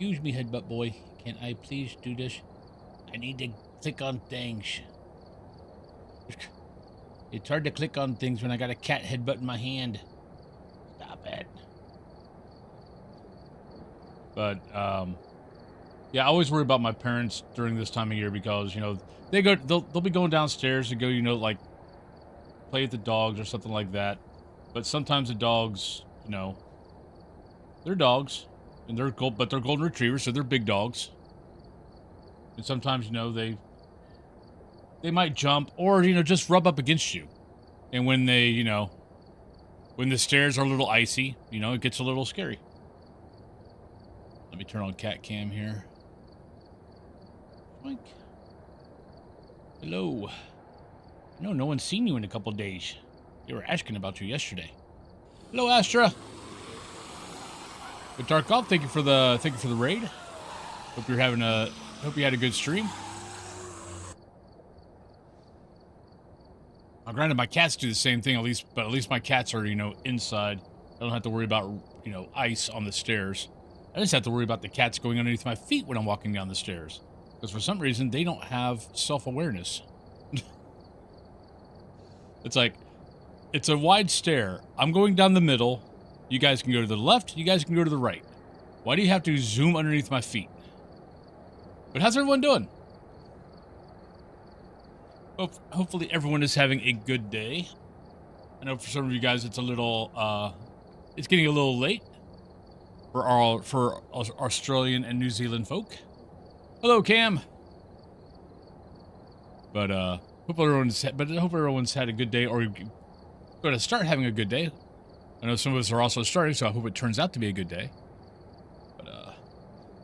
Excuse me, headbutt boy. Can I please do this? I need to click on things. It's hard to click on things when I got a cat headbutt in my hand. Stop it. But, yeah, I always worry about my parents during this time of year because, you know, they'll be going downstairs to go, you know, like, play with the dogs or something like that. But sometimes the dogs, you know, they're dogs, and they're golden retrievers, so they're big dogs. And sometimes, you know, they might jump or, you know, just rub up against you. And when they, you know, when the stairs are a little icy, you know, it gets a little scary. Let me turn on cat cam here. Oink. Hello. No one's seen you in a couple days. They were asking about you yesterday. Hello, Astra. Good Tarkov, thank you for the raid. Hope you had a good stream. Now, granted, my cats do the same thing, but at least my cats are, you know, inside. I don't have to worry about, you know, ice on the stairs. I just have to worry about the cats going underneath my feet when I'm walking down the stairs. Because for some reason, they don't have self-awareness. It's like, it's a wide stair. I'm going down the middle. You guys can go to the left. You guys can go to the right. Why do you have to zoom underneath my feet? But how's everyone doing? Hopefully everyone is having a good day. I know for some of you guys it's a little, it's getting a little late for Australian and New Zealand folk. Hello, Cam. But hope everyone's had a good day, or going to start having a good day. I know some of us are also starting, so I hope it turns out to be a good day. But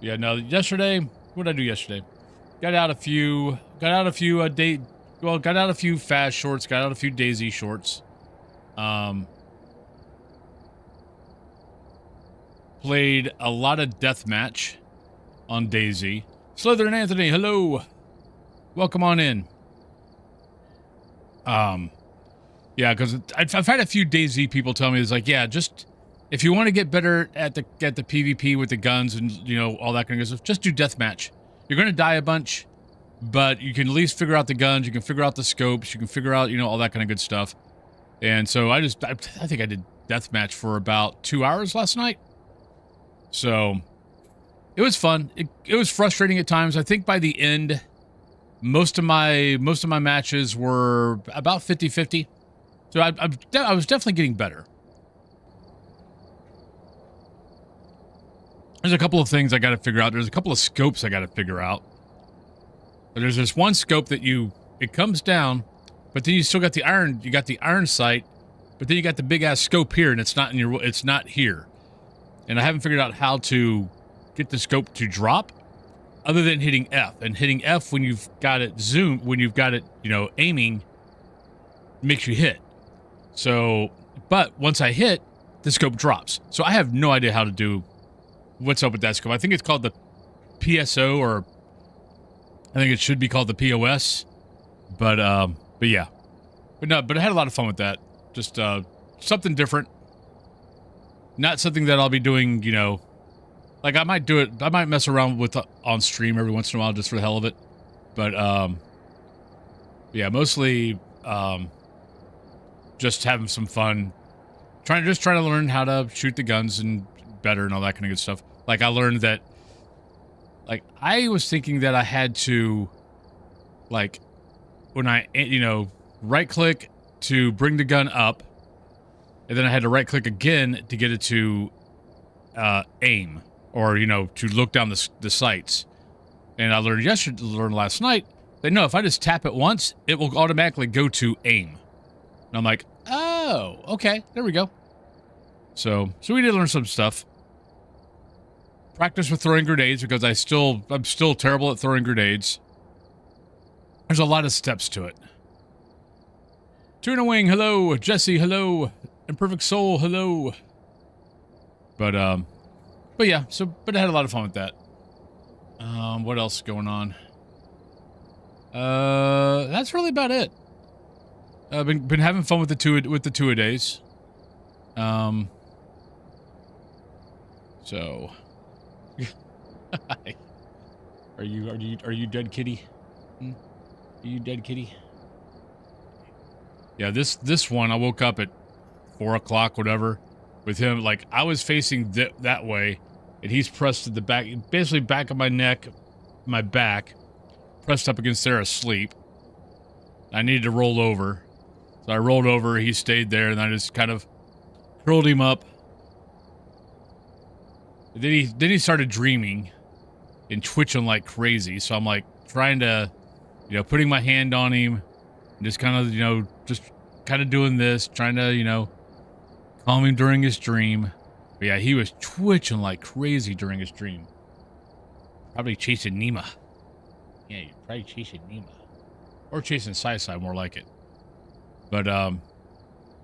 yeah, no. Yesterday, what did I do yesterday? Got out a few fast shorts, got out a few Daisy shorts. Played a lot of deathmatch on Daisy. Slither and Anthony, hello. Welcome on in. Yeah, because I've had a few Daisy people tell me, it's like, yeah, just if you want to get better at the PvP with the guns and, you know, all that kind of stuff, just do deathmatch. You're going to die a bunch, but you can at least figure out the guns, you can figure out the scopes, you can figure out, you know, all that kind of good stuff. And so I think I did deathmatch for about 2 hours last night. So it was fun. It was frustrating at times. I think by the end, most of my matches were about 50-50. So I was definitely getting better. There's a couple of things I got to figure out. There's a couple of scopes I got to figure out. But there's this one scope that it comes down, but then you still got the iron. You got the iron sight, but then you got the big ass scope here, and it's not here. And I haven't figured out how to get the scope to drop, other than hitting F. And hitting F when you've got it you know, aiming, makes you hit. So, but once I hit, the scope drops. So I have no idea how to do what's up with that scope. I think it's called the PSO, or I think it should be called the POS. But yeah. But I had a lot of fun with that. Just something different. Not something that I'll be doing, you know, like I might do it. I might mess around with on stream every once in a while just for the hell of it. But yeah, mostly just having some fun, trying to learn how to shoot the guns and better and all that kind of good stuff. Like I learned that, like I was thinking that I had to, like when I, you know, right click to bring the gun up, and then I had to right click again to get it to aim, or, you know, to look down the sights. And I learned last night that no, if I just tap it once, it will automatically go to aim. And I'm like, oh, okay, there we go. So we did learn some stuff. Practice with throwing grenades, because I'm still terrible at throwing grenades. There's a lot of steps to it. Tuna Wing, hello. Jesse, hello. Imperfect Soul, hello. But yeah, but I had a lot of fun with that. What else is going on? That's really about it. I've been having fun with the two-a-days. So Are you dead, kitty? Hmm? Are you dead, kitty? Yeah, this one I woke up at 4 o'clock, whatever, with him. Like I was facing that way, and he's pressed to the back, basically back of my neck, my back, pressed up against there, asleep. I needed to roll over, so I rolled over. He stayed there, and I just kind of curled him up. And then he started dreaming and twitching like crazy. So I'm like trying to, putting my hand on him, and just kind of, just kind of doing this, trying to, calm him during his dream. But yeah, he was twitching like crazy during his dream. Probably chasing Nima. Yeah, you're probably chasing Nima. Or chasing Sai, more like it. But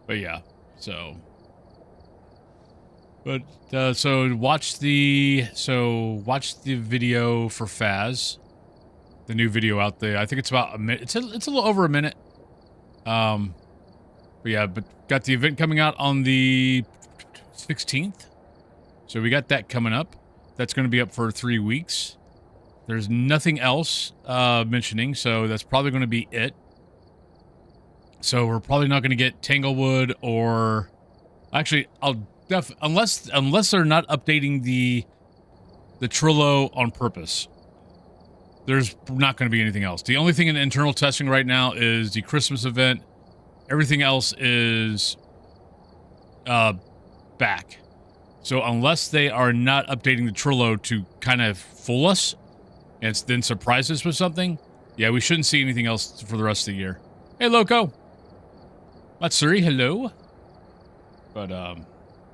yeah, so. But, so watch the video for Phas. The new video out there. I think it's about a minute. It's a little over a minute. But yeah, but got the event coming out on the 16th. So we got that coming up. That's going to be up for 3 weeks. There's nothing else mentioning, so that's probably going to be it. So we're probably not going to get Tanglewood or... Actually, unless they're not updating the Trillo on purpose, there's not going to be anything else. The only thing in internal testing right now is the Christmas event. Everything else is back. So unless they are not updating the Trillo to kind of fool us and then surprise us with something, yeah, we shouldn't see anything else for the rest of the year. Hey, Loco. Matsuri, hello. But,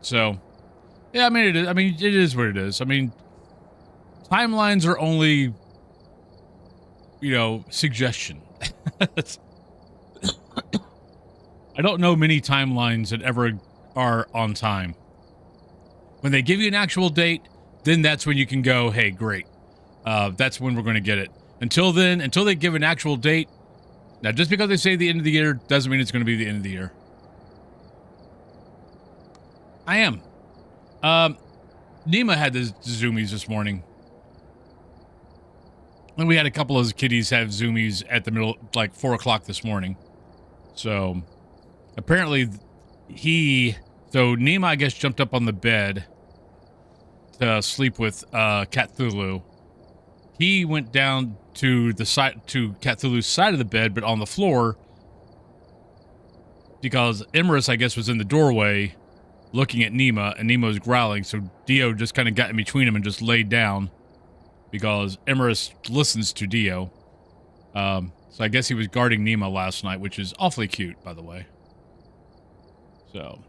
so, yeah, it is what it is. Timelines are only, suggestion. I don't know many timelines that ever are on time. When they give you an actual date, then that's when you can go, hey, great. That's when we're going to get it. Until then, until they give an actual date, now just because they say the end of the year doesn't mean it's going to be the end of the year. I am. Nima had the zoomies this morning. And we had a couple of kitties have zoomies at the middle, like 4 o'clock this morning. So, apparently, so Nima, I guess, jumped up on the bed to sleep with Cthulhu. He went down to the side, to Cthulhu's side of the bed, but on the floor, because Emerus, I guess, was in the doorway looking at Nima, and Nima was growling, so Dio just kind of got in between him and just laid down, because Emerus listens to Dio. So I guess he was guarding Nima last night, which is awfully cute, by the way. So.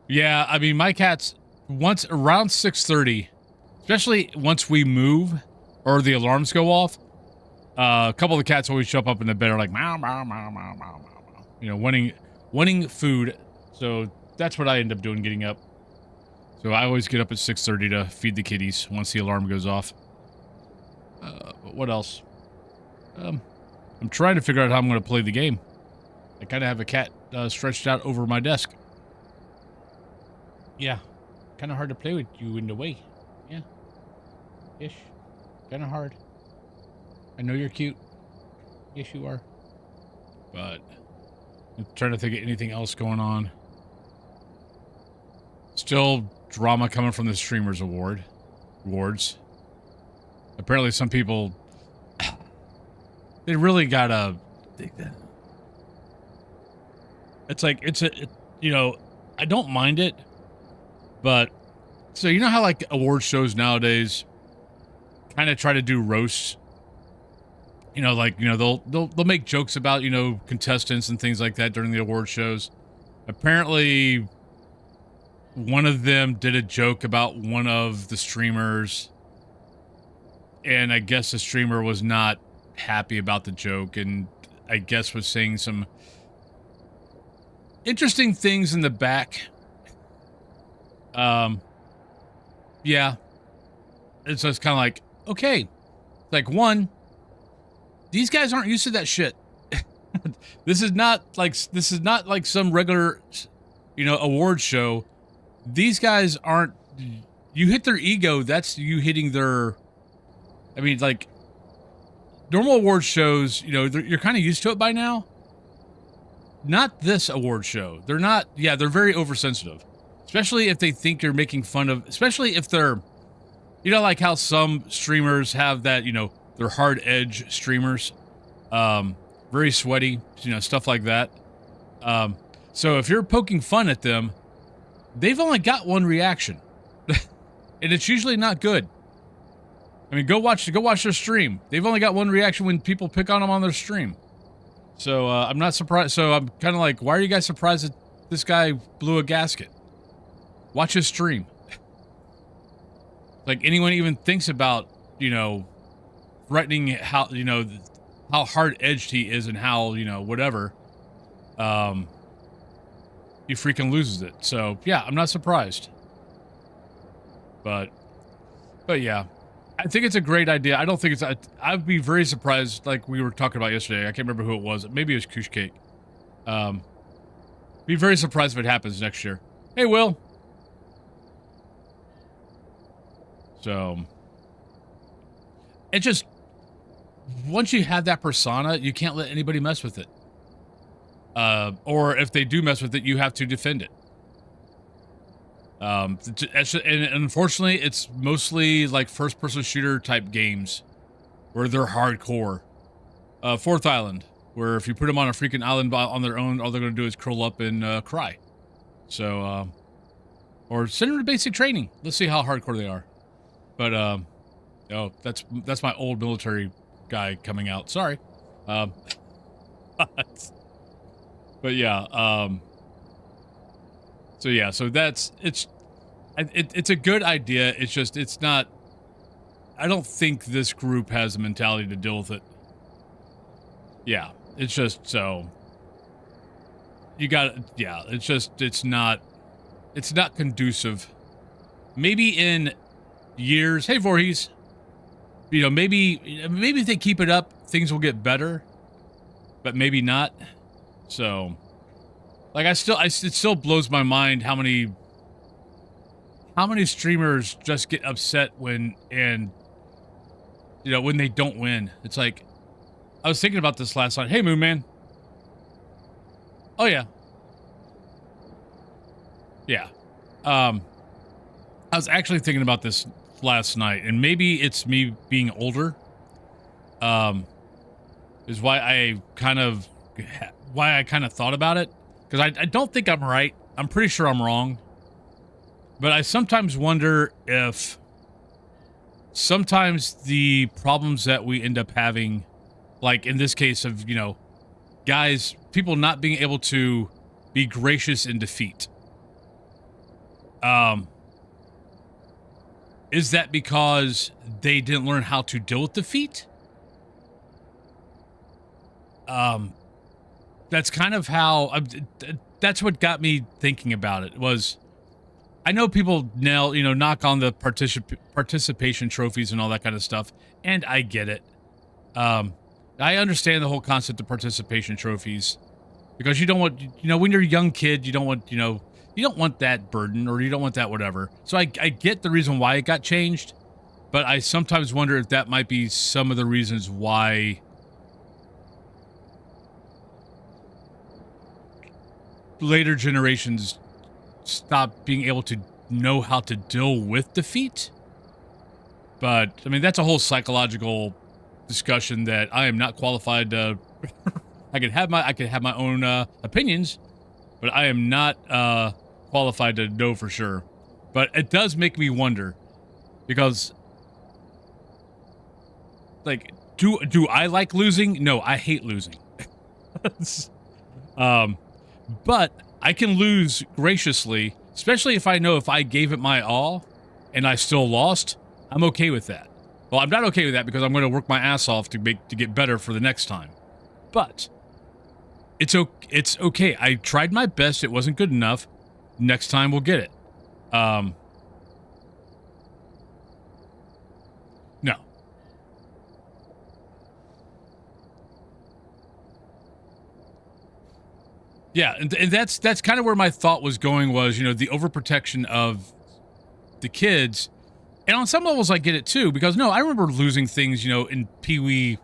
Yeah, my cats, once around 6:30, especially once we move, or the alarms go off, a couple of the cats always jump up in the bed and are like, meow, meow, meow, meow, meow, meow, wanting food. So that's what I end up doing, getting up. So I always get up at 6:30 to feed the kitties once the alarm goes off. But what else? I'm trying to figure out how I'm going to play the game. I kind of have a cat stretched out over my desk. Yeah. Kind of hard to play with you in the way. Yeah. Ish. Kind of hard. I know you're cute. Yes, you are. But I'm trying to think of anything else going on. Still drama coming from the Streamers Awards. Apparently some people, they really gotta dig that. It's like, I don't mind it, but, so you know how like award shows nowadays kind of try to do roasts? They'll make jokes about, contestants and things like that during the award shows. Apparently, one of them did a joke about one of the streamers, and I guess the streamer was not happy about the joke, and I guess was saying some interesting things in the back. Yeah. And so it's kind of like, okay. Like, one, these guys aren't used to that shit. This is not like some regular, award show. These guys aren't you hit their ego, that's you hitting their. I mean, like normal award shows, you know, you're kind of used to it by now. Not this award show. They're not. Yeah, they're very oversensitive, especially if they think you're making fun of. Especially if they're, you know, like how some streamers have that. You know, they're hard edge streamers, very sweaty. You know, stuff like that. So if you're poking fun at them, they've only got one reaction, and it's usually not good. I mean, go watch their stream. They've only got one reaction when people pick on them on their stream. So I'm not surprised. So I'm kind of like, why are you guys surprised that this guy blew a gasket? Watch his stream. Like anyone even thinks about, you know, threatening how, you know, how hard edged he is and how, you know, whatever. He freaking loses it. So yeah, I'm not surprised. But yeah, I think it's a great idea. I don't think it's. I'd be very surprised, like we were talking about yesterday. I can't remember who it was. Maybe it was Kush Cake. Be very surprised if it happens next year. Hey, Will. So it just once you have that persona, you can't let anybody mess with it. Or if they do mess with it, you have to defend it. And unfortunately, it's mostly like first-person shooter type games where they're hardcore. Fourth Island, where if you put them on a freaking island on their own, all they're going to do is curl up and cry. So, or send them to basic training. Let's see how hardcore they are. But, oh, that's my old military guy coming out. Sorry. But yeah, so yeah, so it's a good idea. It's just, it's not, I don't think this group has the mentality to deal with it. Yeah, it's just, so you got, yeah, it's just, it's not conducive. Maybe in years, hey Voorhees, you know, maybe if they keep it up, things will get better, but maybe not. So, like, it still blows my mind how many streamers just get upset when they don't win. It's like, I was thinking about this last night. Hey, Moon Man. Oh yeah, yeah. I was actually thinking about this last night, and maybe it's me being older. Is why I kind of thought about it, because I don't think I'm right. I'm pretty sure I'm wrong. But I sometimes wonder if sometimes the problems that we end up having, like in this case of, you know, guys, people not being able to be gracious in defeat. Is that because they didn't learn how to deal with defeat? That's kind of how, that's what got me thinking about it. Was, I know people knock on the participation trophies and all that kind of stuff, and I get it. I understand the whole concept of participation trophies, because you don't want, when you're a young kid, you don't want, you don't want that burden, or you don't want that whatever. So I get the reason why it got changed, but I sometimes wonder if that might be some of the reasons why later generations stop being able to know how to deal with defeat. But I mean, that's a whole psychological discussion that I am not qualified to. I could have my own opinions, but I am not qualified to know for sure. But it does make me wonder, because, like, do I like losing? No, I hate losing. But I can lose graciously, especially if I know if I gave it my all and I still lost. I'm okay with that. Well, I'm not okay with that because I'm going to work my ass off to get better for the next time. But it's okay. I tried my best. It wasn't good enough. Next time we'll get it. No. Yeah, and that's kind of where my thought was going, was, the overprotection of the kids. And on some levels, I get it too, because no, I remember losing things, in Pee Wee,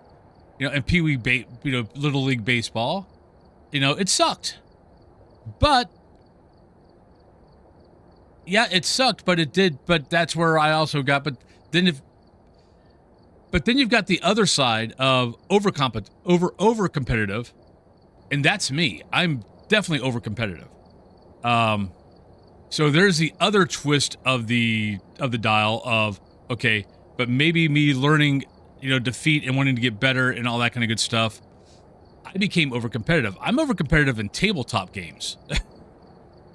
Little League Baseball. It sucked. But, yeah, it sucked, but it did. But that's where I also got, but then you've got the other side of over competitive, and that's me. I'm definitely over competitive. So there's the other twist of the dial of, okay, but maybe me learning, defeat and wanting to get better and all that kind of good stuff. I became over competitive. I'm over competitive in tabletop games.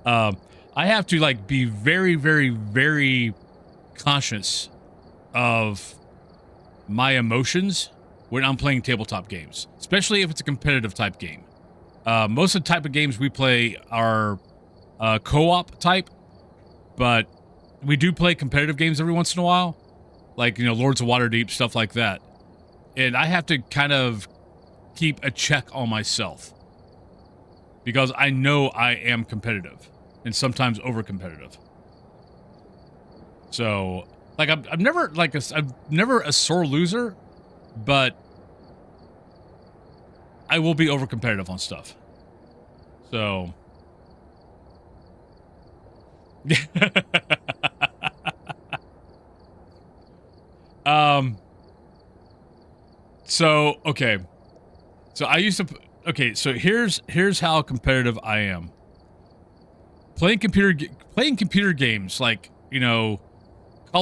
I have to be very, very, very conscious of my emotions when I'm playing tabletop games, especially if it's a competitive type game. Most of the type of games we play are co-op type, but we do play competitive games every once in a while, Lords of Waterdeep, stuff like that. And I have to kind of keep a check on myself because I know I am competitive and sometimes over competitive. So, I'm never I'm never a sore loser, but I will be over competitive on stuff. So. So, okay. So I used to, okay, so here's how competitive I am. Playing computer games Call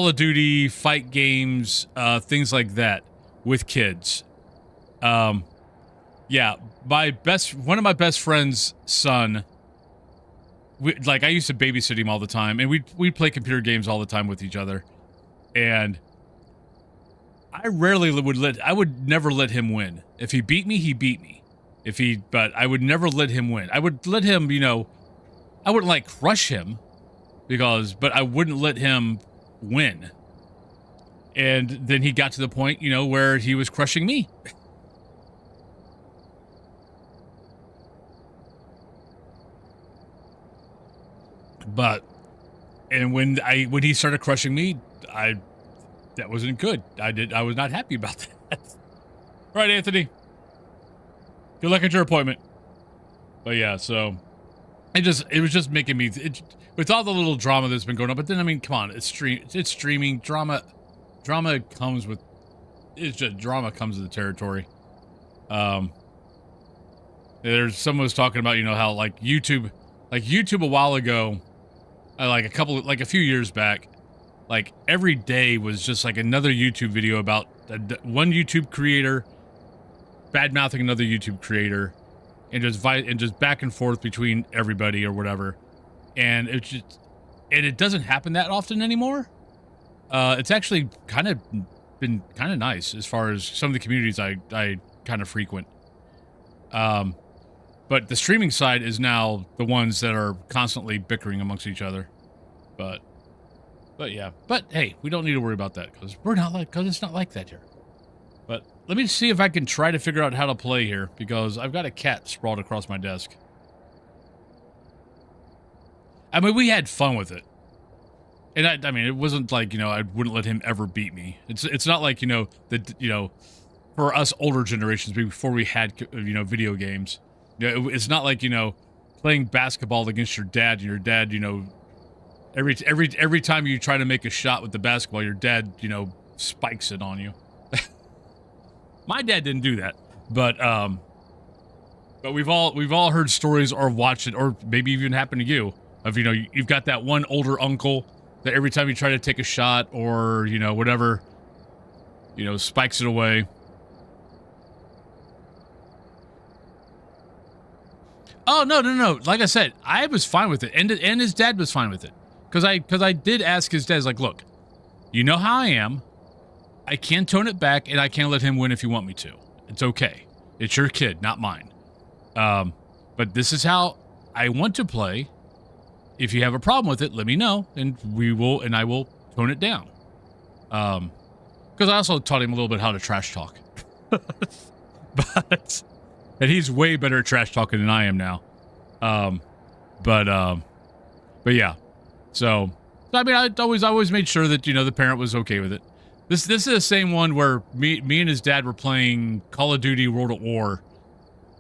of Duty, fight games, things like that with kids. Yeah, one of my best friend's son, I used to babysit him all the time, and we'd play computer games all the time with each other. And I would never let him win. If he beat me, he beat me. But I would never let him win. I would let him, I wouldn't crush him but I wouldn't let him win. And then he got to the point, where he was crushing me. And when he started crushing me, that wasn't good. I was not happy about that. All right, Anthony. Good luck at your appointment. But yeah, so it was just making me with all the little drama that's been going on. But then, I mean, come on, it's streaming drama. Drama comes with the territory. Someone was talking about, how YouTube a while ago, a few years back, every day was just another YouTube video about one YouTube creator bad-mouthing another YouTube creator, and just back and forth between everybody or whatever. And it doesn't happen that often anymore. It's actually been kind of nice as far as some of the communities I kind of frequent. But the streaming side is now the ones that are constantly bickering amongst each other. But yeah. But hey, we don't need to worry about that because it's not like that here. But let me see if I can try to figure out how to play here because I've got a cat sprawled across my desk. I mean, we had fun with it. And I mean, it wasn't like, I wouldn't let him ever beat me. It's not like, for us older generations before we had, video games. It's not like, playing basketball against your dad and your dad, every time you try to make a shot with the basketball, your dad, spikes it on you. My dad didn't do that, but we've all heard stories or watched it, or maybe even happened to you of, you've got that one older uncle that every time you try to take a shot or, whatever, spikes it away. Oh, no. Like I said, I was fine with it. And his dad was fine with it. Because I did ask his dad, look, you know how I am. I can tone it back, and I can let him win if you want me to. It's okay. It's your kid, not mine. But this is how I want to play. If you have a problem with it, let me know, and I will tone it down. Because I also taught him a little bit how to trash talk. And he's way better at trash talking than I am now. But yeah. So, So, I mean, I always made sure that, you know, the parent was okay with it. This is the same one where me and his dad were playing Call of Duty World at War,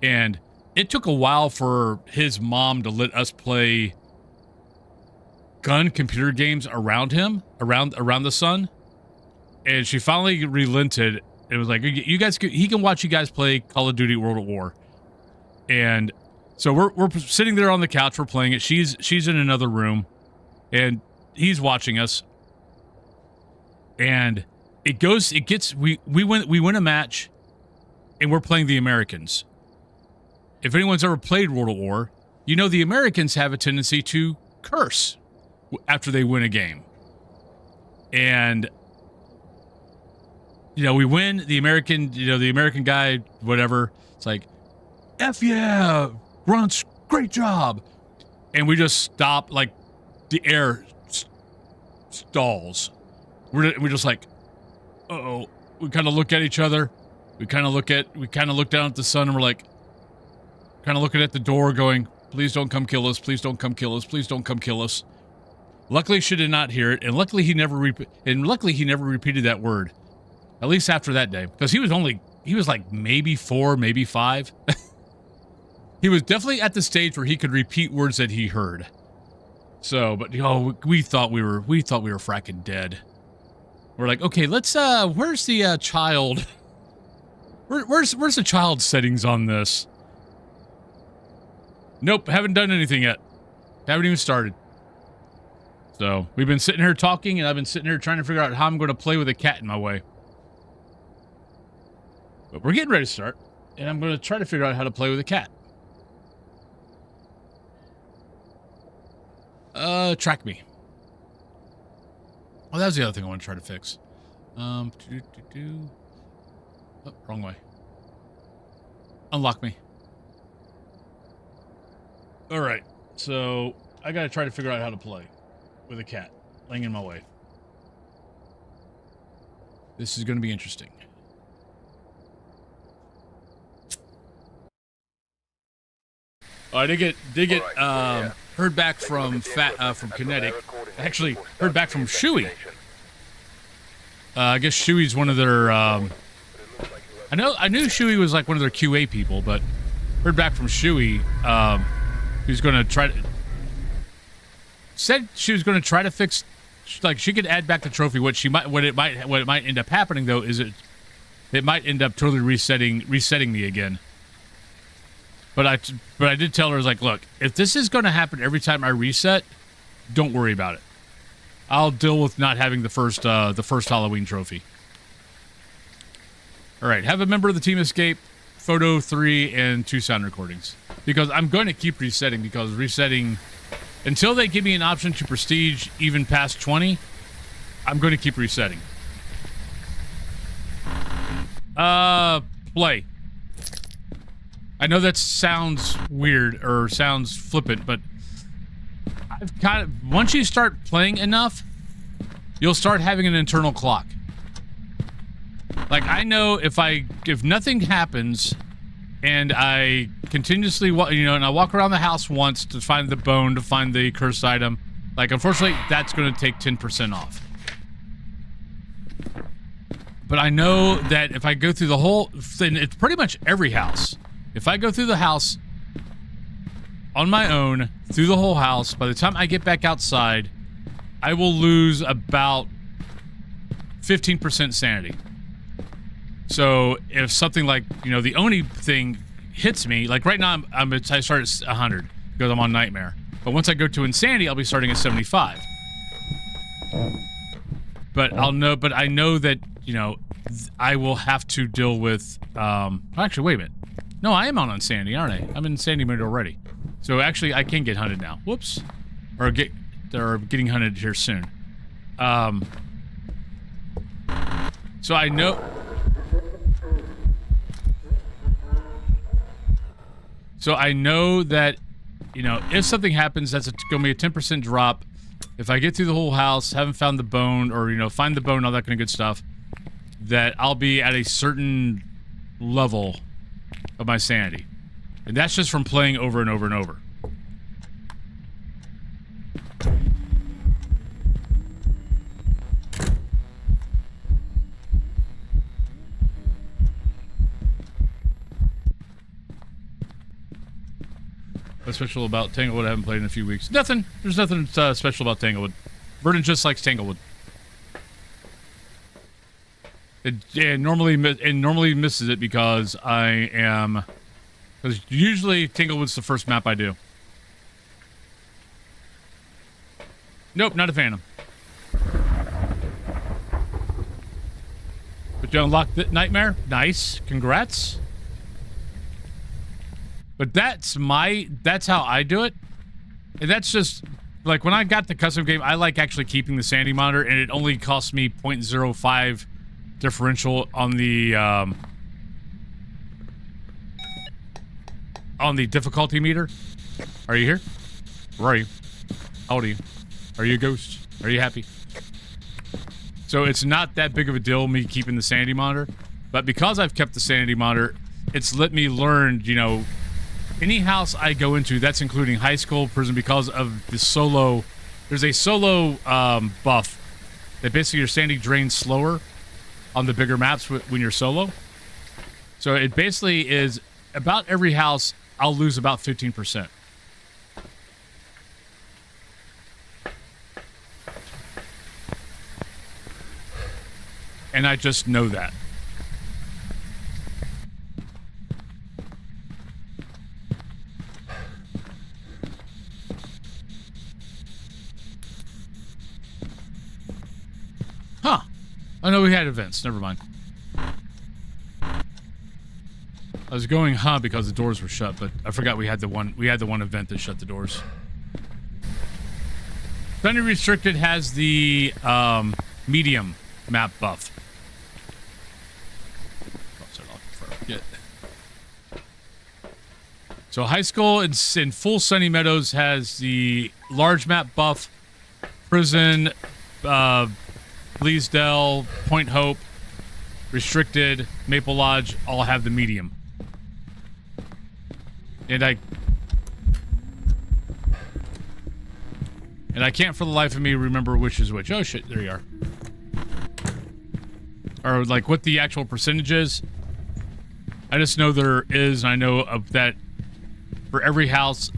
and it took a while for his mom to let us play gun computer games around him, around the son, and she finally relented. It was like, you guys, he can watch you guys play Call of Duty World at War, and so we're sitting there on the couch, we're playing it. She's in another room, and he's watching us, and we win a match, and we're playing the Americans. If anyone's ever played World at War, you know the Americans have a tendency to curse after they win a game. And, you know, we win, the American guy, whatever, it's like, F yeah, grunts, great job. And we just stop, like, the air stalls. We're just like, uh-oh. We kind of look at each other. We kind of look down at the sun, and we're like, kind of looking at the door going, please don't come kill us, please don't come kill us, please don't come kill us. Luckily she did not hear it, and luckily he never repeated that word. At least after that day. Because he was like maybe 4, maybe 5. He was definitely at the stage where he could repeat words that he heard. So, but we thought we were fracking dead. We're like, okay, let's where's the child? Where's the child settings on this? Nope, haven't done anything yet. Haven't even started. So, we've been sitting here talking, and I've been sitting here trying to figure out how I'm going to play with a cat in my way. But we're getting ready to start, and I'm going to try to figure out how to play with a cat. Track me. Oh, that was the other thing I want to try to fix. Oh, wrong way. Unlock me. Alright, so I gotta try to figure out how to play with a cat laying in my way. This is gonna be interesting. Oh, I did get heard back from Kinetic. Actually, heard back from Shuey. I guess Shuey's one of their, I knew Shuey was like one of their QA people, but heard back from Shuey, who's going to try to... Said she was going to try to fix... Like, she could add back the trophy. What it might end up happening, though, is it might end up totally resetting me again. But I did tell her, I was like, look, if this is going to happen every time I reset, don't worry about it. I'll deal with not having the first Halloween trophy. All right, have a member of the team escape, photo 3, and 2 sound recordings. Because I'm going to keep resetting, because resetting, until they give me an option to prestige even past 20, I'm going to keep resetting. Play. I know that sounds weird or sounds flippant, but I've kind of, once you start playing enough, you'll start having an internal clock. Like, I know if nothing happens and I continuously, and I walk around the house once to find the bone, to find the cursed item, like, unfortunately, that's going to take 10% off. But I know that if I go through the whole thing, it's pretty much every house. If I go through the house on my own, through the whole house, by the time I get back outside, I will lose about 15% sanity. So if something like, the Oni thing hits me, like right now I start at 100 because I'm on Nightmare. But once I go to Insanity, I'll be starting at 75. But I know that, I will have to deal with, actually, wait a minute. No, I am on Insanity, aren't I? I'm in Insanity mode already. So actually, I can get hunted now. Whoops. Or getting hunted here soon. So I know... So I know that, if something happens, that's going to be a 10% drop. If I get through the whole house, haven't found the bone, or, find the bone, all that kind of good stuff, that I'll be at a certain level of my sanity. And that's just from playing over and over and over. What's special about Tanglewood? I haven't played in a few weeks. Nothing. There's nothing special about Tanglewood. Vernon just likes Tanglewood. It normally misses it because because usually Tanglewood's the first map I do. Nope, not a Phantom. But you unlocked the Nightmare? Nice. Congrats. But that's how I do it. And that's just, like, when I got the custom game, I like actually keeping the sanity monitor, and it only cost me 0.05 differential on the difficulty meter. Are you here? Where are you? How old are you? Are you a ghost? Are you happy? So it's not that big of a deal, me keeping the sanity monitor. But because I've kept the sanity monitor, it's let me learn, you know, any house I go into, that's including high school, prison, because of the solo. There's a solo buff that basically your sanity drains slower on the bigger maps when you're solo. So it basically is about every house, I'll lose about 15%. And I just know that. Huh. Oh, no, we had events. Never mind. I was going, because the doors were shut, but I forgot we had the one event that shut the doors. Thunder Restricted has the, medium map buff. So high school in full Sunny Meadows has the large map buff. Prison, Bleasdale, Point Hope, Restricted, Maple Lodge all have the medium. And I can't for the life of me remember which is which. Oh shit, there you are. Or like what the actual percentage is. I just know there is, and I know of that for every house,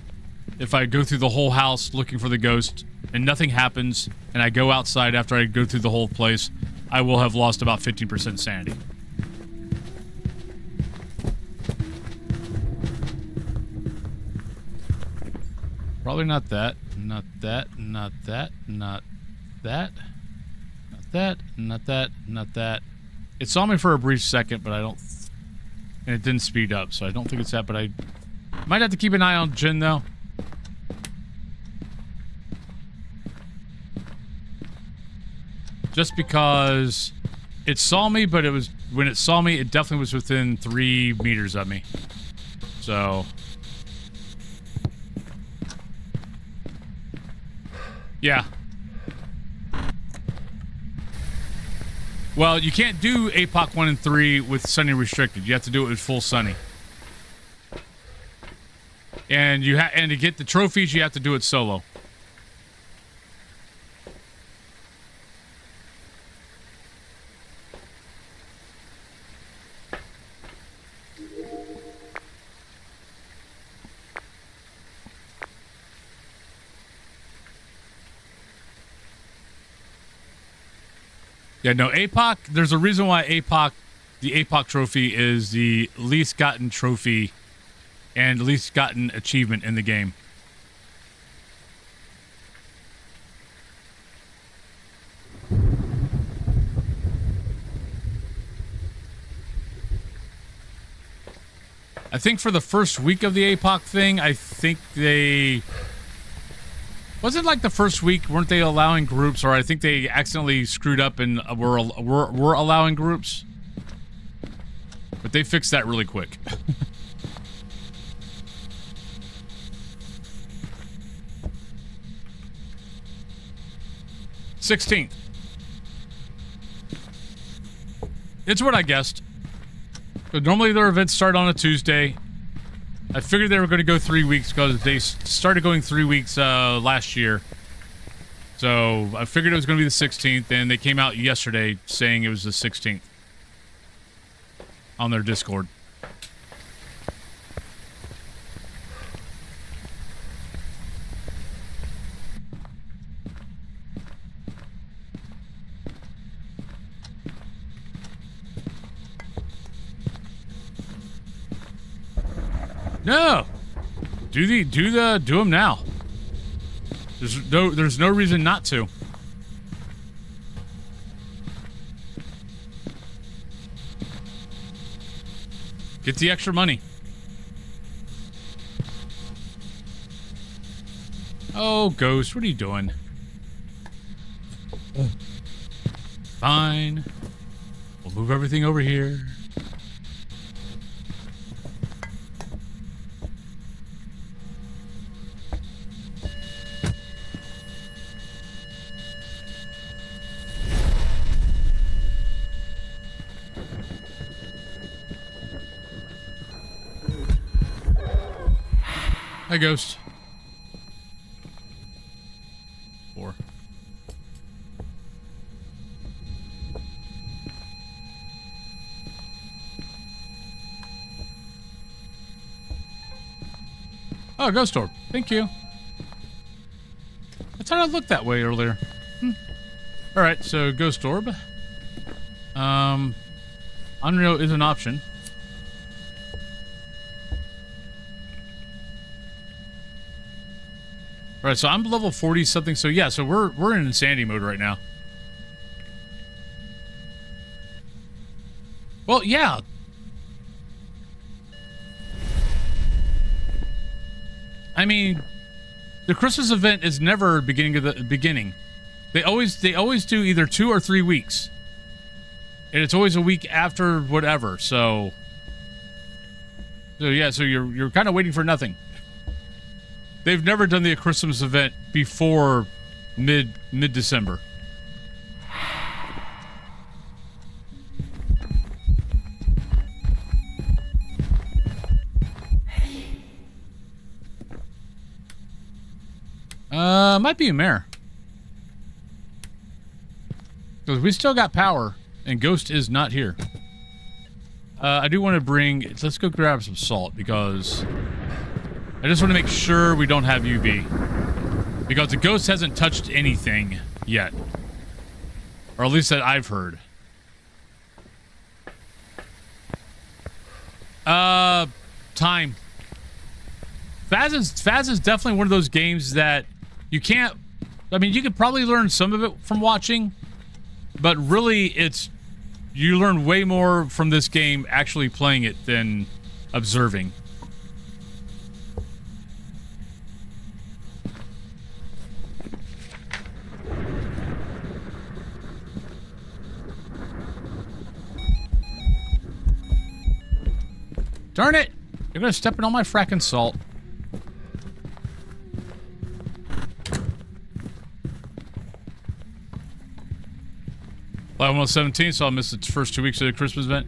if I go through the whole house looking for the ghost and nothing happens, and I go outside after I go through the whole place, I will have lost about 15% sanity. Probably not that, not that, not that, not that, not that, not that, not that. It saw me for a brief second, but I don't... And it didn't speed up, so I don't think it's that, but I might have to keep an eye on Jin, though. Just because it saw me, but it was... When it saw me, it definitely was within 3 meters of me. So... Yeah. Well, you can't do APOC 1 and 3 with Sunny Restricted. You have to do it with full Sunny. And and to get the trophies, you have to do it solo. Yeah, no, APOC, there's a reason why APOC, the APOC trophy is the least gotten trophy and least gotten achievement in the game. I think for the first week of the APOC thing, I think they... Was it like the first week, weren't they allowing groups, or I think they accidentally screwed up and were allowing groups? But they fixed that really quick. $16th. It's what I guessed. But normally their events start on a Tuesday. I figured they were going to go 3 weeks because they started going 3 weeks last year. So I figured it was going to be the 16th, and they came out yesterday saying it was the 16th on their Discord. No. Do them now. There's no reason not to. Get the extra money. Oh, Ghost, what are you doing? Fine. We'll move everything over here. Hi, Ghost. 4. Oh, Ghost Orb. Thank you. I thought it looked that way earlier. Alright, so Ghost Orb. Unreal is an option. Alright, so I'm level 40 something, so yeah, so we're in insanity mode right now. Well, yeah. I mean, the Christmas event is never beginning of the beginning. They always do either 2 or 3 weeks. And it's always a week after whatever, so yeah, so you're kind of waiting for nothing. They've never done the Christmas event before mid-December. Might be a mare. Because we still got power, and Ghost is not here. I do want to bring... Let's go grab some salt, because... I just want to make sure we don't have UV. Because the Ghost hasn't touched anything yet. Or at least that I've heard. Time. Phas is definitely one of those games that you can't... I mean, you could probably learn some of it from watching. But really, it's... You learn way more from this game actually playing it than observing. Darn it! You're gonna step in all my fracking salt. Well, I'm almost 17, so I'll miss the first 2 weeks of the Christmas event.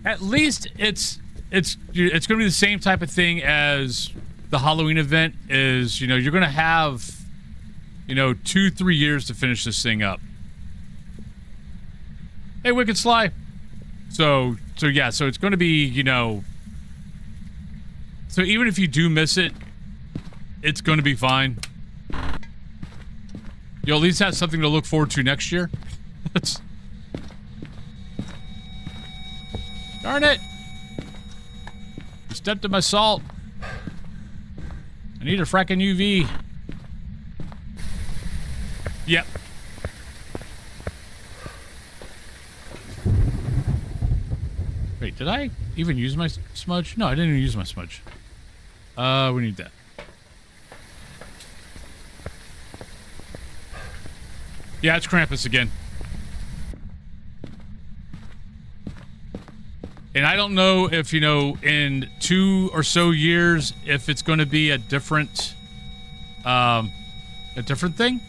At least it's gonna be the same type of thing as the Halloween event is, you know, you're gonna have, you know, 2-3 years to finish this thing up. Hey, Wicked Sly. So yeah, so it's going to be, you know... So even if you do miss it, it's going to be fine. You'll at least have something to look forward to next year. Darn it! You stepped in my salt. I need a frackin' UV. Yep. Wait, did I even use my smudge? No, I didn't even use my smudge. We need that. Yeah, it's Krampus again. And I don't know if, you know, in 2 or so years, if it's going to be a different thing.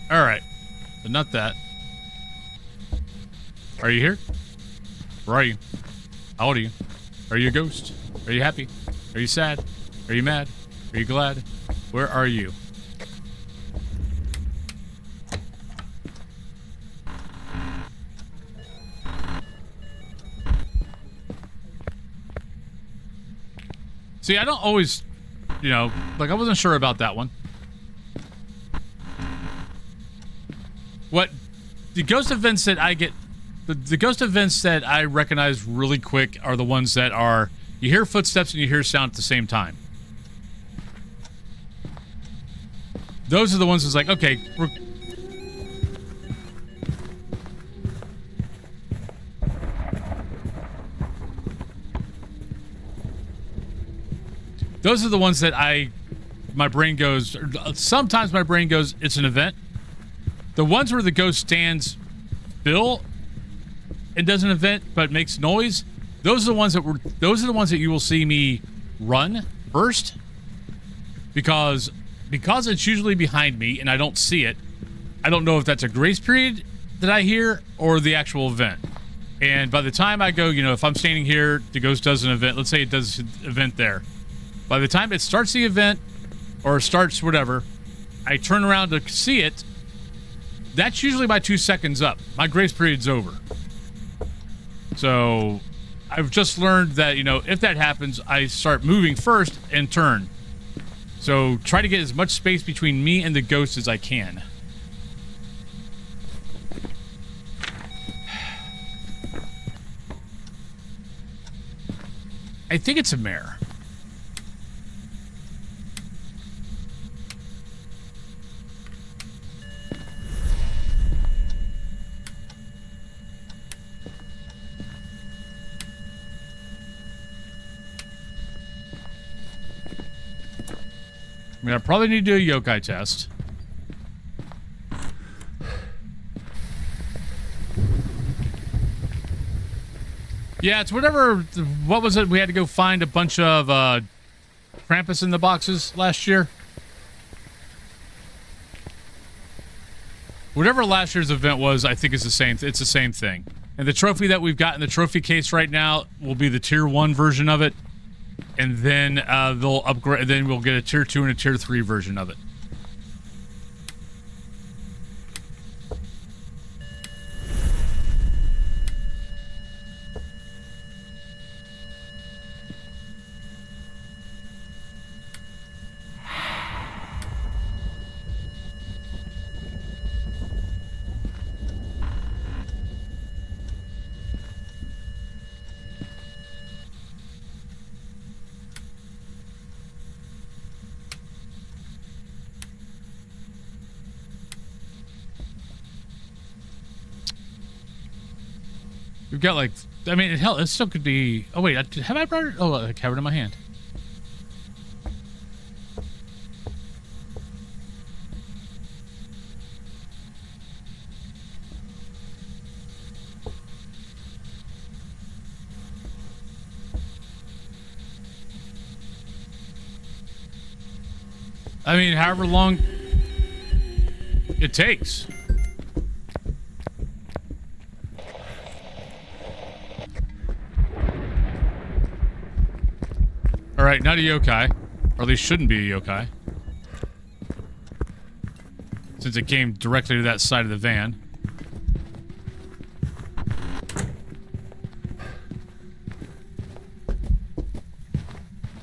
All right. But not that. Are you here? Where are you? How old are you? Are you a ghost? Are you happy? Are you sad? Are you mad? Are you glad? Where are you? See, I don't always, you know, like I wasn't sure about that one. What the ghost events that I get The ghost events that I recognize really quick are the ones that are, you hear footsteps and you hear sound at the same time. Those are the ones that's like, okay, those are the ones that my brain goes, sometimes my brain goes, it's an event. The ones where the ghost stands still and does an event but makes noise, those are the ones that you will see me run first, because it's usually behind me and I don't see it. I don't know if that's a grace period that I hear or the actual event. And by the time I go, if I'm standing here, the ghost does an event. Let's say it does an event there. By the time it starts the event or starts whatever, I turn around to see it. That's usually my 2 seconds up. My grace period's over. So I've just learned that, if that happens, I start moving first and turn. So try to get as much space between me and the ghost as I can. I think it's a mare. I probably need to do a yokai test. Yeah, it's whatever. What was it? We had to go find a bunch of Krampus in the boxes last year. Whatever last year's event was, I think is the same. It's the same thing. And the trophy that we've got in the trophy case right now will be the tier 1 version of it. And then they'll upgrade. Then we'll get a tier 2 and a tier 3 version of it. We've got like, I mean, hell, it still could be. Oh wait, have I brought it? Oh, I have it in my hand. I mean, however long it takes. Alright, not a yokai. Or at least shouldn't be a yokai. Since it came directly to that side of the van.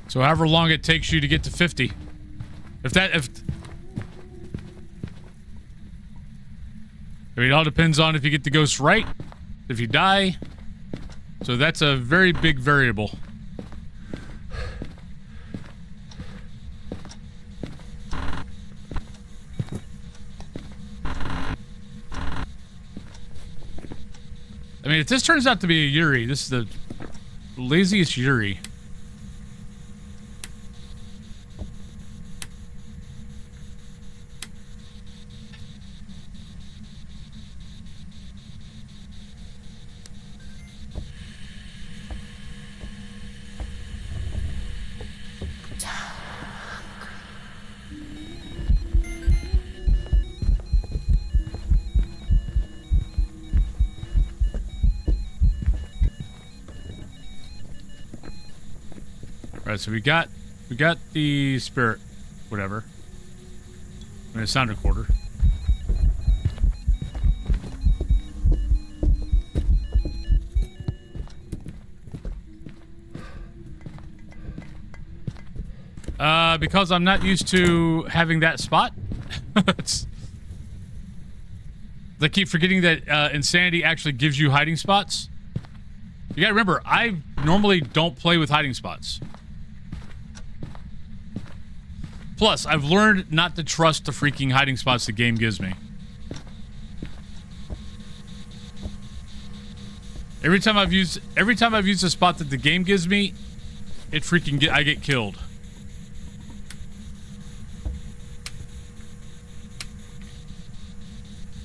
So however long it takes you to get to 50. I mean, it all depends on if you get the ghost right, if you die. So that's a very big variable. I mean, if this turns out to be a Yuri, this is the laziest Yuri. Alright, so we got the spirit, whatever. I mean, a sound recorder. Because I'm not used to having that spot. I keep forgetting that Insanity actually gives you hiding spots. You gotta remember, I normally don't play with hiding spots. Plus, I've learned not to trust the freaking hiding spots the game gives me. Every time I've used a spot that the game gives me, I get killed.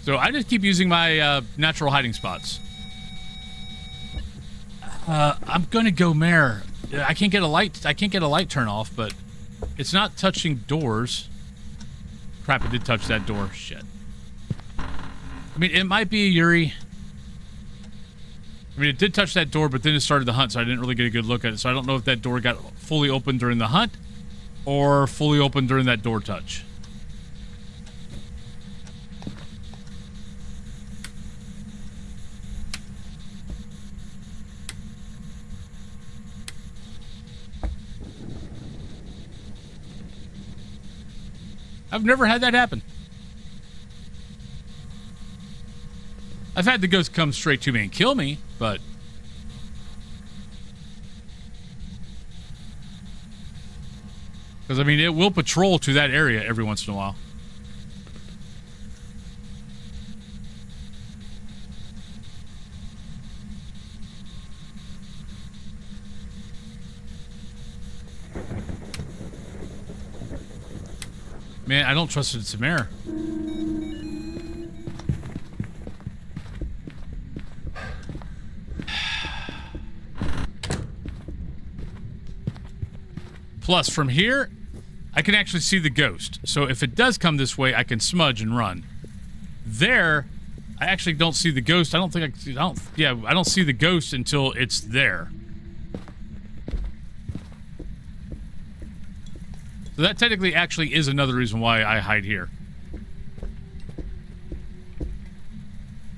So I just keep using my natural hiding spots. I'm gonna go mare. I can't get a light turn off, but it's not touching doors. Crap, it did touch that door. Shit. I mean, it might be a Yuri. I mean, it did touch that door, but then it started the hunt, so I didn't really get a good look at it. So I don't know if that door got fully open during the hunt or fully open during that door touch. I've never had that happen. I've had the ghost come straight to me and kill me, but... Because, I mean, it will patrol to that area every once in a while. Man, I don't trust it. It's a mare. Plus, from here, I can actually see the ghost. So if it does come this way, I can smudge and run. There, I actually don't see the ghost. I don't see the ghost until it's there. So that technically actually is another reason why I hide here.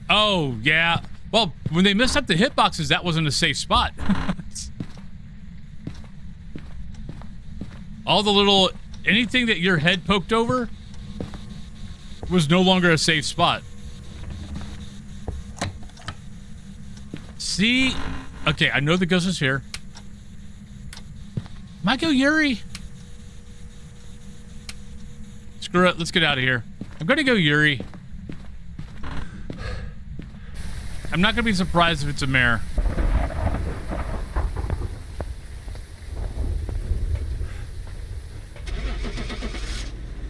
Oh, yeah. Well, when they messed up the hitboxes, that wasn't a safe spot. All the little... Anything that your head poked over was no longer a safe spot. See? Okay, I know the ghost is here. Might go Yuri. Screw it. Let's get out of here. I'm going to go Yuri. I'm not going to be surprised if it's a mare.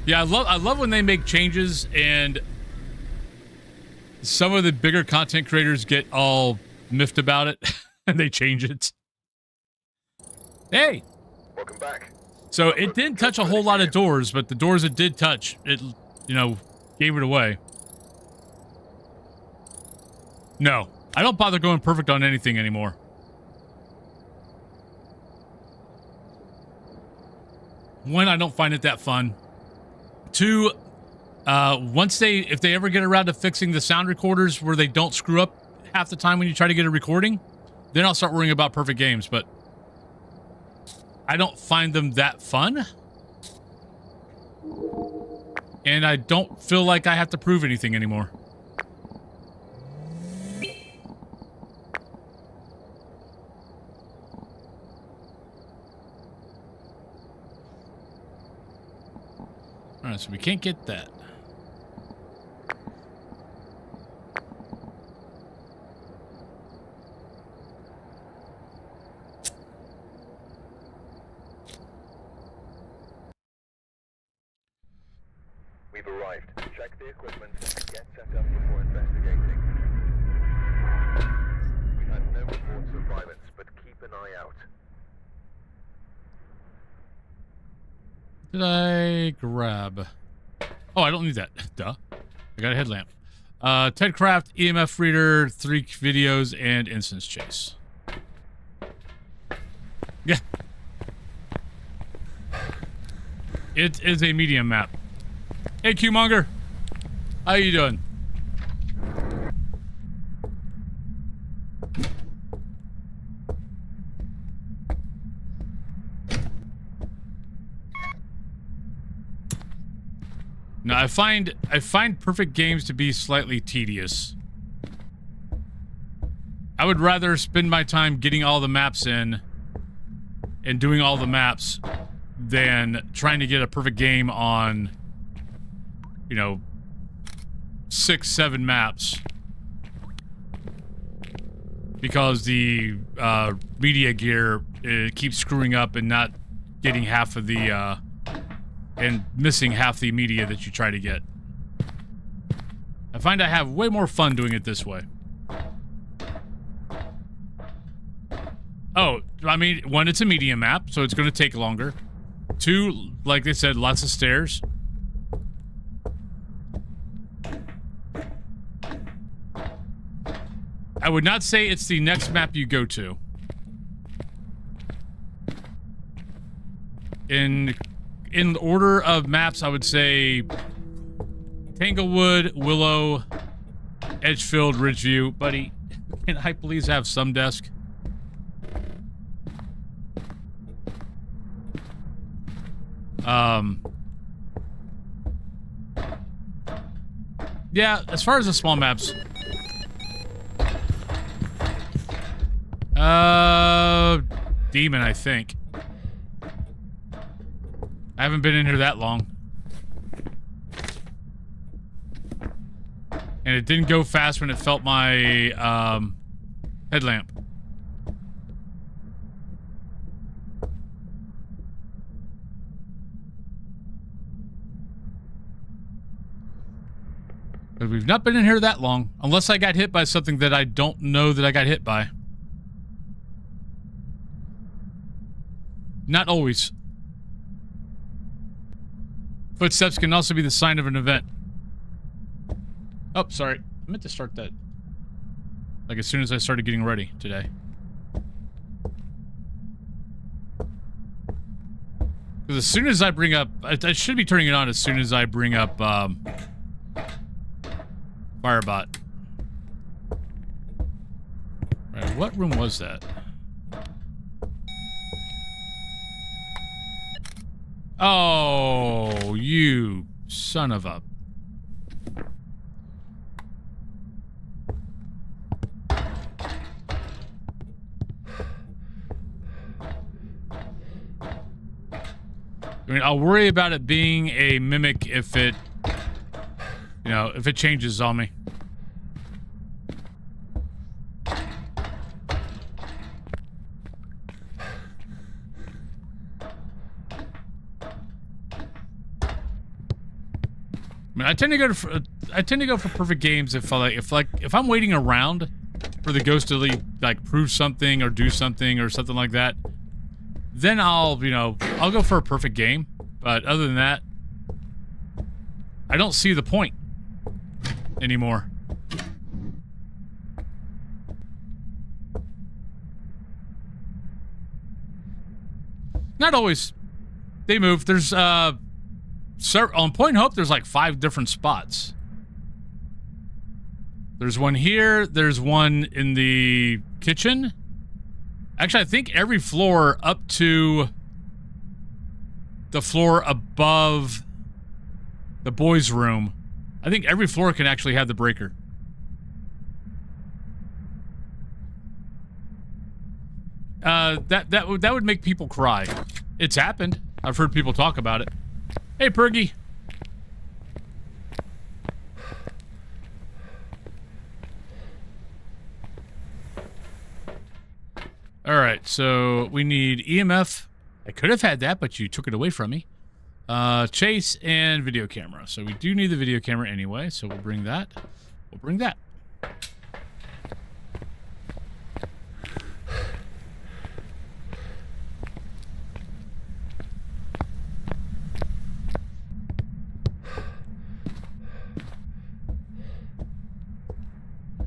Yeah, I love when they make changes and some of the bigger content creators get all miffed about it and they change it. Hey! Welcome back. So it didn't touch a whole lot of doors, but the doors it did touch, it, you know, gave it away. No, I don't bother going perfect on anything anymore. One, I don't find it that fun. Two, if they ever get around to fixing the sound recorders where they don't screw up half the time when you try to get a recording, then I'll start worrying about perfect games, but I don't find them that fun. And I don't feel like I have to prove anything anymore. Alright, so we can't get that. We've arrived. Check the equipment and get set up before investigating. We've had no reports of violence, but keep an eye out. Did I grab? Oh, I don't need that. Duh. I got a headlamp. Tedcraft, EMF reader, 3 videos, and instance chase. Yeah. It is a medium map. Hey, Q-Monger. How you doing? No, I find perfect games to be slightly tedious. I would rather spend my time getting all the maps in and doing all the maps than trying to get a perfect game on, you know, 6, 7 maps. Because the media gear keeps screwing up and not getting half of the, and missing half the media that you try to get. I find I have way more fun doing it this way. Oh, I mean, 1, it's a medium map, so it's going to take longer. 2, like they said, lots of stairs. I would not say it's the next map you go to. In order of maps, I would say Tanglewood, Willow, Edgefield, Ridgeview. Buddy, can I please have some desk? Yeah, as far as the small maps. Demon, I think. I haven't been in here that long. And it didn't go fast when it felt my, headlamp. But we've not been in here that long. Unless I got hit by something that I don't know that I got hit by. Not always. Footsteps can also be the sign of an event. Oh, sorry. I meant to start that. Like as soon as I started getting ready today. Because as soon as I bring up... I should be turning it on as soon as I bring up, Firebot. Right, what room was that? Oh, you son of a... I mean, I'll worry about it being a mimic if it, you know, if it changes on me. I mean, I tend to go for perfect games if I'm waiting around for the ghost to like prove something or do something or something like that, then I'll go for a perfect game. But other than that, I don't see the point anymore. Not always. They move. There's on Point Hope, there's like 5 different spots. There's one here. There's one in the kitchen. Actually, I think every floor up to the floor above the boys' room. I think every floor can actually have the breaker. That would make people cry. It's happened. I've heard people talk about it. Hey, Pergy. All right, so we need EMF. I could have had that, but you took it away from me. Chase and video camera. So we do need the video camera anyway, so we'll bring that. We'll bring that.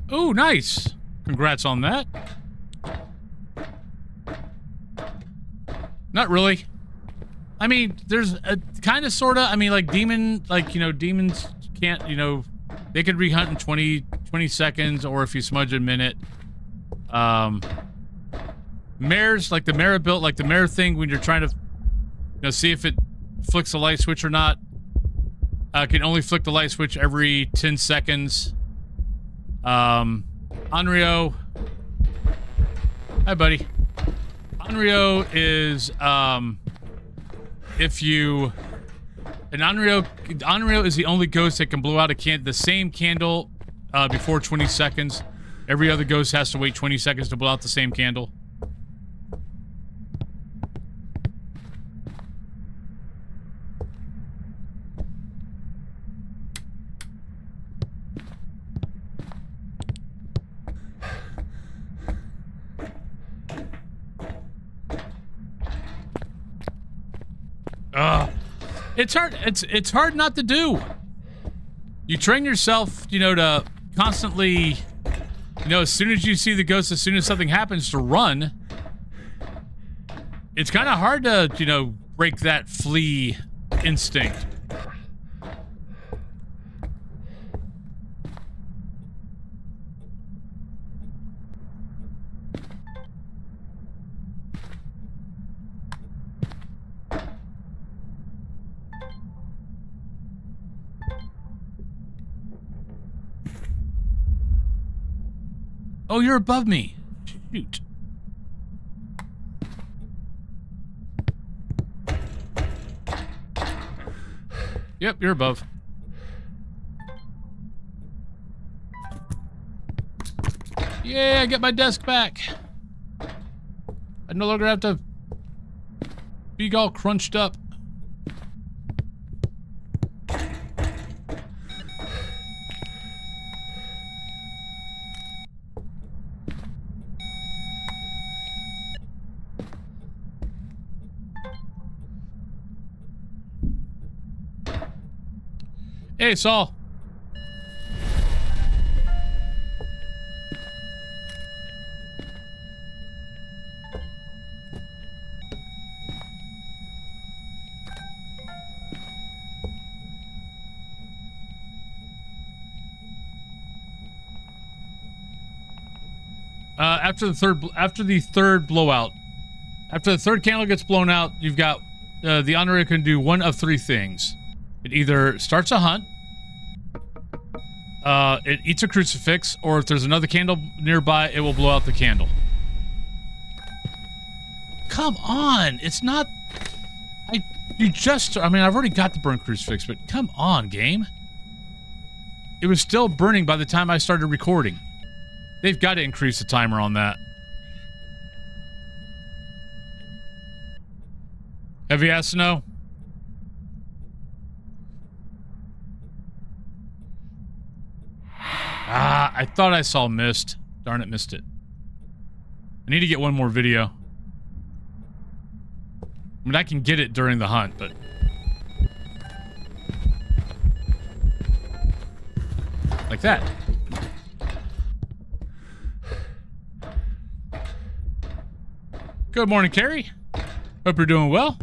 Oh, nice. Congrats on that. Not really. I mean, there's a kind of, sort of, I mean, like demons can't, they could re-hunt in 20 seconds, or if you smudge a minute. Mares, like the mare built, like the mare thing, when you're trying to, see if it flicks a light switch or not. Can only flick the light switch every 10 seconds. Onryo. Hi, buddy. Onryo is, if you... Onryo is the only ghost that can blow out the same candle before 20 seconds. Every other ghost has to wait 20 seconds to blow out the same candle. It's hard not to do. You train yourself, you know, to constantly, you know, as soon as you see the ghost, as soon as something happens, to run. It's kind of hard to, you know, break that flee instinct. Oh, you're above me. Shoot. Yep, you're above. Yeah, I get my desk back. I no longer have to be all crunched up. Hey, Saul. After the third blowout, after the third candle gets blown out, you've got the honorary can do one of three things. It either starts a hunt, it eats a crucifix, or if there's another candle nearby, it will blow out the candle. Come on, it's not... I mean, I've already got the burnt crucifix, but come on, game. It was still burning by the time I started recording. They've got to increase the timer on that. Heavy ass snow. Ah, I thought I saw mist. Darn it, missed it. I need to get one more video. I mean, I can get it during the hunt, but... like that. Good morning, Carrie. Hope you're doing well.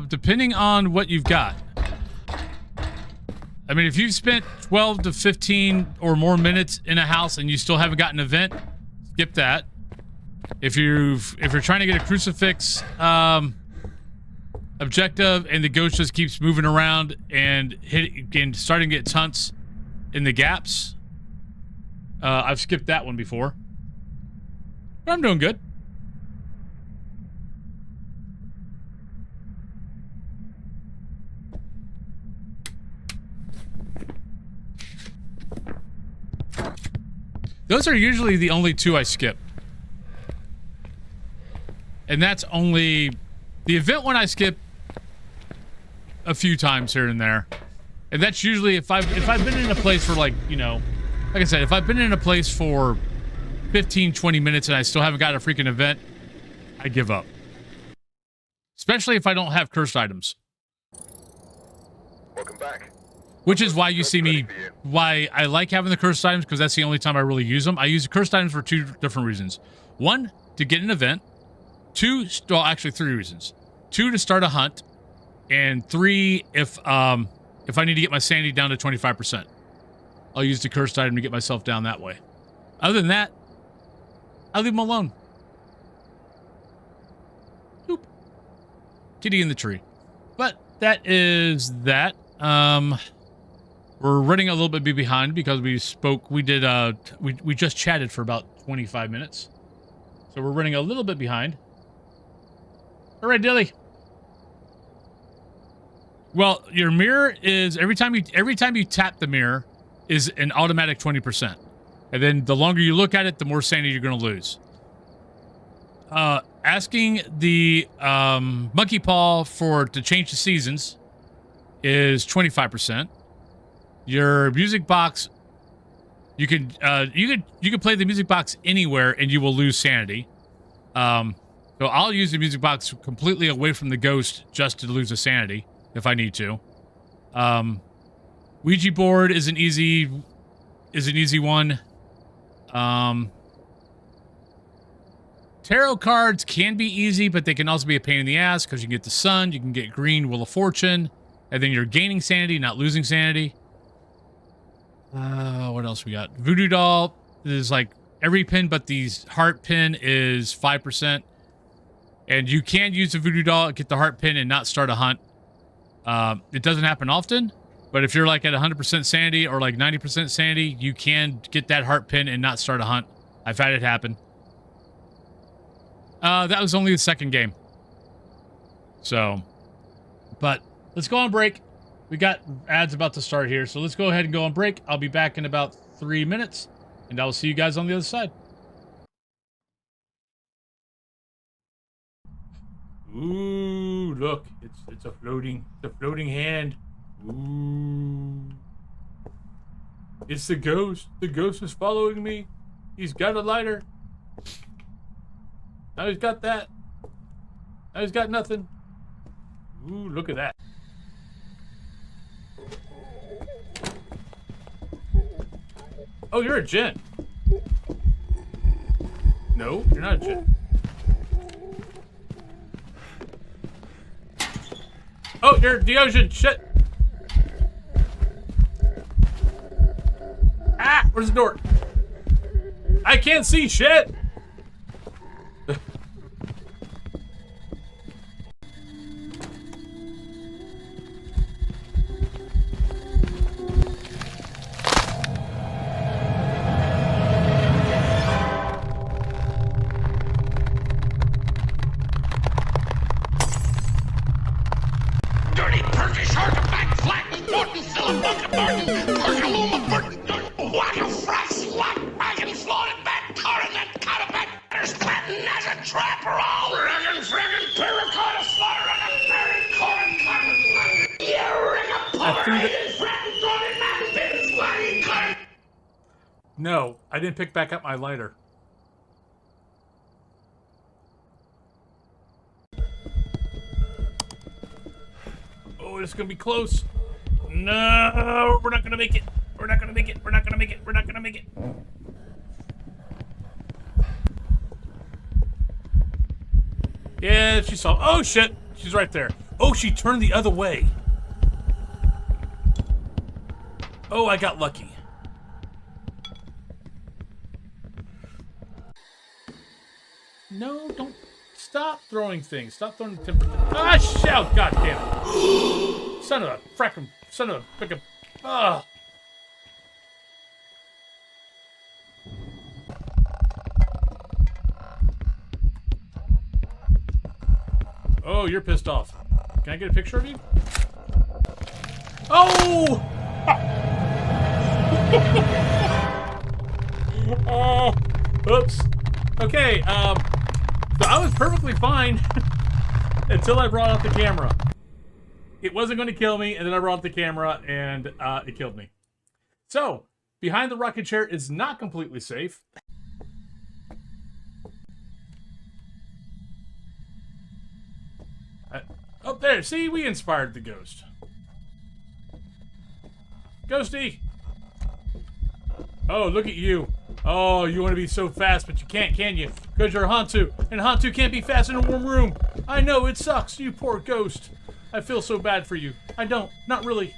Depending on what you've got. I mean, if you've spent 12 to 15 or more minutes in a house and you still haven't gotten an event, skip that. If you're trying to get a crucifix objective and the ghost just keeps moving around and starting to get hunts in the gaps, I've skipped that one before. But I'm doing good. Those are usually the only two I skip. And that's only... the event one I skip a few times here and there. And that's usually if I've been in a place for, like, you know... like I said, if I've been in a place for 15, 20 minutes and I still haven't got a freaking event, I give up. Especially if I don't have cursed items. Welcome back. Which is why you see me, why I like having the cursed items, because that's the only time I really use them. I use the cursed items for two different reasons. One, to get an event. Two, well, actually 3 reasons. 2, to start a hunt. And 3, if I need to get my sanity down to 25%. I'll use the cursed item to get myself down that way. Other than that, I leave them alone. Boop. TD in the tree. But that is that. We're running a little bit behind because we just chatted for about 25 minutes. So we're running a little bit behind. All right, Dilly. Well, your mirror is every time you tap the mirror is an automatic 20%. And then the longer you look at it, the more sanity you're going to lose. Asking the monkey paw to change the seasons is 25%. Your music box, you can play the music box anywhere and you will lose sanity. So I'll use the music box completely away from the ghost just to lose the sanity if I need to. Ouija board is an easy one. Tarot cards can be easy, but they can also be a pain in the ass because you can get the sun, you can get green Wheel of Fortune, and then you're gaining sanity, not losing sanity. What else we got? Voodoo doll is like every pin but the heart pin is 5%. And you can use the voodoo doll, get the heart pin, and not start a hunt. It doesn't happen often, but if you're like at 100% sanity or like 90% sanity, you can get that heart pin and not start a hunt. I've had it happen. That was only the second game. So, but let's go on break. We got ads about to start here, so let's go ahead and go on break. I'll be back in about 3 minutes, and I will see you guys on the other side. Ooh, look, it's a floating hand. Ooh. It's the ghost. The ghost is following me. He's got a lighter. Now he's got that. Now he's got nothing. Ooh, look at that. Oh, you're a djinn. No, you're not a djinn. Oh, you're the ocean. Shit. Ah, where's the door? I can't see shit. No, I didn't pick back up my lighter. Oh, it's gonna be close. No, we're not gonna make it. We're not gonna make it. We're not gonna make it. We're not gonna make it. Yeah, she saw. Oh shit, she's right there. Oh, she turned the other way. Oh, I got lucky. No, don't stop throwing things. Stop throwing the timber. Ah, shout! God damn it! Son of a frickin', son of a frickin'. Ah! Oh, you're pissed off. Can I get a picture of you? Oh! Oops. Okay, so I was perfectly fine until I brought out the camera. It wasn't going to kill me, and then I brought out the camera, and it killed me. So, behind the rocket chair is not completely safe. Up there, see, we inspired the ghost. Ghosty! Oh, look at you. Oh, you want to be so fast, but you can't, can you? Because you're a Hantu, and Hantu can't be fast in a warm room. I know, it sucks, you poor ghost. I feel so bad for you. I don't, not really.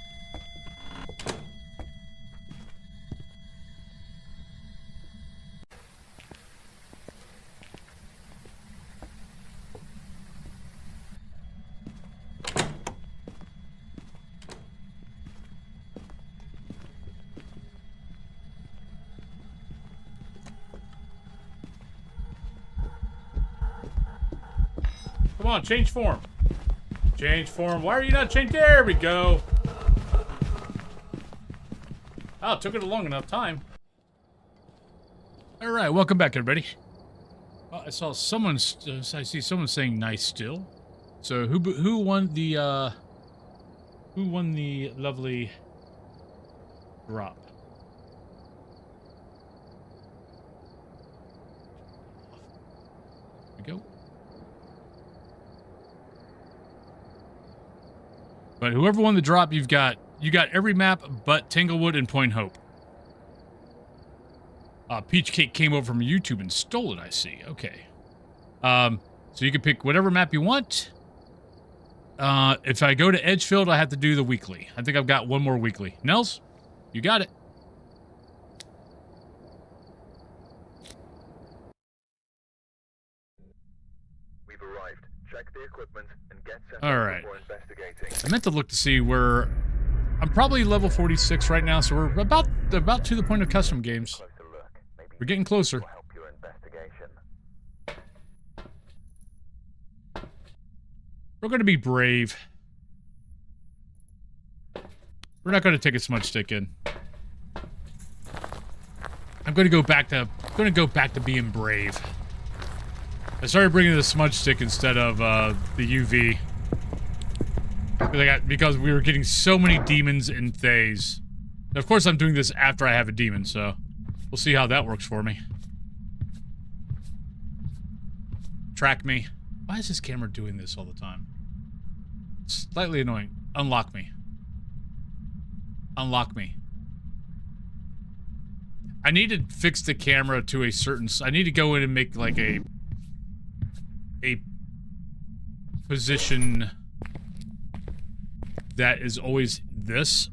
Come on, change form. Change form. Why are you not changed? There we go. Oh, it took it a long enough time. All right, welcome back, everybody. Oh, I saw someone. I see someone saying "nice" still. So who won the lovely drop? Here we go. But whoever won the drop, you got every map but Tanglewood and Point Hope. Peach Cake came over from YouTube and stole it, I see. Okay. So you can pick whatever map you want. If I go to Edgefield, I have to do the weekly. I think I've got one more weekly. Nels, you got it. We've arrived. Check the equipment and get set All up right. before investigating. I meant to look to see where... I'm probably level 46 right now, so we're about to the point of custom games. Closer look. Maybe We're getting closer. will help your investigation. We're going to be brave. We're not going to take a smudge stick in. I'm going to go back to being brave. I started bringing the smudge stick instead of the UV. Because we were getting so many demons and thays. Now, of course, I'm doing this after I have a demon, so we'll see how that works for me. Track me. Why is this camera doing this all the time? It's slightly annoying. Unlock me. Unlock me. I need to fix the camera to a certain... I need to go in and make, like, a position that is always this.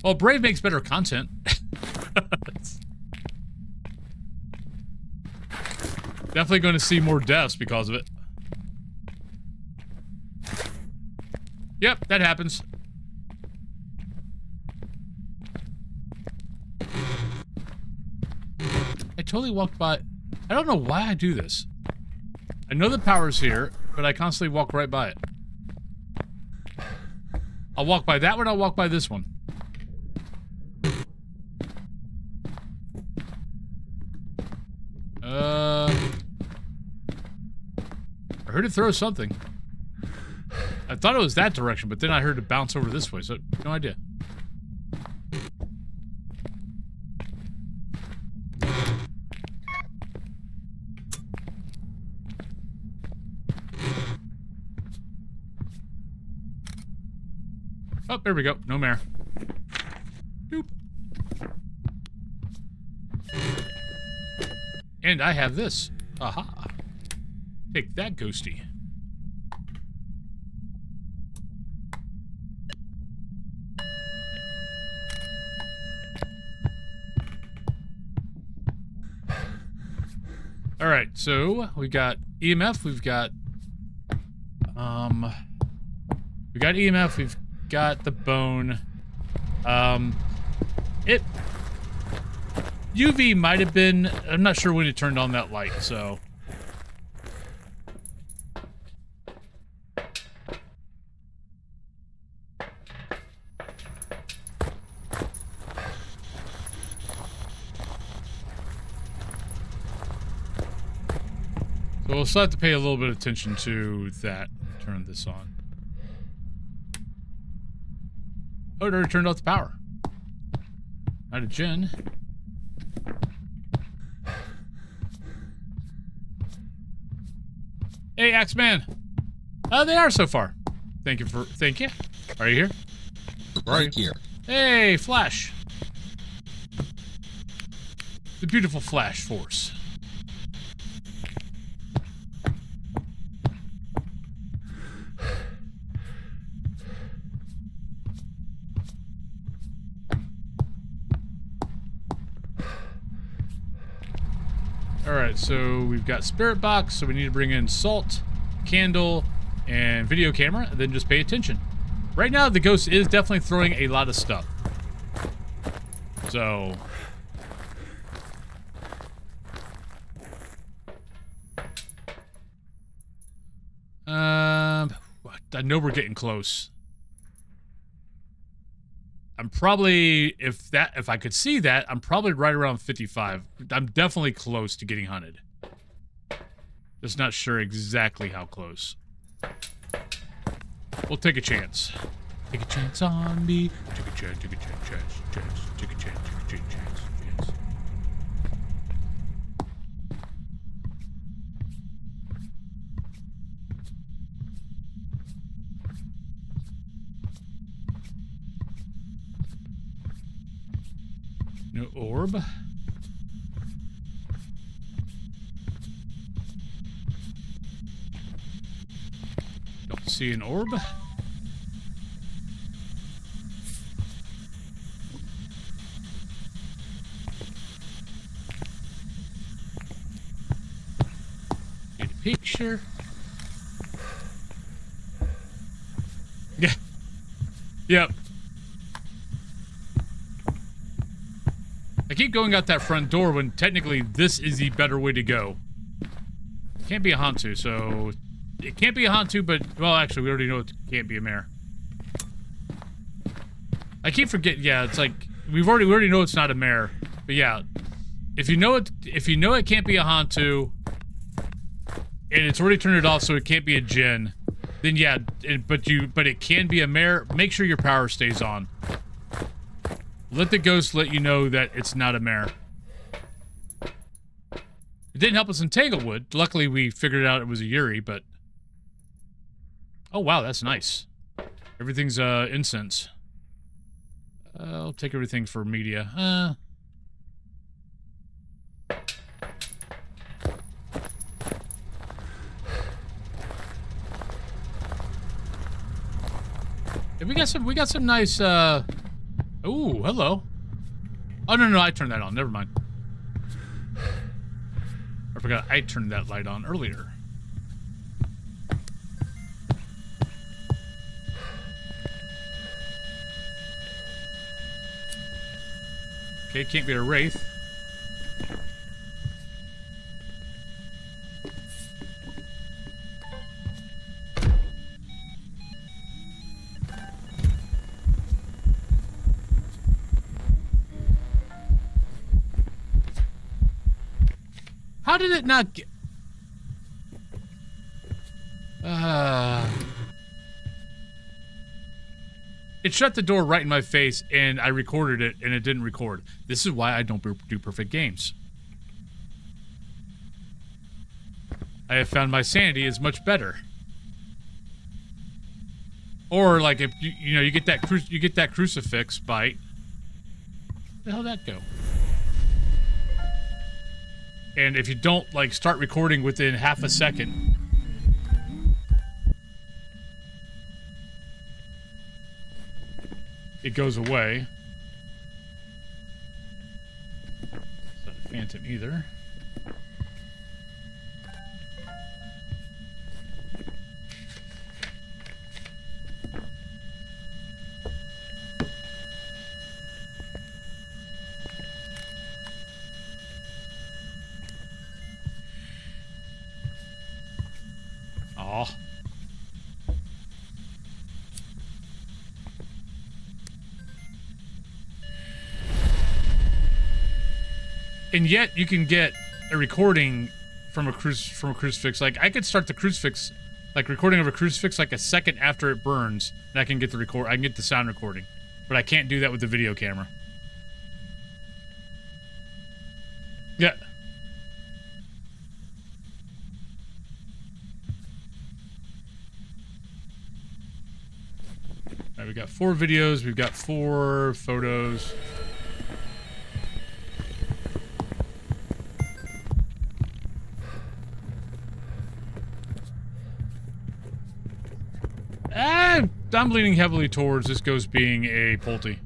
Well, Brave makes better content. Definitely going to see more deaths because of it. Yep, that happens. I totally walked by... I don't know why I do this. I know the power's here, but I constantly walk right by it. I'll walk by that one, I'll walk by this one. I heard it throw something. I thought it was that direction, but then I heard it bounce over this way, so no idea. Oh, there we go. No mare. Doop. And I have this. Aha. Take that, ghosty. All right, so we got EMF. We've got EMF. We've got the bone. UV might have been... I'm not sure when it turned on that light, so... So we'll still have to pay a little bit of attention to that. Turn this on. Oh, it already turned off the power. Out of Jen. Hey, Axeman. They are so far. Thank you. Are you here? Right here. Hey, Flash. The beautiful Flash Force. Alright, so we've got Spirit Box, so we need to bring in Salt, Candle, and Video Camera, and then just pay attention. Right now, the ghost is definitely throwing a lot of stuff. So... I know we're getting close. I'm probably, if I could see that, I'm probably right around 55. I'm definitely close to getting hunted. Just not sure exactly how close. We'll take a chance. Take a chance on me. Take a chance, take a chance, chance. Take a chance, take a chance. No orb. Don't see an orb. Get a picture. Yeah. Yep. I keep going out that front door when technically this is the better way to go. Can't be a Hantu, so... It can't be a Hantu, but... Well, actually, we already know it can't be a mare. I keep forgetting... Yeah, it's like... We already know it's not a mare. But yeah. If you know it can't be a Hantu... And it's already turned it off, so it can't be a Jinn... Then yeah, but it can be a mare. Make sure your power stays on. Let the ghost let you know that it's not a mare. It didn't help us in Tanglewood. Luckily, we figured out it was a Yuri, but... Oh, wow, that's nice. Everything's, incense. I'll take everything for media. Yeah, we got some nice, Ooh, hello. Oh, no, I turned that on. Never mind. I forgot I turned that light on earlier. Okay, can't be a wraith. How did it not get... It shut the door right in my face, and I recorded it, and it didn't record. This is why I don't do perfect games. I have found my sanity is much better. Or, like, if you get that crucifix bite. Where the hell did that go? And if you don't, like, start recording within half a second... It goes away. It's not a phantom either. Aw. And yet you can get a recording from a crucifix. Like I could start the crucifix, like recording of a crucifix, like a second after it burns, and I can get the sound recording. But I can't do that with the video camera. Yeah. All right, we got 4 videos. We've got 4 photos. I'm leaning heavily towards this ghost being a Pulte.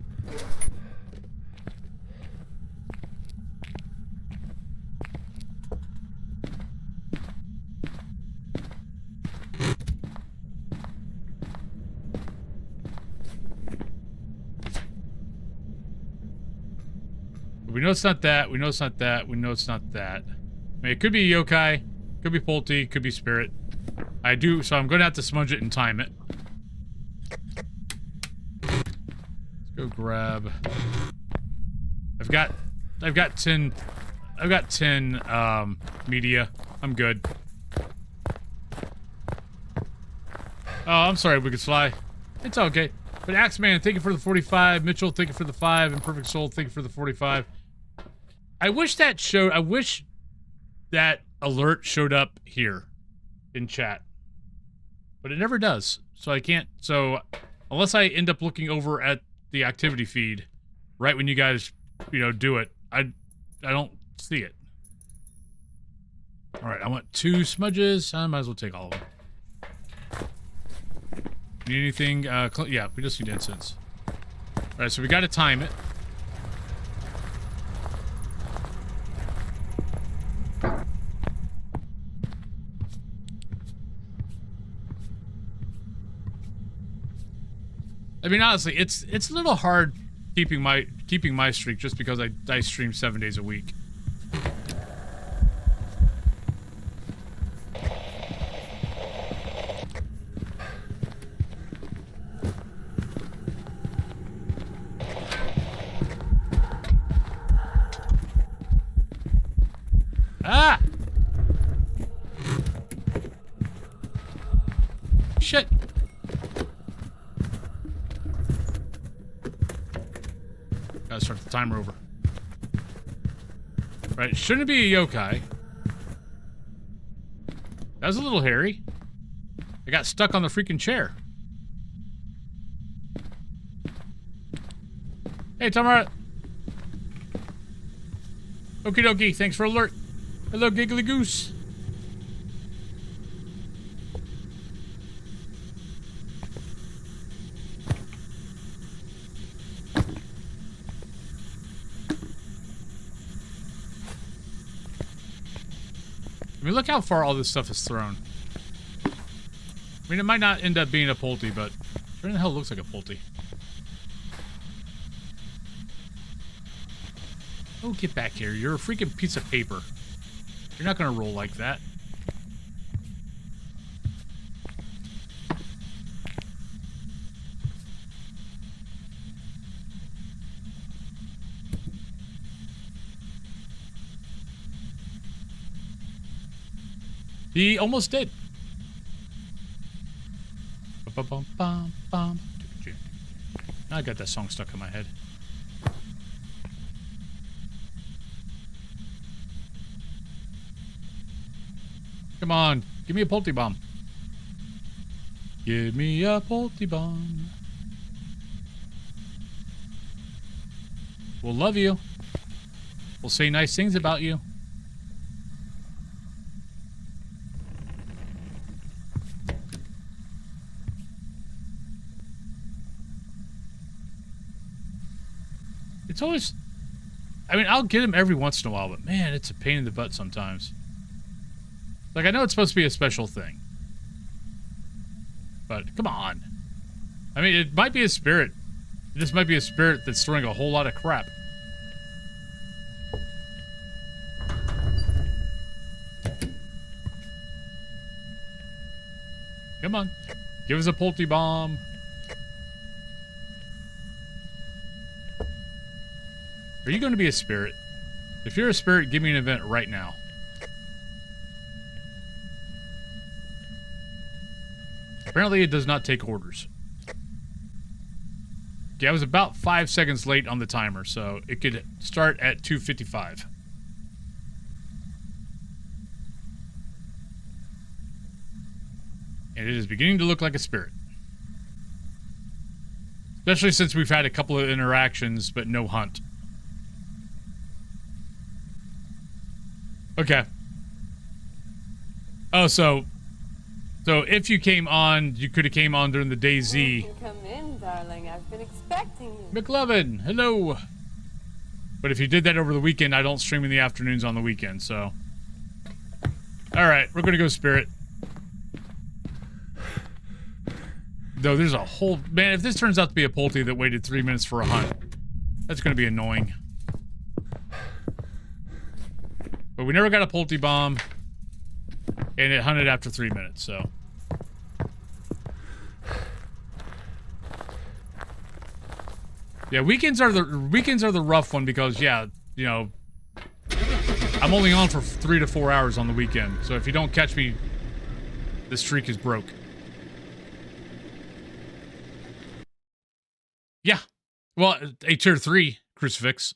We know it's not that. We know it's not that. We know it's not that. I mean, it could be yokai, could be Pulte, could be spirit. I do, so I'm going to have to smudge it and time it. Let's go grab... I've got 10 media. I'm good. Oh, I'm sorry, Wicked Sly. It's okay. But Axeman, thank you for the 45. Mitchell, thank you for the 5. And Perfect Soul, thank you for the 45. I wish that alert showed up here in chat. But it never does. So I can't, unless I end up looking over at the activity feed right when you guys, do it, I don't see it. All right, I want 2 smudges. I might as well take all of them. Need anything? Yeah, we just need incense. All right, so we got to time it. I mean, honestly, it's a little hard keeping my streak just because I stream 7 days a week. Ah! Shit! Gotta start the timer over. Right, it shouldn't be a yokai. That was a little hairy. I got stuck on the freaking chair. Hey, Tamara! Okie dokie, thanks for alert. Hello, Giggly Goose. I mean, look how far all this stuff is thrown. I mean, it might not end up being a Pulte, but where in the hell looks like a Pulte? Oh, get back here. You're a freaking piece of paper. You're not gonna roll like that. He almost did. Now I got that song stuck in my head. Come on, give me a Pulte bomb. Give me a Pulte bomb. We'll love you. We'll say nice things about you. It's always... I mean, I'll get him every once in a while, but man, it's a pain in the butt sometimes. Like, I know it's supposed to be a special thing. But, come on. I mean, it might be a spirit. This might be a spirit that's throwing a whole lot of crap. Come on. Give us a Pulte bomb. Are you going to be a spirit? If you're a spirit, give me an event right now. Apparently it does not take orders. Okay, I was about 5 seconds late on the timer, so it could start at 2:55. And it is beginning to look like a spirit. Especially since we've had a couple of interactions, but no hunt. Okay. Oh, so if you came on, you could have came on during the day Z. You can come in, darling. I've been expecting you. McLovin, hello. But if you did that over the weekend, I don't stream in the afternoons on the weekend, so. Alright, we're gonna go spirit. Though there's a whole... Man, if this turns out to be a Pulte that waited 3 minutes for a hunt, that's gonna be annoying. But we never got a Pulte bomb, and it hunted after 3 minutes, so. Yeah, weekends are the rough one because yeah, you know, I'm only on for 3 to 4 hours on the weekend. So if you don't catch me, the streak is broke. Yeah. Well, a tier 3 crucifix.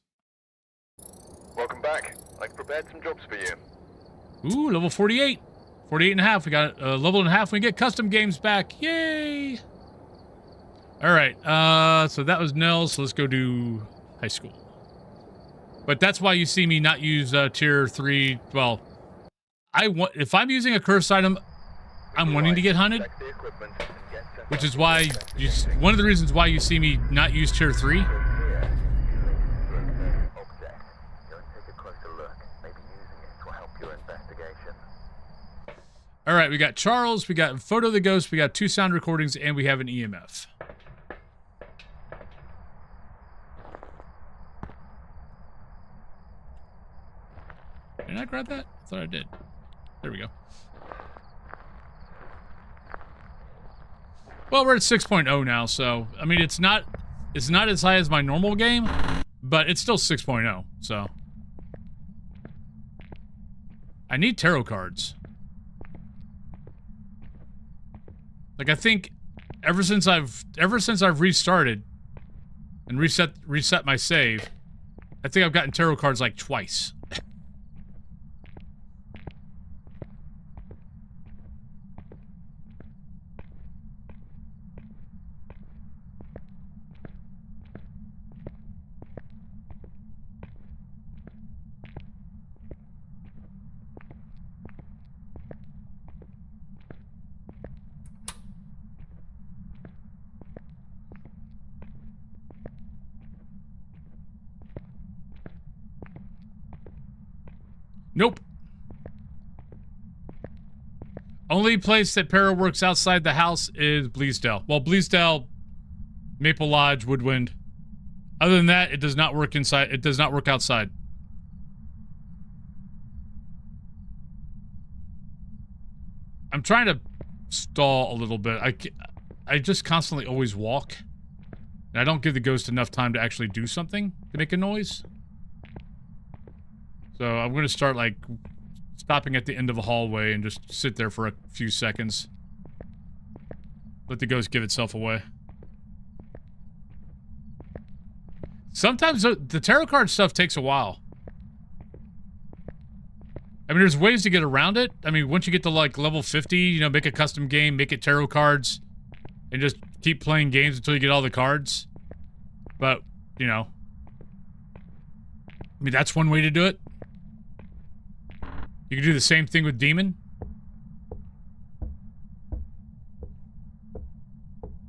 Welcome back. I've prepared some jobs for you. Ooh, level 48. 48 and a half. We got a level and a half. We get custom games back. Yay! All right. So that was Nell. So let's go do high school. But that's why you see me not use tier 3. Well, if I'm using a cursed item, I'm wanting to get hunted. Check the equipment and get set Which up is why one of the reasons why you see me not use tier 3. here. Object. Go and take a closer look. Maybe using it will help your investigation. All right, we got Charles, we got Photo of the Ghost, we got 2 sound recordings, and we have an EMF. Did I grab that? I thought I did. There we go. Well, we're at 6.0 now, so I mean it's not as high as my normal game, but it's still 6.0, so I need tarot cards. Like I think ever since I've restarted and reset my save, I think I've gotten tarot cards like twice. Nope. Only place that Para works outside the house is Bleasdale. Well, Bleasdale, Maple Lodge, Woodwind. Other than that, it does not work inside. It does not work outside. I'm trying to stall a little bit. I just constantly always walk. And I don't give the ghost enough time to actually do something to make a noise. So I'm going to start, like, stopping at the end of a hallway and just sit there for a few seconds. Let the ghost give itself away. Sometimes the tarot card stuff takes a while. I mean, there's ways to get around it. I mean, once you get to, like, level 50, you know, make a custom game, make it tarot cards, and just keep playing games until you get all the cards. But, you know. I mean, that's one way to do it. You can do the same thing with Demon.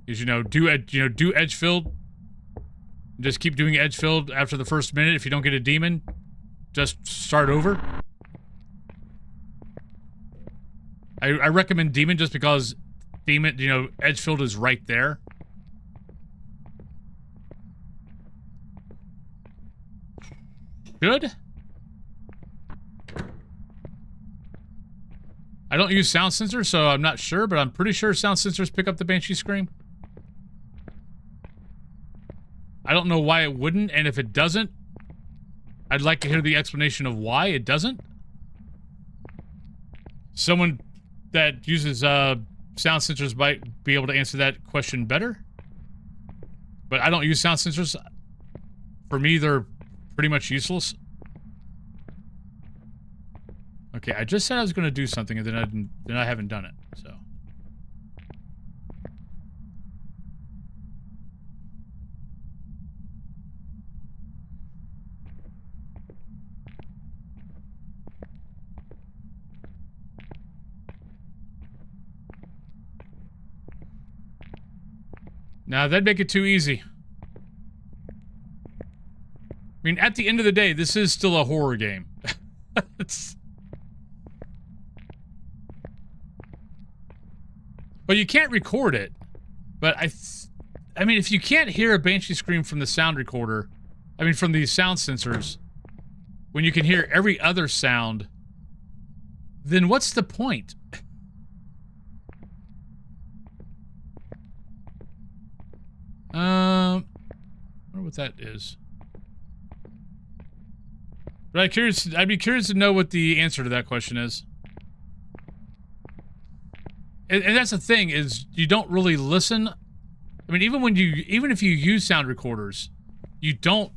Is, you know, do Edgefield. Just keep doing Edgefield after the first minute. If you don't get a Demon, just start over. I recommend Demon just because Demon, you know, Edgefield is right there. Good. I don't use sound sensors, so I'm not sure, but I'm pretty sure sound sensors pick up the Banshee scream. I don't know why it wouldn't, and if it doesn't, I'd like to hear the explanation of why it doesn't. Someone that uses sound sensors might be able to answer that question better. But I don't use sound sensors. For me, they're pretty much useless. Okay, I just said I was going to do something, and then I haven't done it. So. Now, that'd make it too easy. I mean, at the end of the day, this is still a horror game. But you can't record it. But I mean, if you can't hear a Banshee scream from the sound recorder, I mean, from the sound sensors, when you can hear every other sound, then what's the point? Where what that is. But I'd be curious to know what the answer to that question is. And that's the thing, is you don't really listen. I mean, even if you use sound recorders, you don't.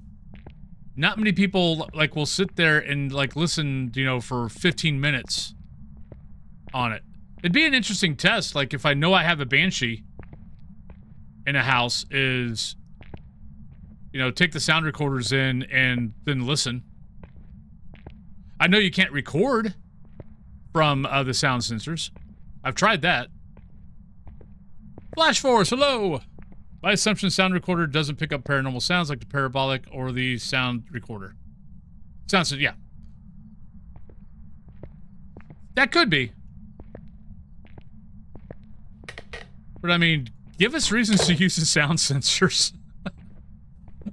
Not many people like will sit there and like listen, you know, for 15 minutes on it. It'd be an interesting test. Like if I know I have a banshee in a house, is, you know, take the sound recorders in and then listen. I know you can't record from the sound sensors. I've tried that. Flash Force, hello! By assumption, sound recorder doesn't pick up paranormal sounds like the parabolic or the sound recorder. Sounds, yeah. That could be. But I mean, give us reasons to use the sound sensors.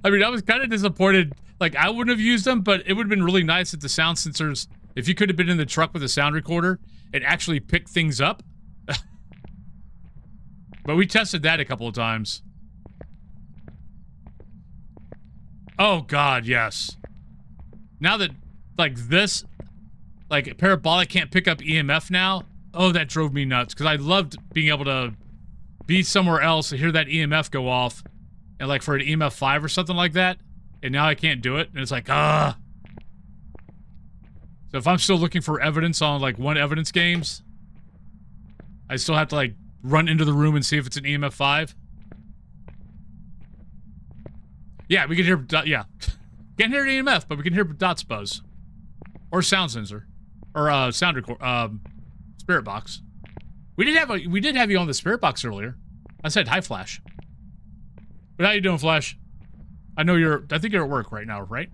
I mean, I was kind of disappointed. Like, I wouldn't have used them, but it would have been really nice if the sound sensors, if you could have been in the truck with a sound recorder and actually picked things up. But we tested that a couple of times. Oh, God, yes. Now that, like, this, like, parabolic can't pick up EMF now, oh, that drove me nuts. Because I loved being able to be somewhere else and hear that EMF go off. And, like, for an EMF 5 or something like that. And now I can't do it. And it's like, ah. So if I'm still looking for evidence on, like, one evidence games, I still have to, like, run into the room and see if it's an EMF 5. Yeah, we can hear, yeah. Can't hear EMF, but we can hear dots buzz. Or sound sensor. Or, sound record, spirit box. We did have you on the spirit box earlier. I said, hi, Flash. But how you doing, Flash? I think you're at work right now, right?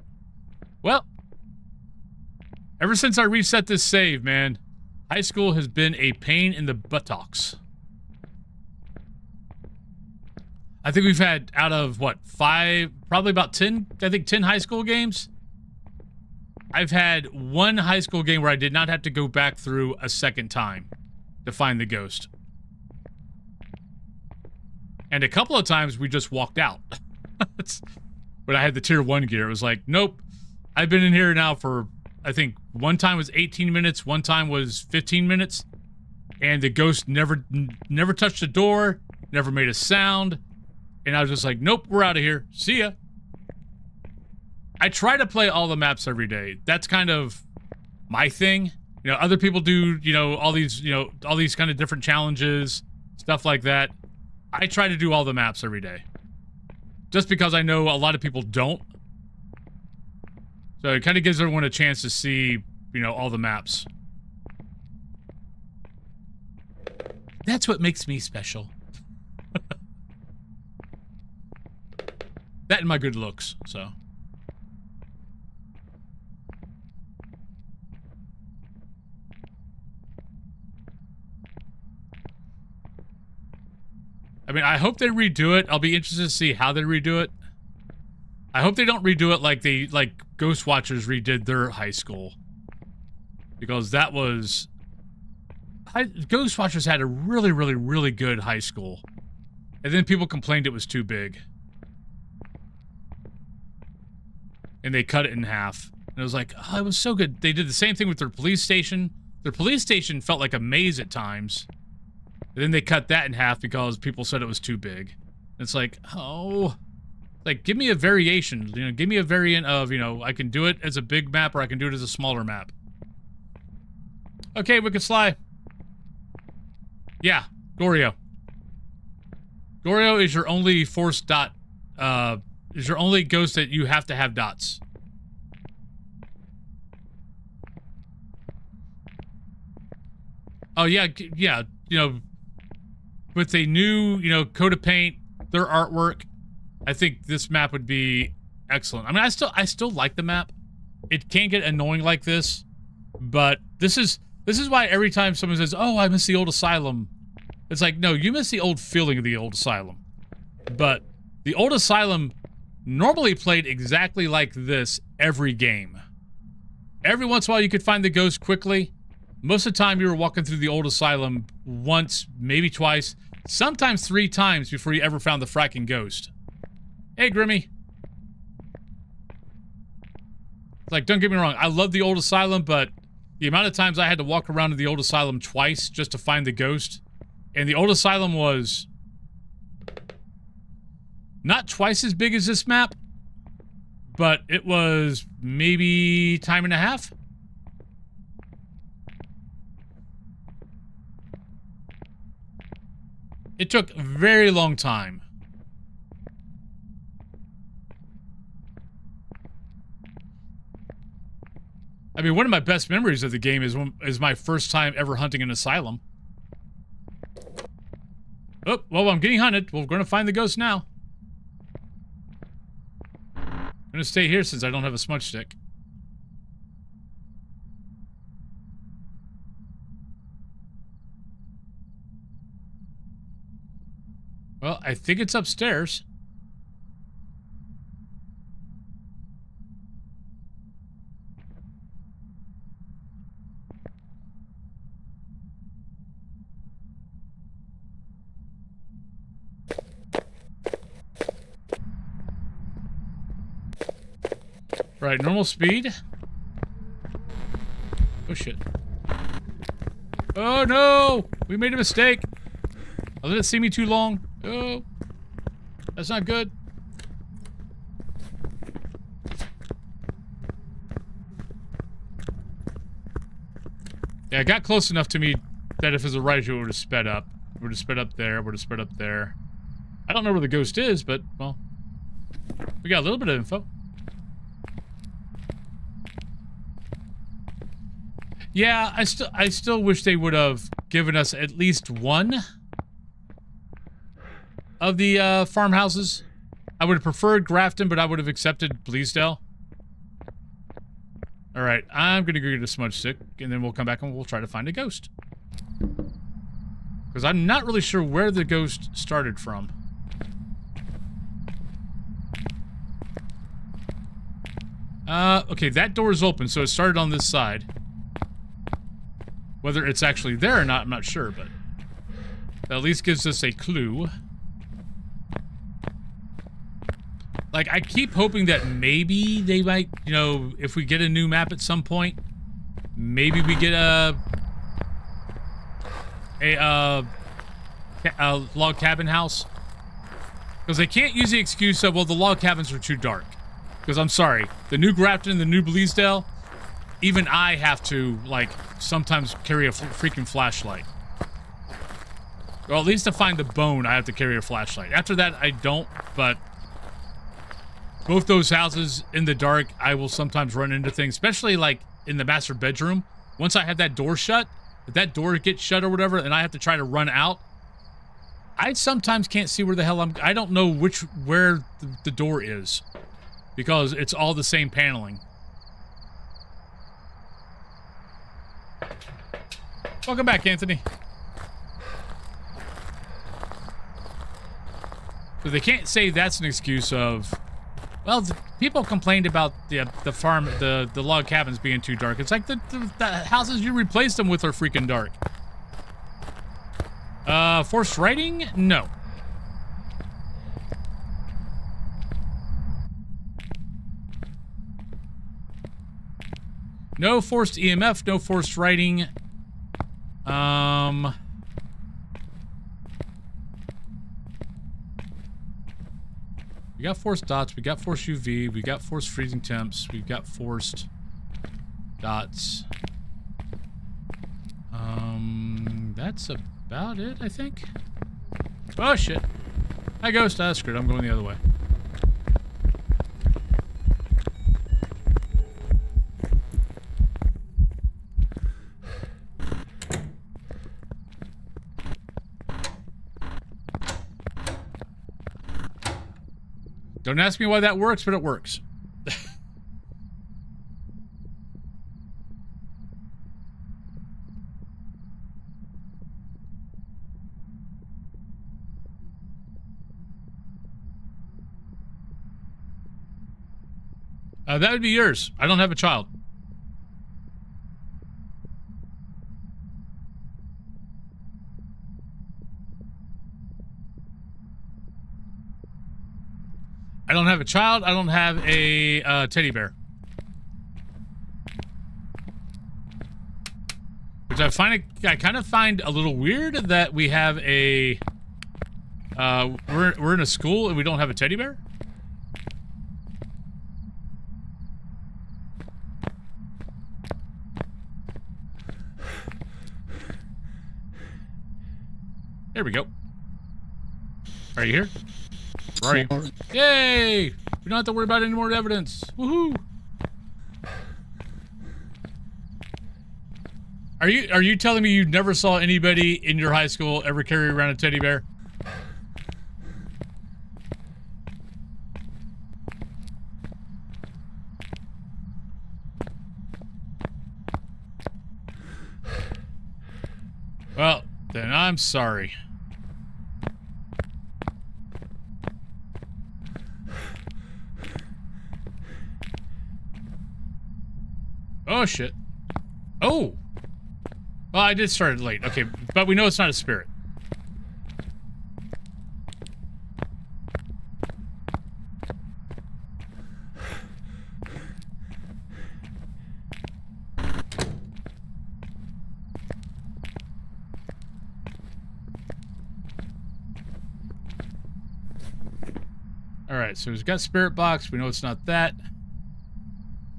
Well, ever since I reset this save, man, high school has been a pain in the buttocks. I think we've had, out of, what, 5, probably about 10, I think 10 high school games. I've had one high school game where I did not have to go back through a second time to find the ghost. And a couple of times we just walked out. When I had the tier 1 gear, it was like, nope. I've been in here now for, I think, one time was 18 minutes, one time was 15 minutes. And the ghost never touched the door, never made a sound. And I was just like, nope, we're out of here. See ya. I try to play all the maps every day. That's kind of my thing. You know, other people do, you know, all these kind of different challenges, stuff like that. I try to do all the maps every day. Just because I know a lot of people don't. So it kind of gives everyone a chance to see, you know, all the maps. That's what makes me special. That and my good looks, so. I mean, I hope they redo it. I'll be interested to see how they redo it. I hope they don't redo it like Ghost Watchers redid their high school. Because that was... Ghost Watchers had a really, really, really good high school. And then people complained it was too big. And they cut it in half. And it was like, oh, it was so good. They did the same thing with their police station. Their police station felt like a maze at times. And then they cut that in half because people said it was too big. It's like, oh, like, give me a variation. You know, give me a variant of, you know, I can do it as a big map or I can do it as a smaller map. Okay, Wicked Sly. Yeah, Goryo. Goryo is your only force dot, is your only ghost that you have to have dots. Oh, yeah, yeah, you know, with a new, you know, coat of paint, their artwork, I think this map would be excellent. I mean, I still like the map. It can get annoying like this, but this is why every time someone says, "Oh, I miss the old asylum," it's like, no, you miss the old feeling of the old asylum. But the old asylum normally played exactly like this every game. Every once in a while, you could find the ghost quickly. Most of the time, you were walking through the old asylum once, maybe twice, sometimes 3 times before you ever found the fracking ghost. Hey, Grimmy. Like, don't get me wrong, I love the old asylum, but the amount of times I had to walk around to the old asylum twice just to find the ghost, and the old asylum was not twice as big as this map, but it was maybe time and a half. It took a very long time. I mean, one of my best memories of the game is my first time ever hunting an asylum. Oh, well, I'm getting hunted. We're going to find the ghost now. I'm going to stay here since I don't have a smudge stick. Well, I think it's upstairs. Right, normal speed. Oh, shit. Oh, no! We made a mistake. I let it see me too long. Oh. That's not good. Yeah, it got close enough to me that if it was a right, it would have sped up. It would have sped up there, would have sped up there. I don't know where the ghost is, but, well, we got a little bit of info. Yeah, I still wish they would have given us at least one of the farmhouses. I would have preferred Grafton, but I would have accepted Bleasdale. All right, I'm gonna go get a smudge stick, and then we'll come back and we'll try to find a ghost. Because I'm not really sure where the ghost started from. Okay, that door is open, so it started on this side. Whether it's actually there or not, I'm not sure, but that at least gives us a clue. Like, I keep hoping that maybe they might, you know, if we get a new map at some point, maybe we get a log cabin house. Because they can't use the excuse of, well, the log cabins are too dark. Because I'm sorry, the new Grafton and the new Bleasdale, even I have to, like, sometimes carry a freaking flashlight. Or at least to find the bone, I have to carry a flashlight. After that, I don't, but both those houses in the dark, I will sometimes run into things, especially, like, in the master bedroom. Once I have that door shut, if that door gets shut or whatever, and I have to try to run out, I sometimes can't see where the hell I don't know where the door is. Because it's all the same paneling. Welcome back, Anthony. So they can't say that's an excuse of, well, people complained about the farm, the log cabins being too dark. It's like the houses you replaced them with are freaking dark. Forced writing? No. No forced EMF, no forced writing. We got forced dots, we got forced UV, we got forced freezing temps, we've got forced dots. That's about it, I think. Oh, shit. Hi, Ghost. Screw it, I'm going the other way. Don't ask me why that works, but it works. That would be yours. I don't have a child. I don't have a child. I don't have a teddy bear. Which I kind of find a little weird that we have a, we're in a school and we don't have a teddy bear. There we go. Are you here? Where are you? Yay! We don't have to worry about any more evidence. Woohoo! Are you telling me you never saw anybody in your high school ever carry around a teddy bear? Well, then I'm sorry. Oh, shit. Oh! Well, I did start it late. Okay, but we know it's not a spirit. Alright, so we've got spirit box. We know it's not that.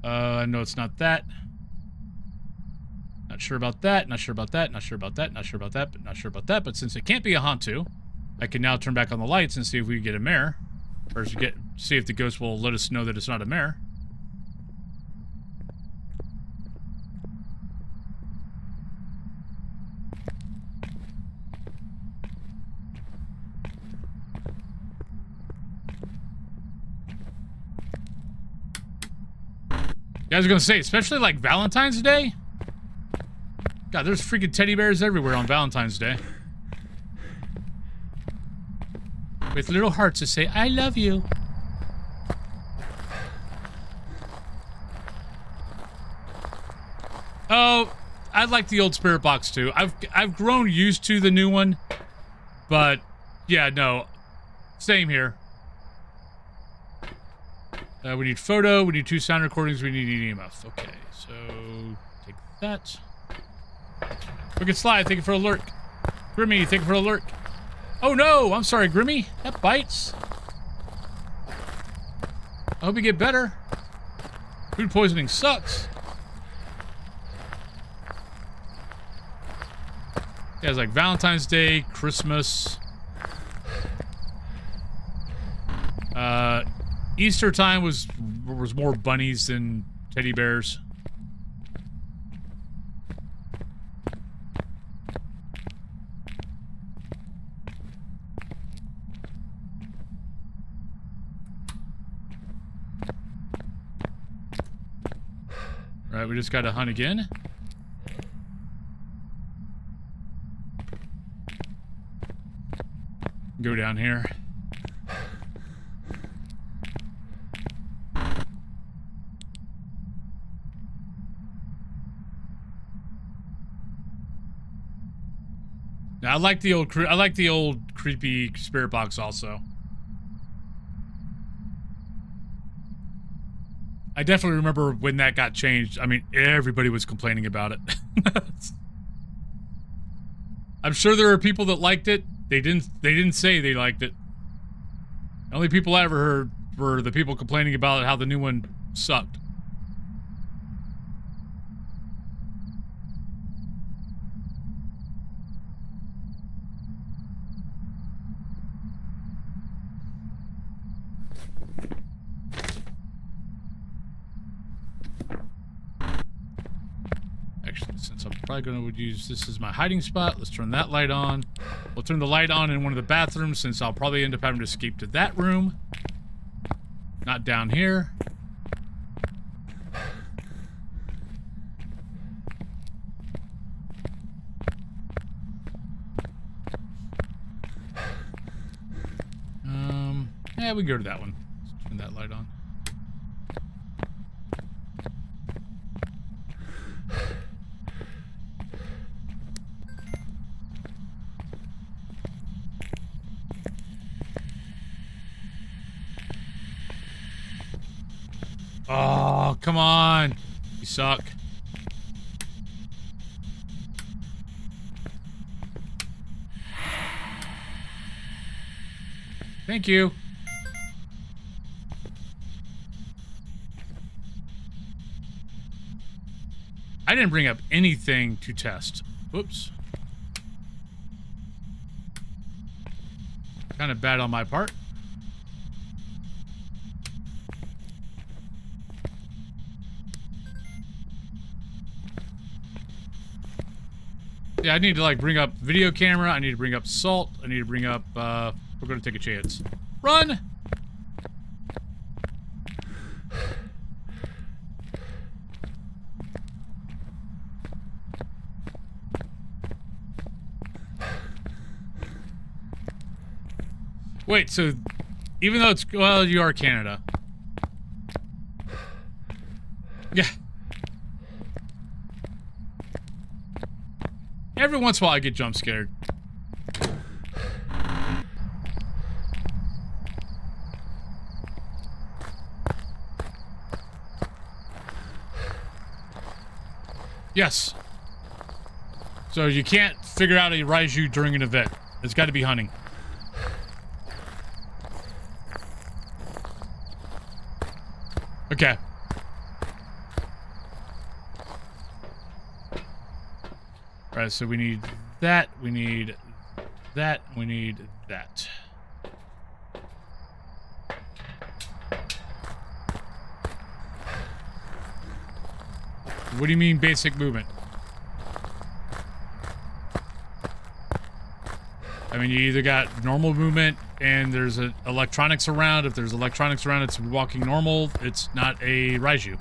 No, it's not that. Not sure about that, not sure about that, not sure about that, not sure about that, but not sure about that. But since it can't be a Hantu, I can now turn back on the lights and see if we can get a mare. Or see if the ghost will let us know that it's not a mare. Yeah, I was gonna say, especially like Valentine's Day. God, there's freaking teddy bears everywhere on Valentine's Day. With little hearts that say, I love you. Oh, I like the old spirit box too. I've grown used to the new one. But, yeah, no. Same here. We need photo, we need 2 sound recordings, we need EMF. Okay, so take that. Wicked Slide, thank you for alert. Grimmy, thank you for alert. Oh no, I'm sorry, Grimmy. That bites. I hope you get better. Food poisoning sucks. Yeah, it's like Valentine's Day, Christmas. Easter time was more bunnies than teddy bears. All right, we just got to hunt again. Go down here. Now, I like the old creepy spirit box also. I definitely remember when that got changed. I mean, everybody was complaining about it. I'm sure there are people that liked it. They didn't say they liked it. The only people I ever heard were the people complaining about how the new one sucked. Since I'm probably going to use this as my hiding spot, let's turn that light on. We'll turn the light on in one of the bathrooms since I'll probably end up having to escape to that room. Not down here. Yeah, we can go to that one. Let's turn that light on. Oh, come on. You suck. Thank you. I didn't bring up anything to test. Whoops. Kind of bad on my part. Yeah, I need to like bring up video camera. I need to bring up salt. I need to bring up, we're going to take a chance. Run! Wait, so even though it's, well, you are Canada. Yeah. Every once in a while I get jump scared. Yes. So you can't figure out a Raiju during an event. It's got to be hunting. Okay. Alright, so we need that, we need that, we need that. What do you mean basic movement? I mean, you either got normal movement and there's electronics around. If there's electronics around, it's walking normal. It's not a Raiju.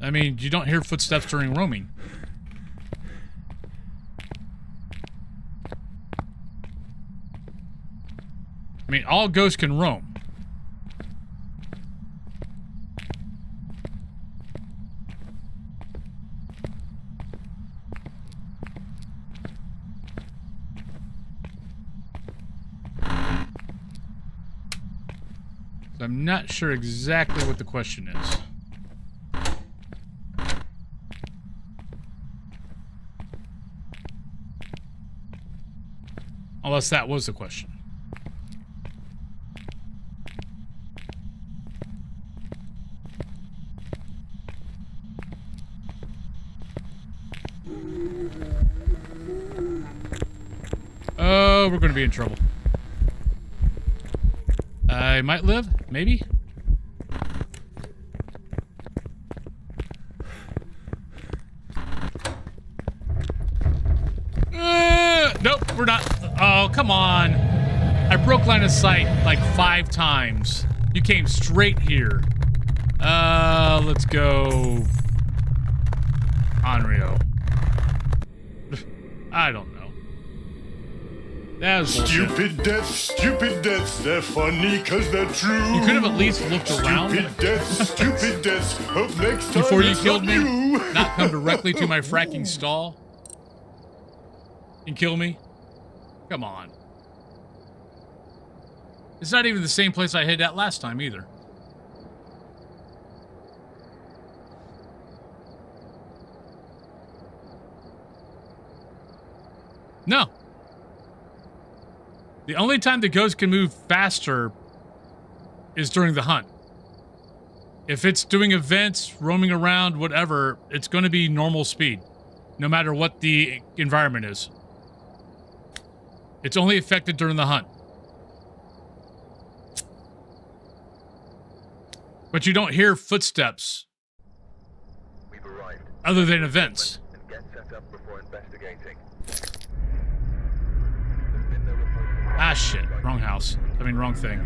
I mean, you don't hear footsteps during roaming. I mean, all ghosts can roam. So I'm not sure exactly what the question is. Unless that was the question. Oh, we're going to be in trouble. I might live, maybe. Nope, we're not. Oh, come on. I broke line of sight like 5 times. You came straight here. Let's go. Onryo. I don't know. That was bullshit. Stupid deaths, they're funny cause they're true. You could have at least looked around. Stupid deaths, hope next time before you it's killed not me, you. not come directly to my fracking stall and kill me. Come on. It's not even the same place I hid at last time either. No. The only time the ghost can move faster is during the hunt. If it's doing events, roaming around, whatever, it's going to be normal speed, no matter what the environment is. It's only affected during the hunt. But you don't hear footsteps We've arrived. other than events. And get set up before investigating. There's been no reports of Ah, shit. Wrong house. I mean, wrong thing.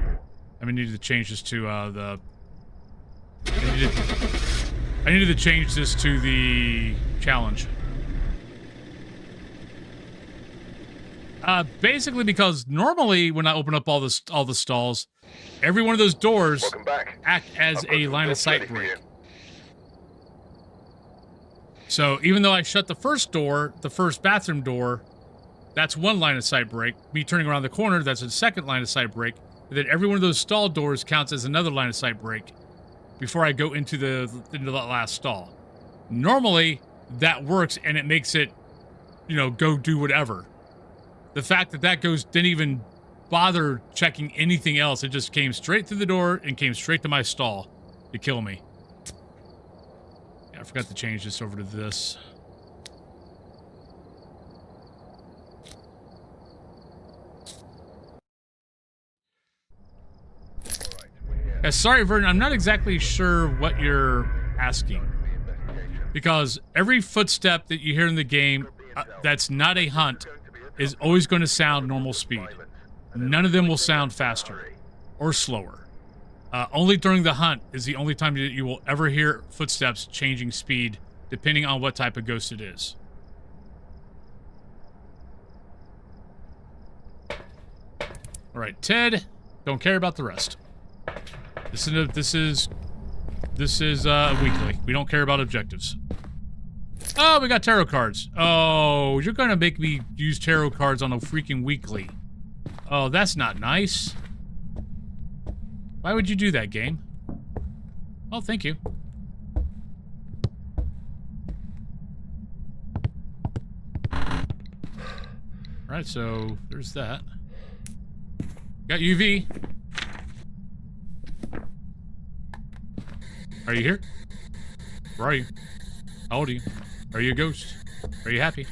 I mean, needed to change this to, the... I needed to change this to the challenge. Basically because normally when I open up all the stalls, every one of those doors Welcome back. act as I've got a some line of stuff ready sight for break. you. So even though I shut the first door, the first bathroom door, that's one line of sight break. Me turning around the corner, that's a second line of sight break. And then every one of those stall doors counts as another line of sight break before I go into the last stall. Normally, that works and it makes it, you know, go do whatever. The fact that that ghost didn't even bother checking anything else, it just came straight through the door and came straight to my stall to kill me. Yeah, I forgot to change this over to this. Yeah, sorry, Vernon, I'm not exactly sure what you're asking. Because every footstep that you hear in the game that's not a hunt is always going to sound normal speed. None of them will sound faster or slower. Only during the hunt is the only time that you will ever hear footsteps changing speed, depending on what type of ghost it is. All right, Ted, don't care about the rest. This is weekly. We don't care about objectives. Oh, we got tarot cards. Oh, you're gonna make me use tarot cards on a freaking weekly. Oh, that's not nice. Why would you do that, game? Oh, thank you. Alright, so there's that. Got UV. Are you here? Where are you? How old are you? Are you a ghost? Are you happy?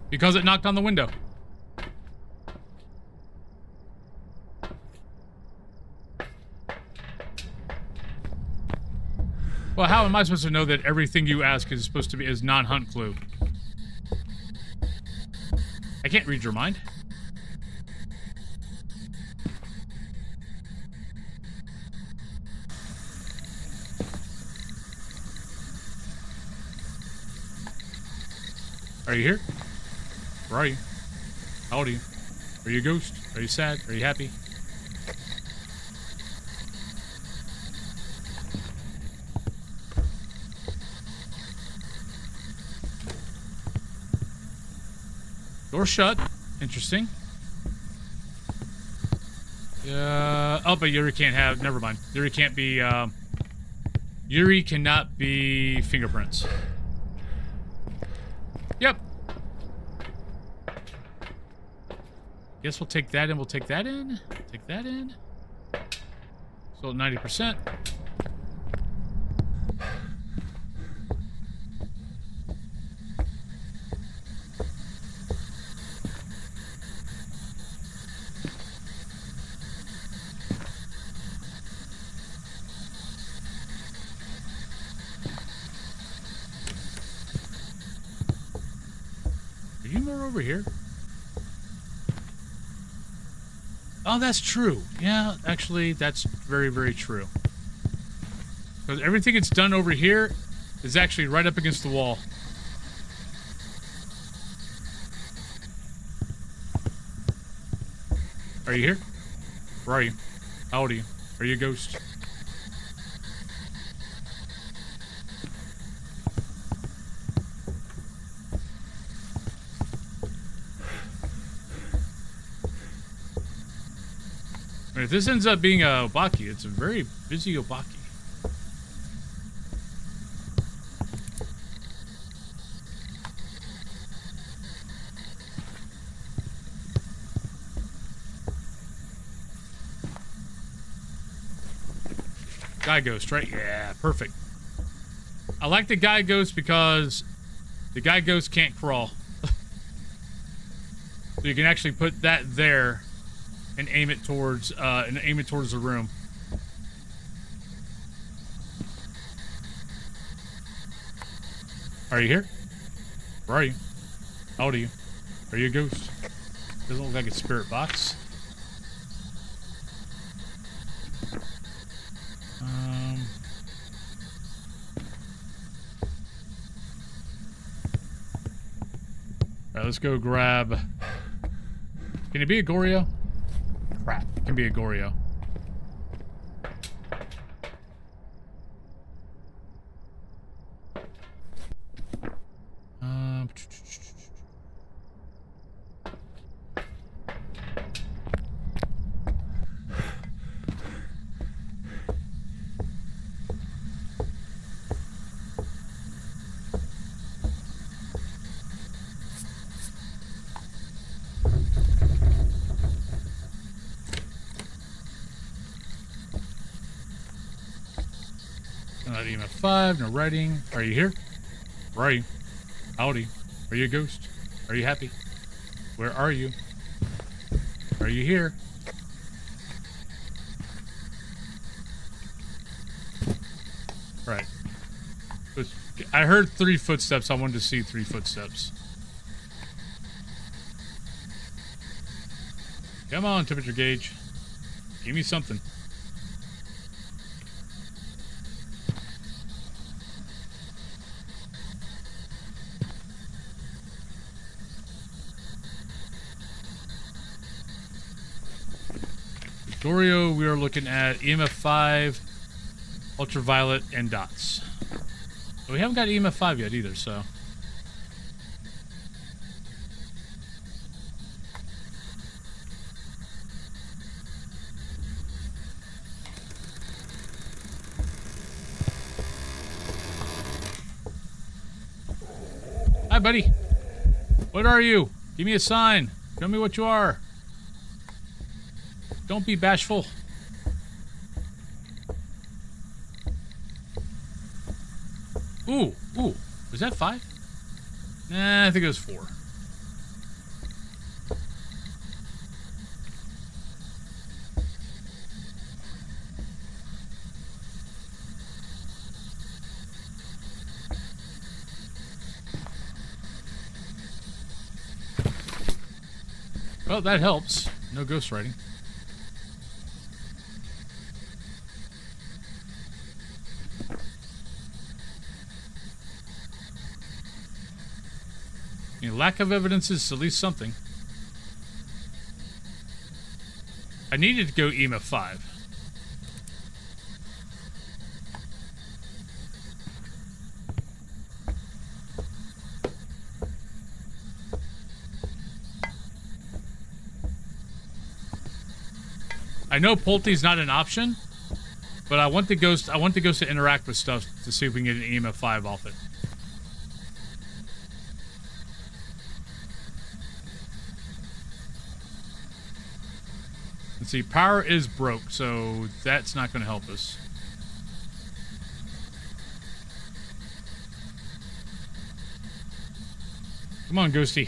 Because it knocked on the window. Well, how am I supposed to know that everything you ask is supposed to be is non-hunt clue? I can't read your mind. Are you here? Where are you? How old are you? Are you a ghost? Are you sad? Are you happy? Door shut. Interesting. Oh, but Yuri can't have... Never mind. Yuri can't be... Yuri cannot be fingerprints. Yep. Guess we'll take that in. We'll take that in. Take that in. So 90%. Are you more over here? Oh, that's true. Yeah, actually, that's very, very true. Because everything that's done over here is actually right up against the wall. Are you here? Where are you? How old are you? Are you a ghost? If this ends up being a Obaki, it's a very busy Obaki. Guy ghost, right? Yeah, perfect. I like the guy ghost because the guy ghost can't crawl. So you can actually put that there and aim it towards the room. Are you here? Where are you? How old are you? Are you a ghost? Doesn't look like a spirit box. Alright, let's go grab... Can it be a Goryo? Crap, it can be a Goryo. Got EMF 5, no writing. Are you here? Where are you? Howdy. Are you a ghost? Are you happy? Where are you? Are you here? Right. I heard 3 footsteps. I wanted to see 3 footsteps. Come on, temperature gauge. Give me something. Gorio, we are looking at EMF 5, ultraviolet, and dots. But we haven't got EMF 5 yet either, so. Hi, buddy. What are you? Give me a sign. Show me what you are. Don't be bashful. Ooh. Was that 5? Nah, I think it was 4. Well, that helps. No ghost writing. Lack of evidence is at least something. I needed to go EMF 5. I know Pulte's not an option, but I want the ghost to interact with stuff to see if we can get an EMF 5 off it. Let's see, power is broke, so that's not going to help us. Come on, Ghosty.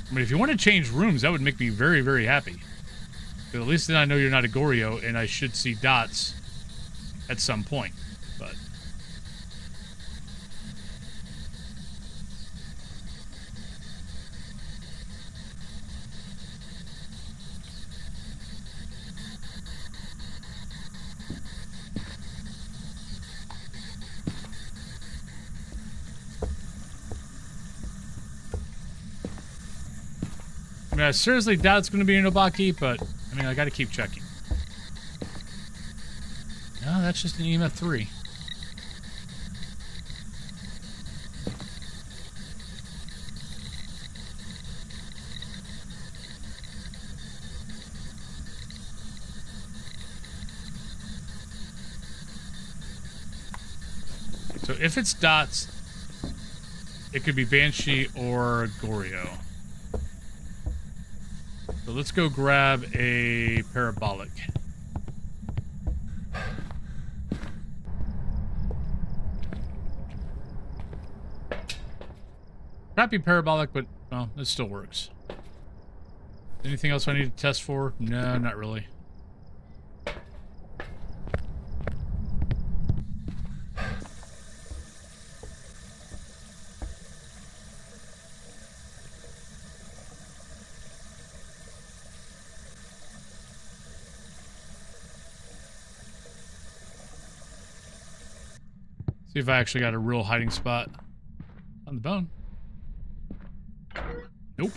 I mean, if you want to change rooms, that would make me very, very happy. But at least then I know you're not a Gorio, and I should see dots at some point. But I mean, I seriously doubt it's going to be an Obaki, but I mean, I got to keep checking. No, that's just an EMF 3. So if it's dots, it could be Banshee or Gorio. So let's go grab a parabolic. Crappy parabolic, but, well, it still works. Anything else I need to test for? No, not really. See if I actually got a real hiding spot on the bone. Nope.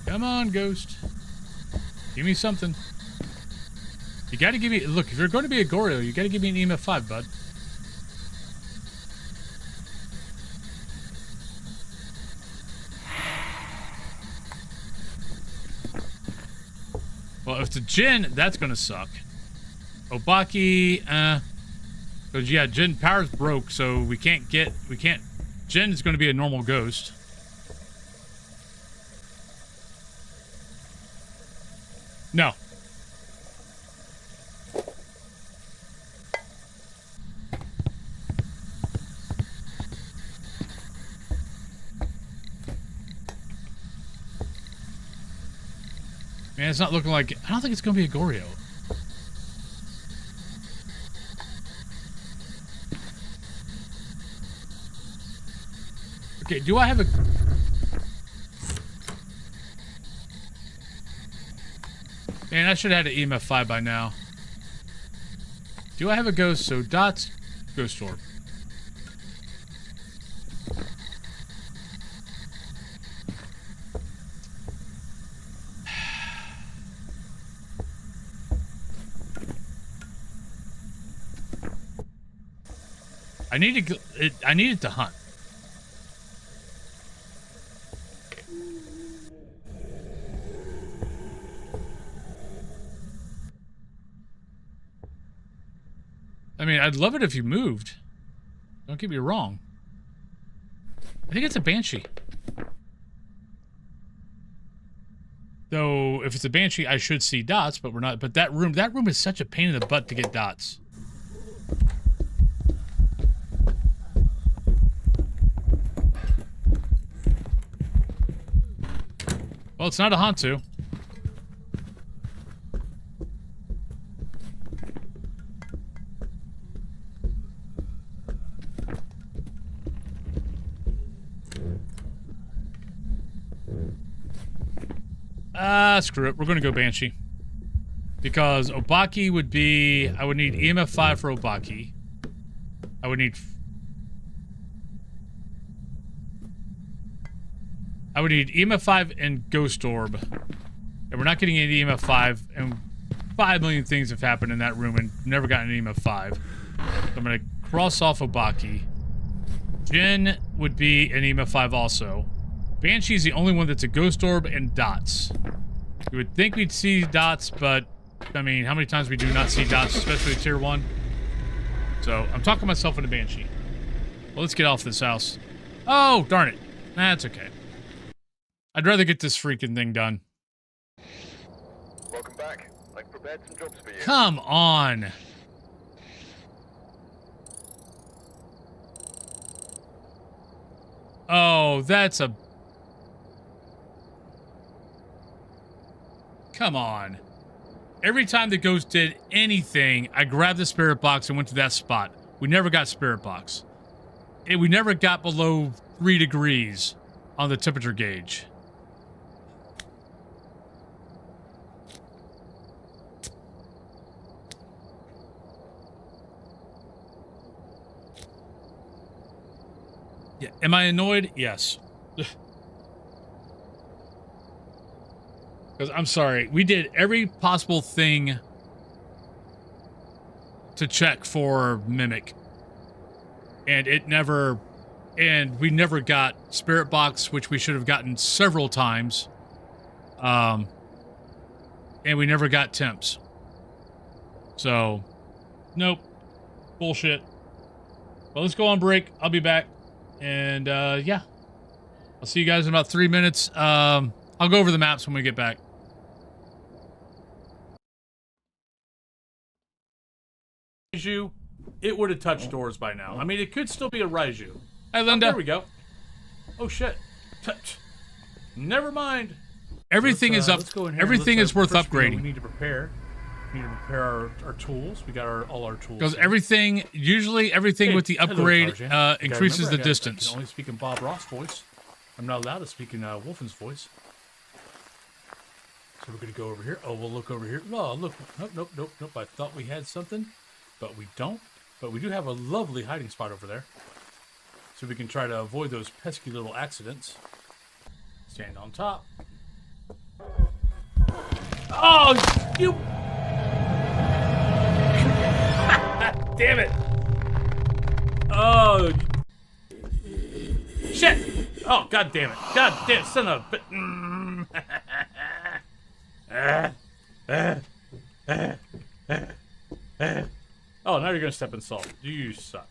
Come on, ghost. Give me something. You gotta give me... Look, if you're going to be a Gorio, you gotta give me an EMF 5, bud. Well, if it's a Jinn, that's gonna suck. Obaki, because yeah, Jinn power's broke, so we can't. Jinn is gonna be a normal ghost. No. Man, it's not looking like... I don't think it's going to be a Goryo. Okay, do I have a... Man, I should have had an EMF 5 by now. Do I have a ghost? So, dots, ghost orb. I need it to hunt. I mean, I'd love it if you moved. Don't get me wrong. I think it's a banshee. Though, if it's a banshee, I should see dots, but we're not. But that room is such a pain in the butt to get dots. Well, it's not a Hantu. Screw it. We're going to go Banshee. Because Obaki would be... I would need EMF 5 for Obaki. I would need EMF 5 and Ghost Orb. And we're not getting any EMF 5. And 5 million things have happened in that room and never gotten an EMF 5. So I'm going to cross off Obaki. Jinn would be an EMF 5 also. Banshee's the only one that's a Ghost Orb and dots. You would think we'd see dots, but... I mean, how many times we do not see dots, especially tier 1? So, I'm talking myself into Banshee. Well, let's get off this house. Oh, darn it. That's okay. I'd rather get this freaking thing done. Welcome back. I've prepared some jobs for you. Come on. Oh, that's a... Come on. Every time the ghost did anything, I grabbed the spirit box and went to that spot. We never got spirit box. We never got below 3 degrees on the temperature gauge. Yeah. Am I annoyed? Yes. Because I'm sorry, we did every possible thing to check for Mimic. And we never got Spirit Box, which we should have gotten several times. And we never got Temps. So, nope. Bullshit. Well, let's go on break. I'll be back. And, yeah. I'll see you guys in about 3 minutes. I'll go over the maps when we get back. Raiju, it would have touched doors by now. I mean, it could still be a Raiju. Hi, Linda. There we go. Oh, shit. Never mind. Everything is up. Everything is worth upgrading. We need to prepare. We need to prepare our tools. We got all our tools. Because everything, usually everything with the upgrade increases the I distance. can only speak in Bob Ross voice. I'm not allowed to speak in Wolfen's voice. So we're going to go over here. Oh, we'll look over here. Oh, look. Nope. I thought we had something, but we don't. But we do have a lovely hiding spot over there. So we can try to avoid those pesky little accidents. Stand on top. Oh, you... Damn it. Oh. Shit. Oh, god damn it. God damn, son of a... now you're gonna step in salt. You suck.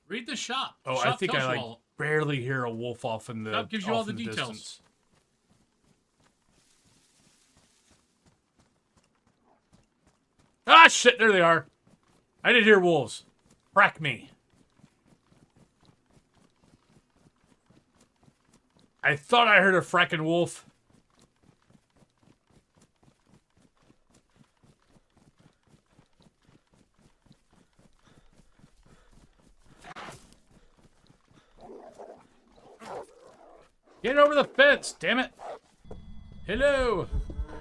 Read the shop. Oh, Shop I think tells I you like all. barely hear a wolf off in the. Shop gives you all off the in details. distance. Ah, shit! There they are. I did hear wolves. Frack me. I thought I heard a fracking wolf. Get over the fence, damn it. Hello.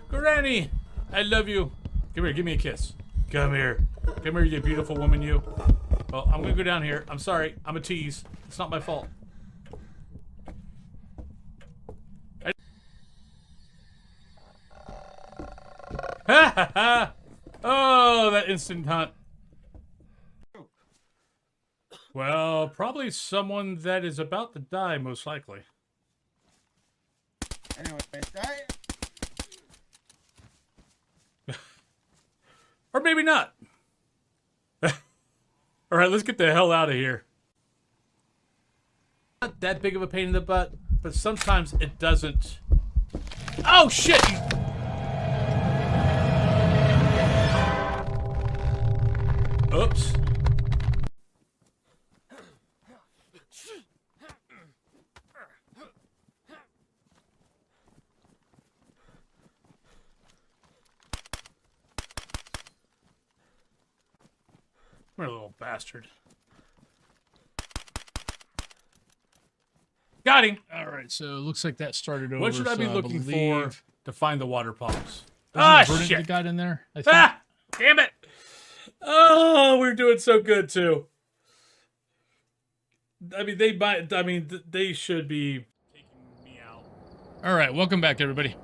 Granny. I love you. Come here, give me a kiss. Come here. Come here, you beautiful woman, you. Well, I'm gonna go down here. I'm sorry. I'm a tease. It's not my fault. Ha ha ha! Oh, that instant hunt. Well, probably someone that is about to die, most likely. Anyway, Or maybe not. All right, let's get the hell out of here. Not that big of a pain in the butt, but sometimes it doesn't. Oh, shit! Oops. What a little bastard. Got him. All right, so it looks like that started over. What should I be so looking for believe- to find the water pumps? Wasn't Ah, it Verdant shit. that got in there, I think? Ah! Damn it! Oh, we're doing so good too. I mean, they might. I mean, they should be taking me out. All right, welcome back, everybody.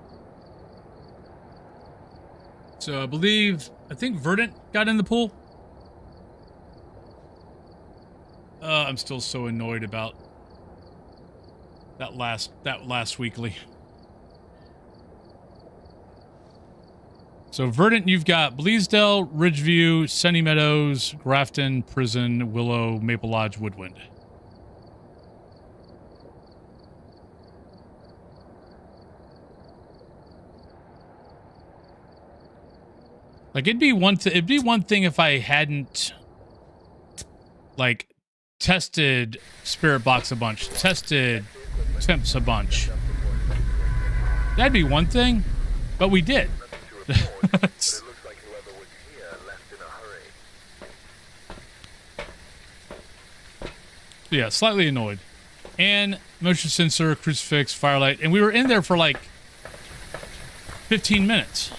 So I think Verdant got in the pool. I'm still so annoyed about that last weekly. So Verdant, you've got Bleasdale, Ridgeview, Sunny Meadows, Grafton, Prison, Willow, Maple Lodge, Woodwind. Like it'd be one thing if I hadn't like tested Spirit Box a bunch, tested Temps a bunch. That'd be one thing, but we did. But it looks like whoever was here left in a hurry. Yeah, slightly annoyed. And motion sensor, crucifix, firelight, and we were in there for like 15 minutes.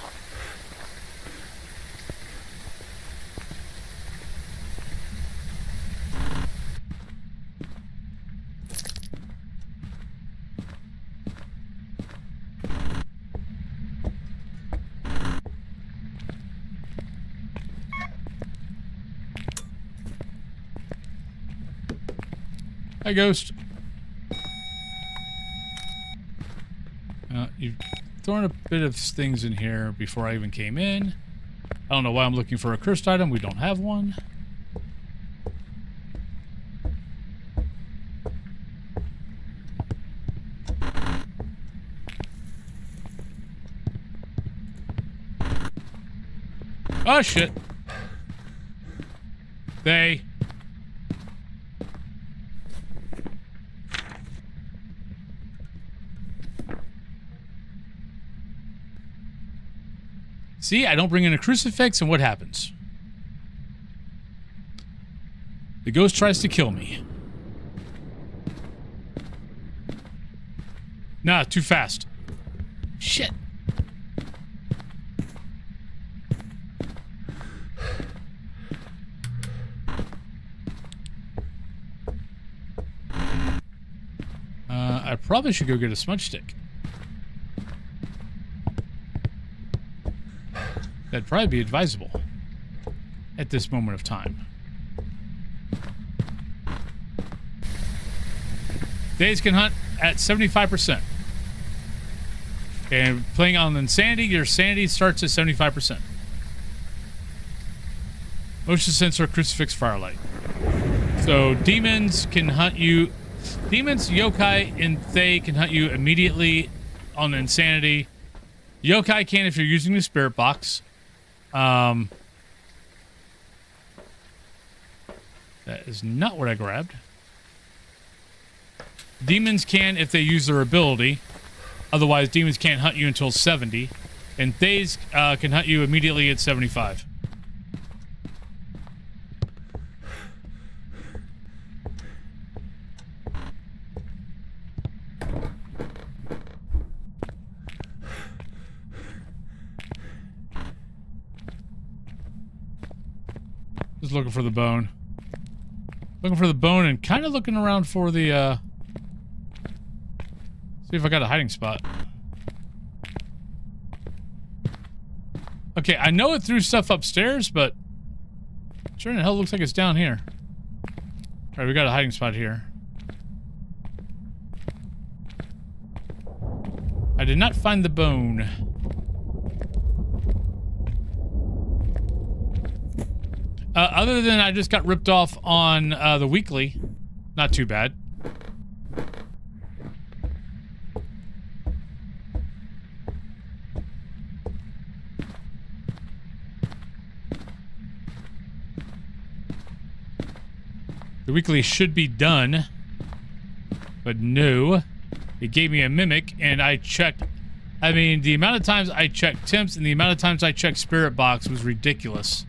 Hi, Ghost. You've thrown a bit of things in here before I even came in. I don't know why I'm looking for a cursed item. We don't have one. Oh, shit. They... See, I don't bring in a crucifix, and what happens? The ghost tries to kill me. Nah, too fast. Shit. I probably should go get a smudge stick. That'd probably be advisable at this moment of time. Days can hunt at 75%. And playing on insanity, your sanity starts at 75%. Motion sensor, crucifix, firelight. So demons can hunt you. Demons, yokai, and Thay can hunt you immediately on insanity. Yokai can if you're using the spirit box. That is not what I grabbed. Demons can if they use their ability. Otherwise, demons can't hunt you until 70. And Thays can hunt you immediately at 75. Just looking for the bone. Looking for the bone and kind of looking around for the, see if I got a hiding spot. Okay, I know it threw stuff upstairs, but sure in the hell looks like it's down here. Alright, we got a hiding spot here. I did not find the bone. Other than I just got ripped off on the weekly. Not too bad. The weekly should be done. But no. It gave me a mimic and I checked. I mean, the amount of times I checked temps and the amount of times I checked spirit box was ridiculous.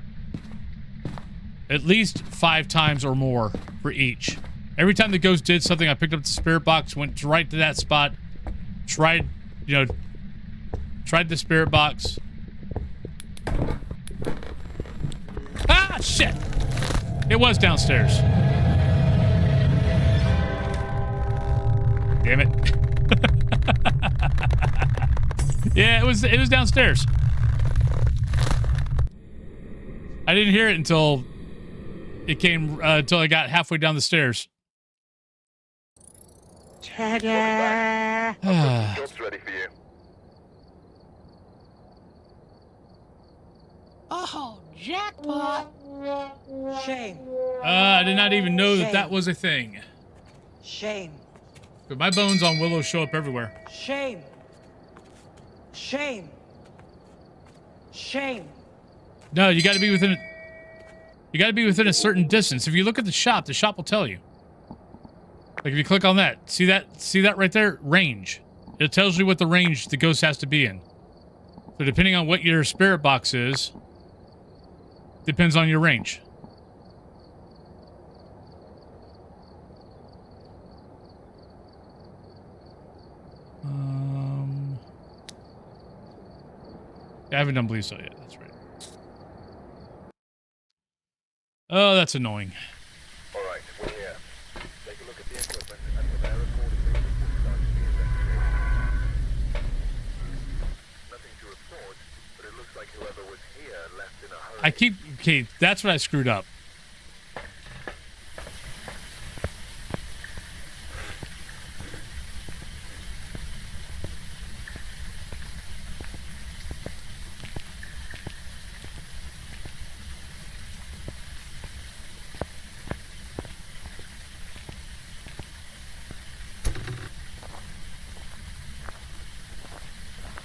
At least 5 times or more for each. Every time the ghost did something, I picked up the spirit box, went right to that spot, tried the spirit box. Ah, shit! It was downstairs. Damn it. Yeah, it was downstairs. I didn't hear it until it came until I got halfway down the stairs. Ta-da! Job's ready for you. Oh, jackpot! Shame. I did not even know that was a thing. Shame. But my bones on Willow show up everywhere. Shame. Shame. Shame. No, you got to be within. You got to be within a certain distance. If you look at the shop will tell you. Like if you click on that, see that right there? Range. It tells you what the range the ghost has to be in. So depending on what your spirit box is, depends on your range. I haven't done Bleed Cell yet, that's right. Oh, that's annoying. Alright, we're here. Take a look at the equipment and prepare accordingly before starting the investigation. Nothing to report, but it looks like whoever was here left in a hurry. Okay, that's what I screwed up.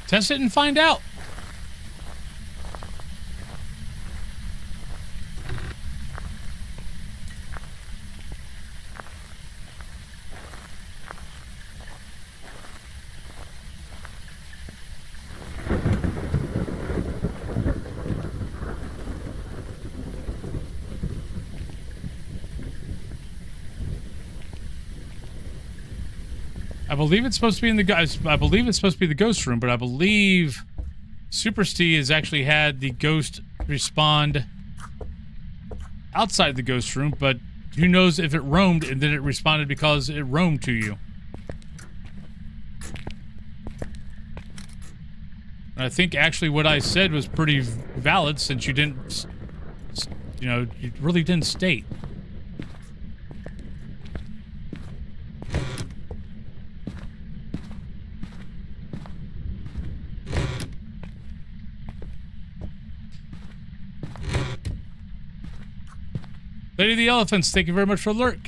Test it and find out. I believe it's supposed to be in the. I believe it's supposed to be the ghost room, but I believe Super Steve has actually had the ghost respond outside the ghost room, but who knows if it roamed and then it responded because it roamed to you. And I think actually what I said was pretty valid since you didn't, you really didn't state. Lady of the Elephants, thank you very much for the lurk.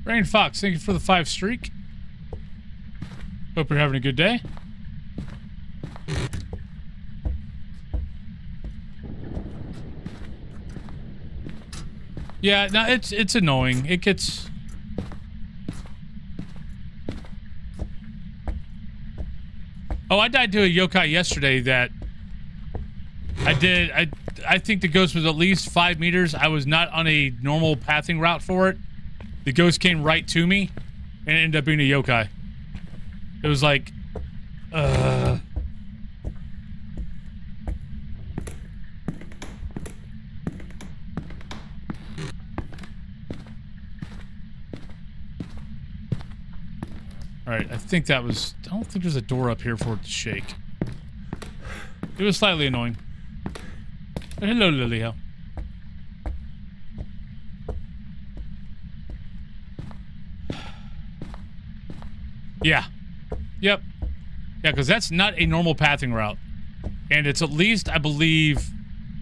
Rain Fox, thank you for the 5 streak. Hope you're having a good day. Yeah, no, it's annoying. It gets... Oh, I died to a yokai yesterday that I think the ghost was at least 5 meters. I was not on a normal pathing route for it. The ghost came right to me, and it ended up being a yokai. It was like, Alright, I think that was... I don't think there's a door up here for it to shake. It was slightly annoying. Hello, Lilyho. Yeah. Yep. Yeah, because that's not a normal pathing route. And it's at least, I believe...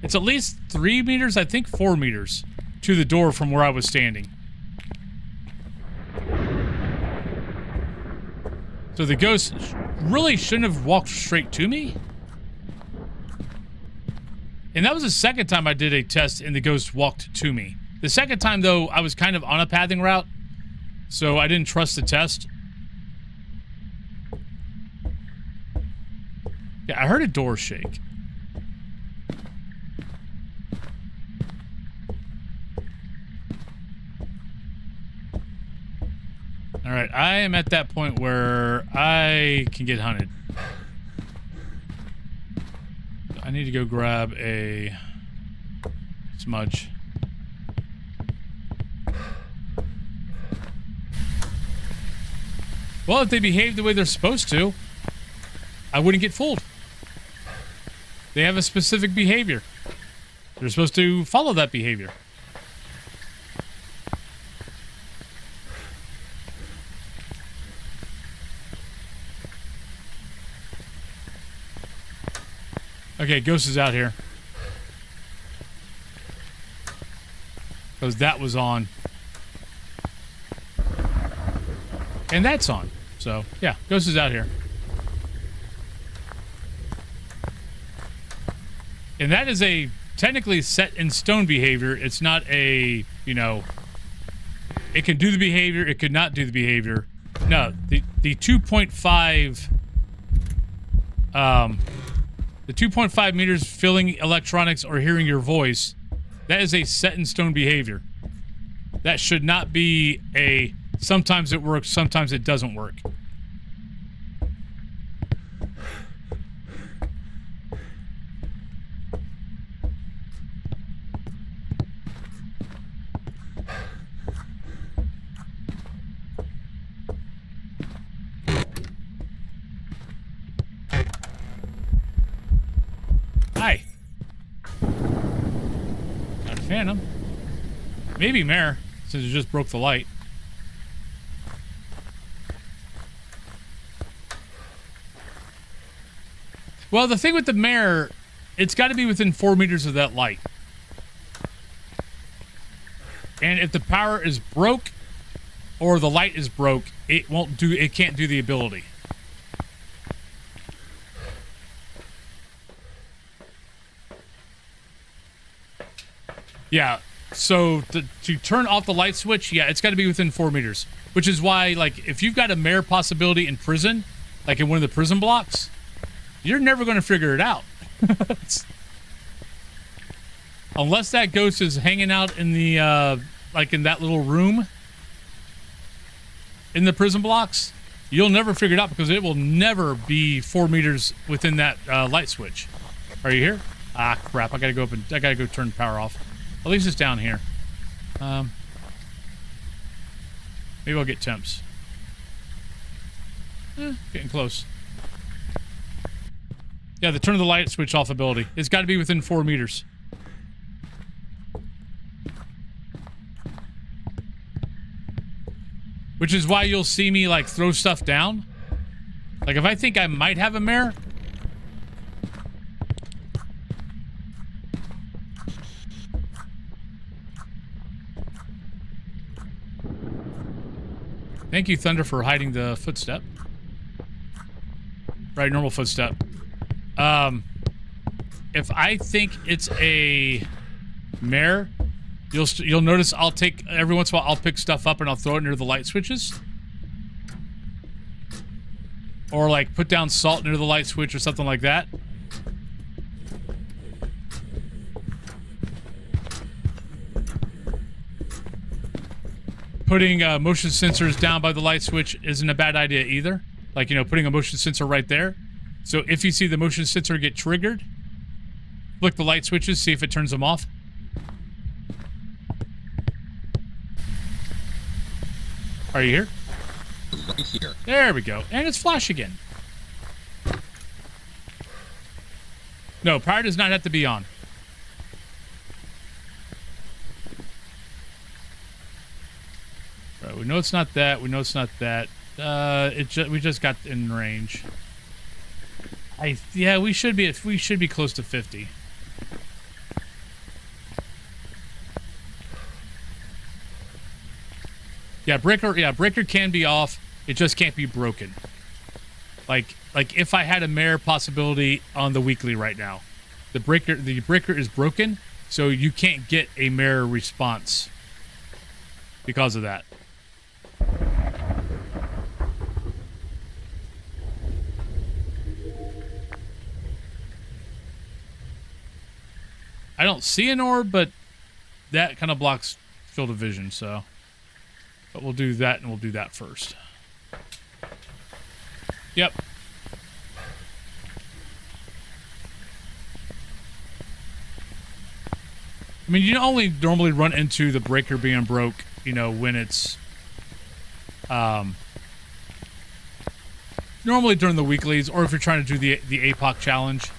It's at least 3 meters, I think 4 meters, to the door from where I was standing. So the ghost really shouldn't have walked straight to me. And that was the second time I did a test and the ghost walked to me. The second time, though, I was kind of on a pathing route, so I didn't trust the test. Yeah, I heard a door shake. Alright, I am at that point where I can get hunted. I need to go grab a smudge. Well, if they behave the way they're supposed to, I wouldn't get fooled. They have a specific behavior. They're supposed to follow that behavior. Okay, Ghost is out here. Because that was on. And that's on. So, yeah, Ghost is out here. And that is a technically set in stone behavior. It's not a, you know, it can do the behavior, it could not do the behavior. No, the 2.5 the 2.5 meters feeling electronics or hearing your voice, that is a set in stone behavior. That should not be a sometimes it works, sometimes it doesn't work. Hi. Not a phantom. Maybe mare, since it just broke the light. Well, the thing with the mare, it's got to be within 4 meters of that light. And if the power is broke or the light is broke, it can't do the ability. Yeah, So to turn off the light switch, yeah, it's got to be within 4 meters. Which is why, like, if you've got a mare possibility in prison, like in one of the prison blocks, you're never going to figure it out. Unless that ghost is hanging out in the, like in that little room in the prison blocks, you'll never figure it out because it will never be 4 meters within that light switch. Are you here? Ah, crap. I gotta go up and I gotta go turn power off. At least it's down here. Maybe I'll get temps. Getting close. Yeah, the turn the light switch off ability. It's got to be within 4 meters. Which is why you'll see me, like, throw stuff down. Like, if I think I might have a mare... Thank you, Thunder, for hiding the footstep. Right, normal footstep. If I think it's a mare, you'll notice I'll take every once in a while I'll pick stuff up and I'll throw it near the light switches, or like put down salt near the light switch or something like that. Putting motion sensors down by the light switch isn't a bad idea either. Like, you know, putting a motion sensor right there. So if you see the motion sensor get triggered, flick the light switches, see if it turns them off. Are you here? Right here. There we go. And it's flash again. No, power does not have to be on. Right, we know it's not that. We know it's not that. We just got in range. Yeah, we should be close to 50. Yeah, breaker can be off. It just can't be broken. Like if I had a mare possibility on the weekly right now, the breaker is broken, so you can't get a mare response because of that. I don't see an orb, but that kind of blocks field of vision, so. But we'll do that, and we'll do that first. Yep. I mean, you only normally run into the breaker being broke, you know, when it's, normally during the weeklies, or if you're trying to do the APOC challenge.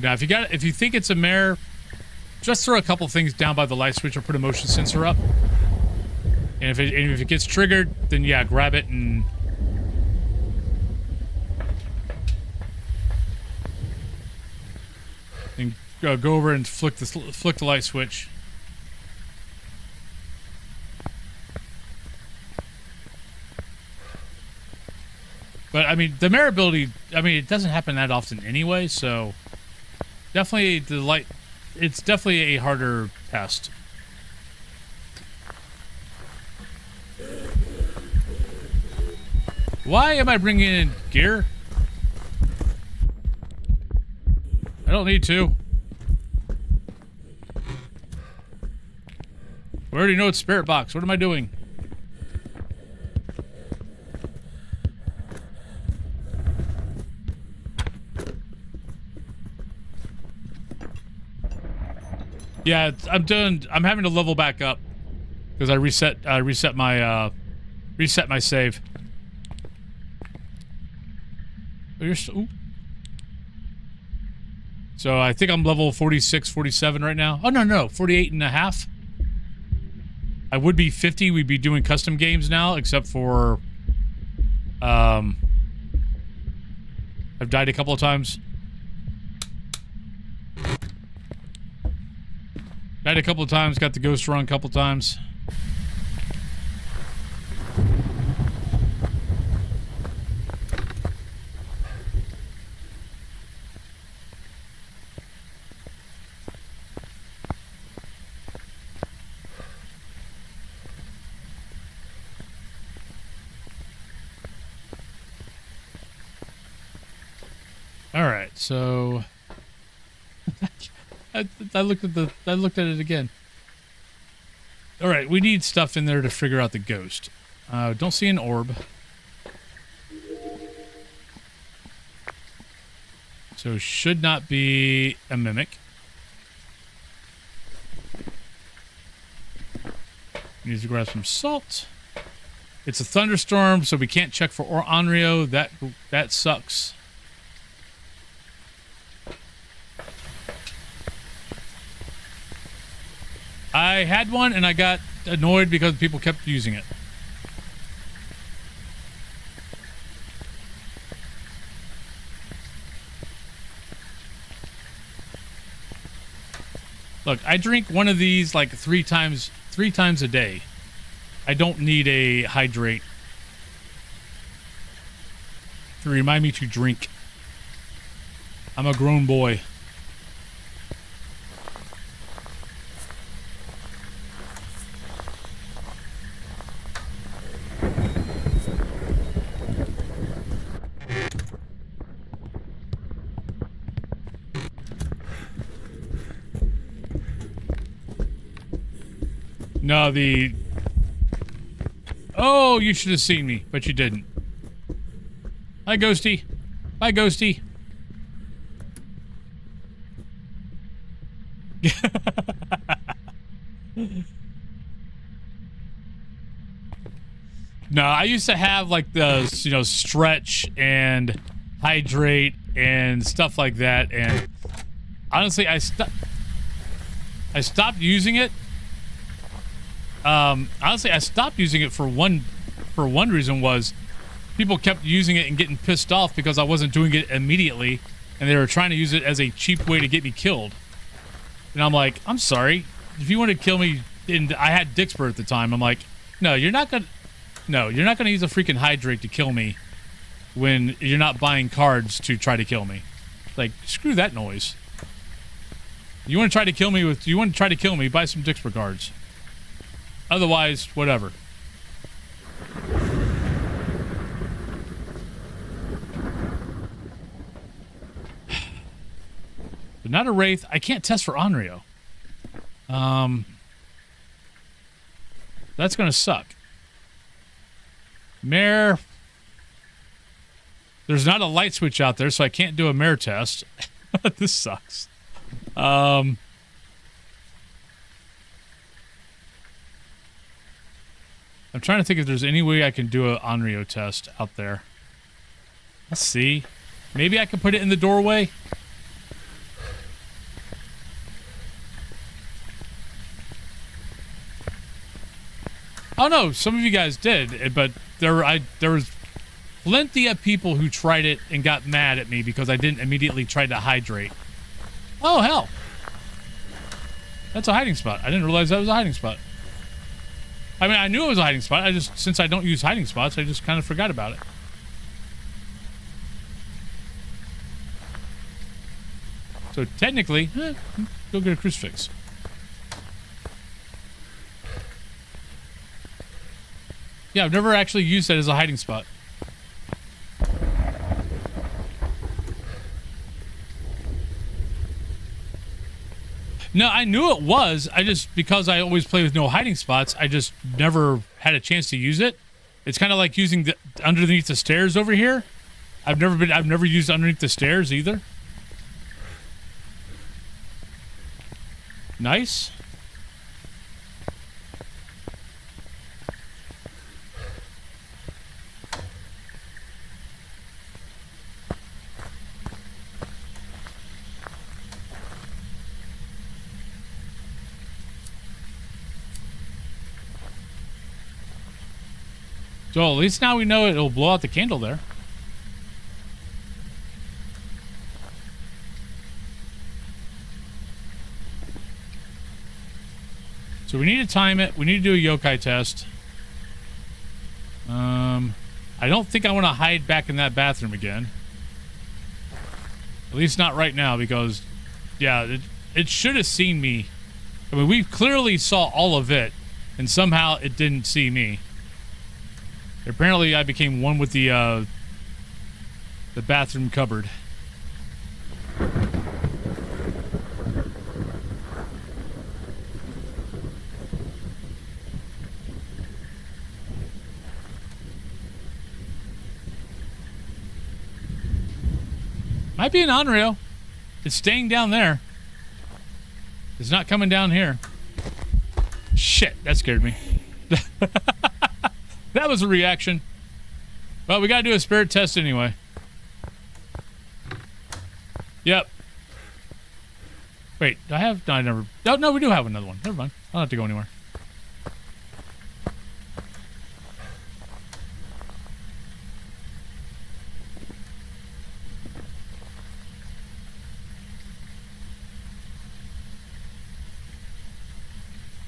Now, if you think it's a mare, just throw a couple things down by the light switch or put a motion sensor up. And if it gets triggered, then yeah, grab it and go over and flick the light switch. But I mean, the mare ability, I mean, it doesn't happen that often anyway, so. Definitely it's definitely a harder test. Why am I bringing in gear? I don't need to. We already know it's Spirit Box. What am I doing? Yeah, I'm having to level back up because I reset my save. Oh, you're so I think I'm level 46, 47 right now. Oh no, 48 and a half. I would be 50. We'd be doing custom games now, except for I've died a couple of times. Died a couple of times, got the ghost run a couple of times. All right, so I looked at it again. All right, we need stuff in there to figure out the ghost. Don't see an orb. So should not be a mimic. Need to grab some salt. It's a thunderstorm, so we can't check for Onryo. That sucks. I had one and I got annoyed because people kept using it. Look, I drink one of these like three times a day. I don't need a hydrate to remind me to drink. I'm a grown boy. No, Oh, you should have seen me, but you didn't. Hi, Ghosty. Bye, Ghosty. No, I used to have like the, stretch and hydrate and stuff like that, and honestly, I stopped using it. Honestly, I stopped using it for one reason was people kept using it and getting pissed off because I wasn't doing it immediately, and they were trying to use it as a cheap way to get me killed. And I'm like, I'm sorry, if you want to kill me, and I had Dixper at the time, I'm like, no, you're not gonna use a freaking hydrate to kill me when you're not buying cards to try to kill me. Like, screw that noise. You want to try to kill me, buy some Dixper cards. Otherwise, whatever. But not a Wraith. I can't test for Onryo. That's gonna suck. Mare. There's not a light switch out there, so I can't do a mare test. This sucks. I'm trying to think if there's any way I can do an Onryo test out there. Let's see. Maybe I can put it in the doorway. Oh no, some of you guys did, but there was plenty of people who tried it and got mad at me because I didn't immediately try to hydrate. Oh hell. That's a hiding spot. I didn't realize that was a hiding spot. I mean, I knew it was a hiding spot. Since I don't use hiding spots, I just kind of forgot about it. So technically, go get a crucifix. Yeah, I've never actually used that as a hiding spot. No, I knew it was. Because I always play with no hiding spots, I just never had a chance to use it. It's kind of like using the underneath the stairs over here. I've never used underneath the stairs either. Nice. So at least now we know it'll blow out the candle there. So we need to time it. We need to do a yokai test. I don't think I want to hide back in that bathroom again. At least not right now, because, yeah, it should have seen me. I mean, we clearly saw all of it, and somehow it didn't see me. Apparently, I became one with the bathroom cupboard. Might be an on-rail. It's staying down there. It's not coming down here. Shit, that scared me. That was a reaction. Well, we gotta do a spirit test anyway. Yep. Wait, do I have... No, I never... Oh, no, we do have another one. Never mind. I don't have to go anywhere.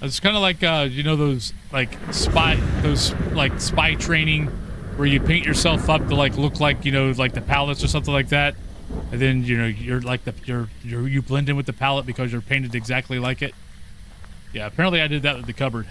It's kind of like, you know, those spy training where you paint yourself up to like look like, you know, like the palettes or something like that, and then you know you're like you blend in with the palette because you're painted exactly like it. Yeah, apparently I did that with the cupboard.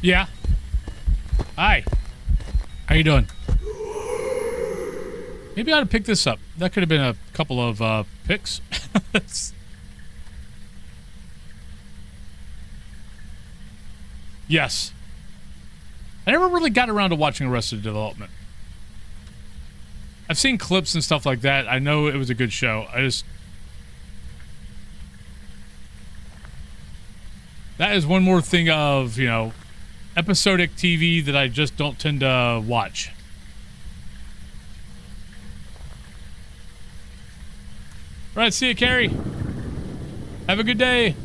Yeah. Hi. How you doing? Maybe I ought to pick this up. That could have been a couple of picks. Yes. I never really got around to watching Arrested Development. I've seen clips and stuff like that. I know it was a good show. That is one more thing of, you know, episodic TV that I just don't tend to watch. All right, see you, Carrie. Have a good day.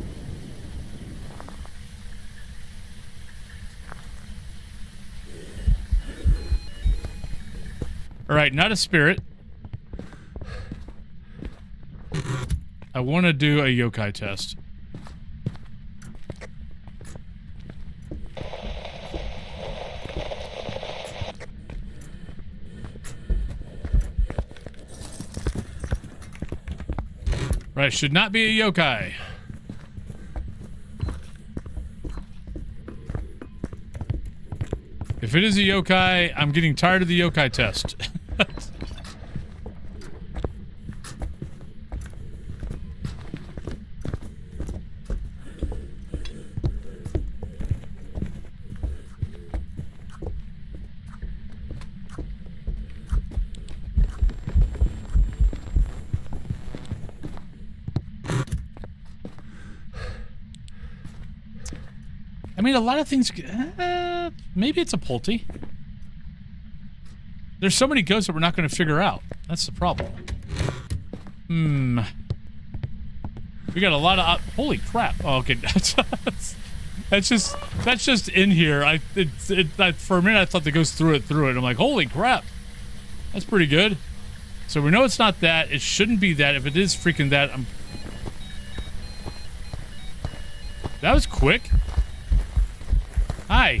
All right, not a spirit. I want to do a yokai test. Right, should not be a yokai. If it is a yokai, I'm getting tired of the yokai test. I mean, a lot of things... maybe it's a Pulte. There's so many ghosts that we're not going to figure out. That's the problem. We got a lot of... holy crap. Oh, okay. That's just in here. For a minute, I thought the ghost threw it. I'm like, holy crap. That's pretty good. So we know it's not that. It shouldn't be that. If it is freaking that, That was quick. Hi.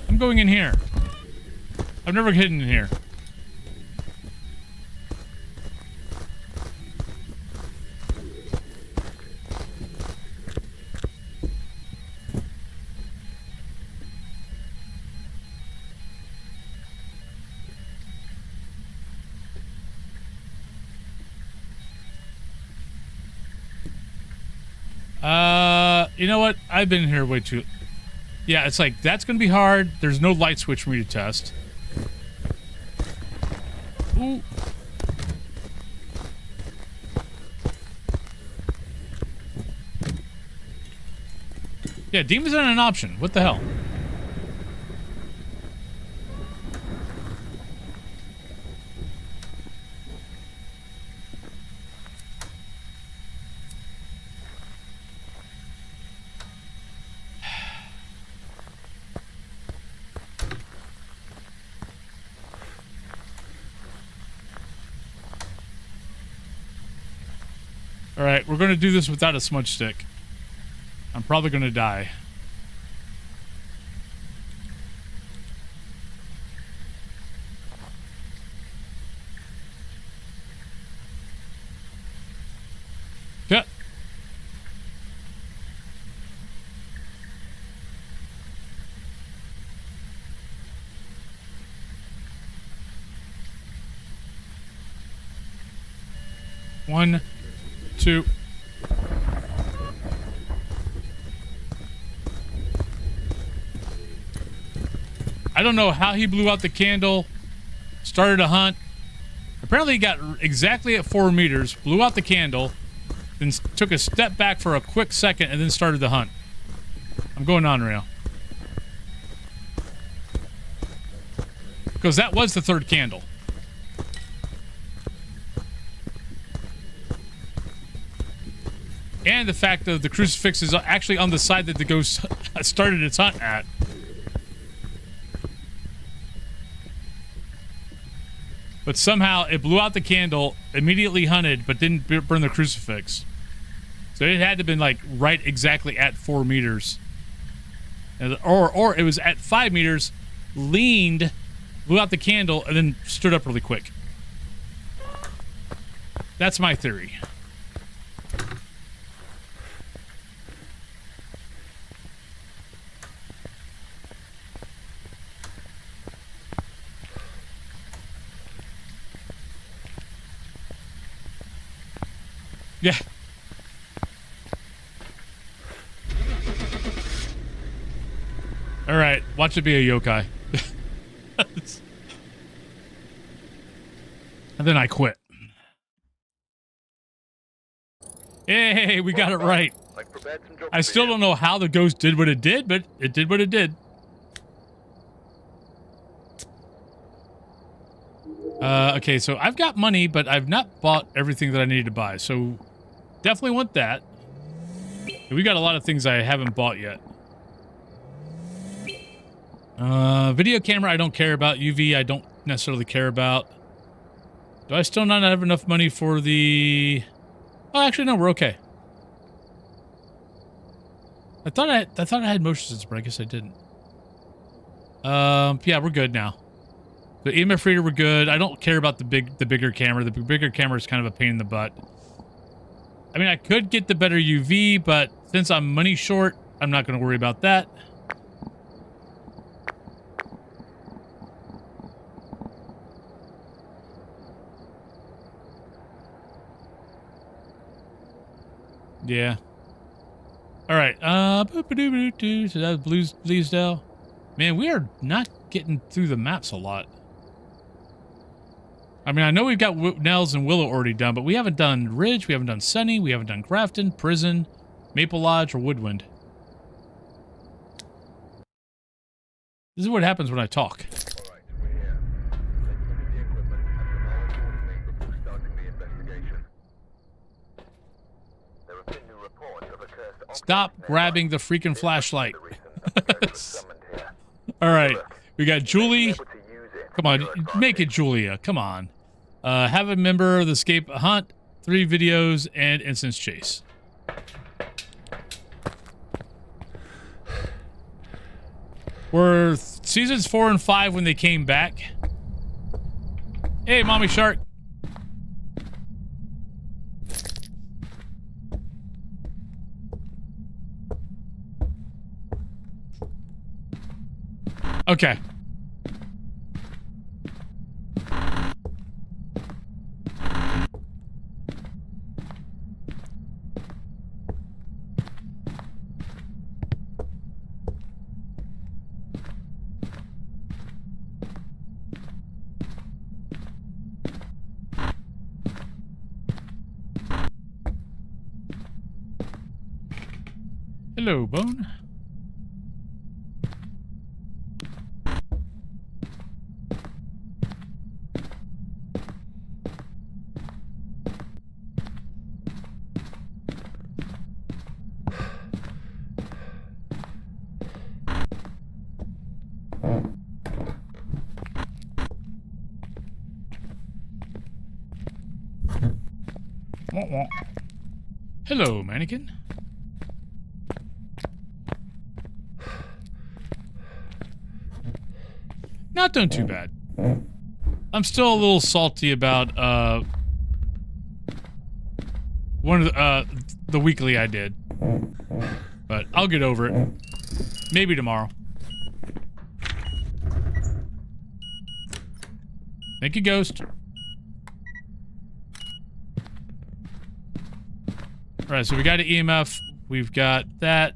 I'm going in here. I've never hidden in here. You know what? I've been here way too... Yeah, it's like, that's going to be hard. There's no light switch for me to test. Ooh. Yeah, demons aren't an option. What the hell? Alright, we're going to do this without a smudge stick. I'm probably going to die. Yeah. One, two. I don't know how he blew out the candle, started a hunt. Apparently he got exactly at 4 meters, blew out the candle, then took a step back for a quick second and then started the hunt. I'm going on rail. Because that was the third candle. And the fact that the crucifix is actually on the side that the ghost started its hunt at. But somehow it blew out the candle, immediately hunted, but didn't burn the crucifix. So it had to have been like right exactly at 4 meters. Or it was at 5 meters, leaned, blew out the candle, and then stood up really quick. That's my theory. Yeah. All right, watch it be a yokai. And then I quit. Hey, we got it right. I still don't know how the ghost did what it did, but it did what it did. Okay, so I've got money, but I've not bought everything that I needed to buy, so definitely want that. We got a lot of things I haven't bought yet. Video camera I don't care about. UV I don't necessarily care about. Do I still not have enough money for the... Oh, actually, no, we're okay. I thought I had motion sensor, but I guess I didn't. Yeah, we're good now. The EMF reader, we're good. I don't care about the bigger camera. The bigger camera is kind of a pain in the butt. I mean, I could get the better UV, but since I'm money short, I'm not going to worry about that. Yeah. All right. So that was Bleasdale. Man, we are not getting through the maps a lot. I mean, I know we've got Nels and Willow already done, but we haven't done Ridge, we haven't done Sunny, we haven't done Grafton, Prison, Maple Lodge, or Woodwind. This is what happens when I talk. All right, we're here. Take a look at the equipment and provide accordingly before starting the investigation. There have been new reports of a cursed object. Stop grabbing the freaking flashlight. The reason a curse was summoned here. All right, we got Julie. Able to use it Come on, to your make it advantage. Julia. Come on. Have a member of the escape hunt, 3 videos, and instance chase. Were seasons 4 and 5 when they came back? Hey, Mommy Shark. Okay. Hello, Bone. Wah, wah. Hello, mannequin. Not doing too bad. I'm still a little salty about one of the weekly I did, but I'll get over it. Maybe tomorrow. Thank you, Ghost. All right, so we got an EMF. We've got that.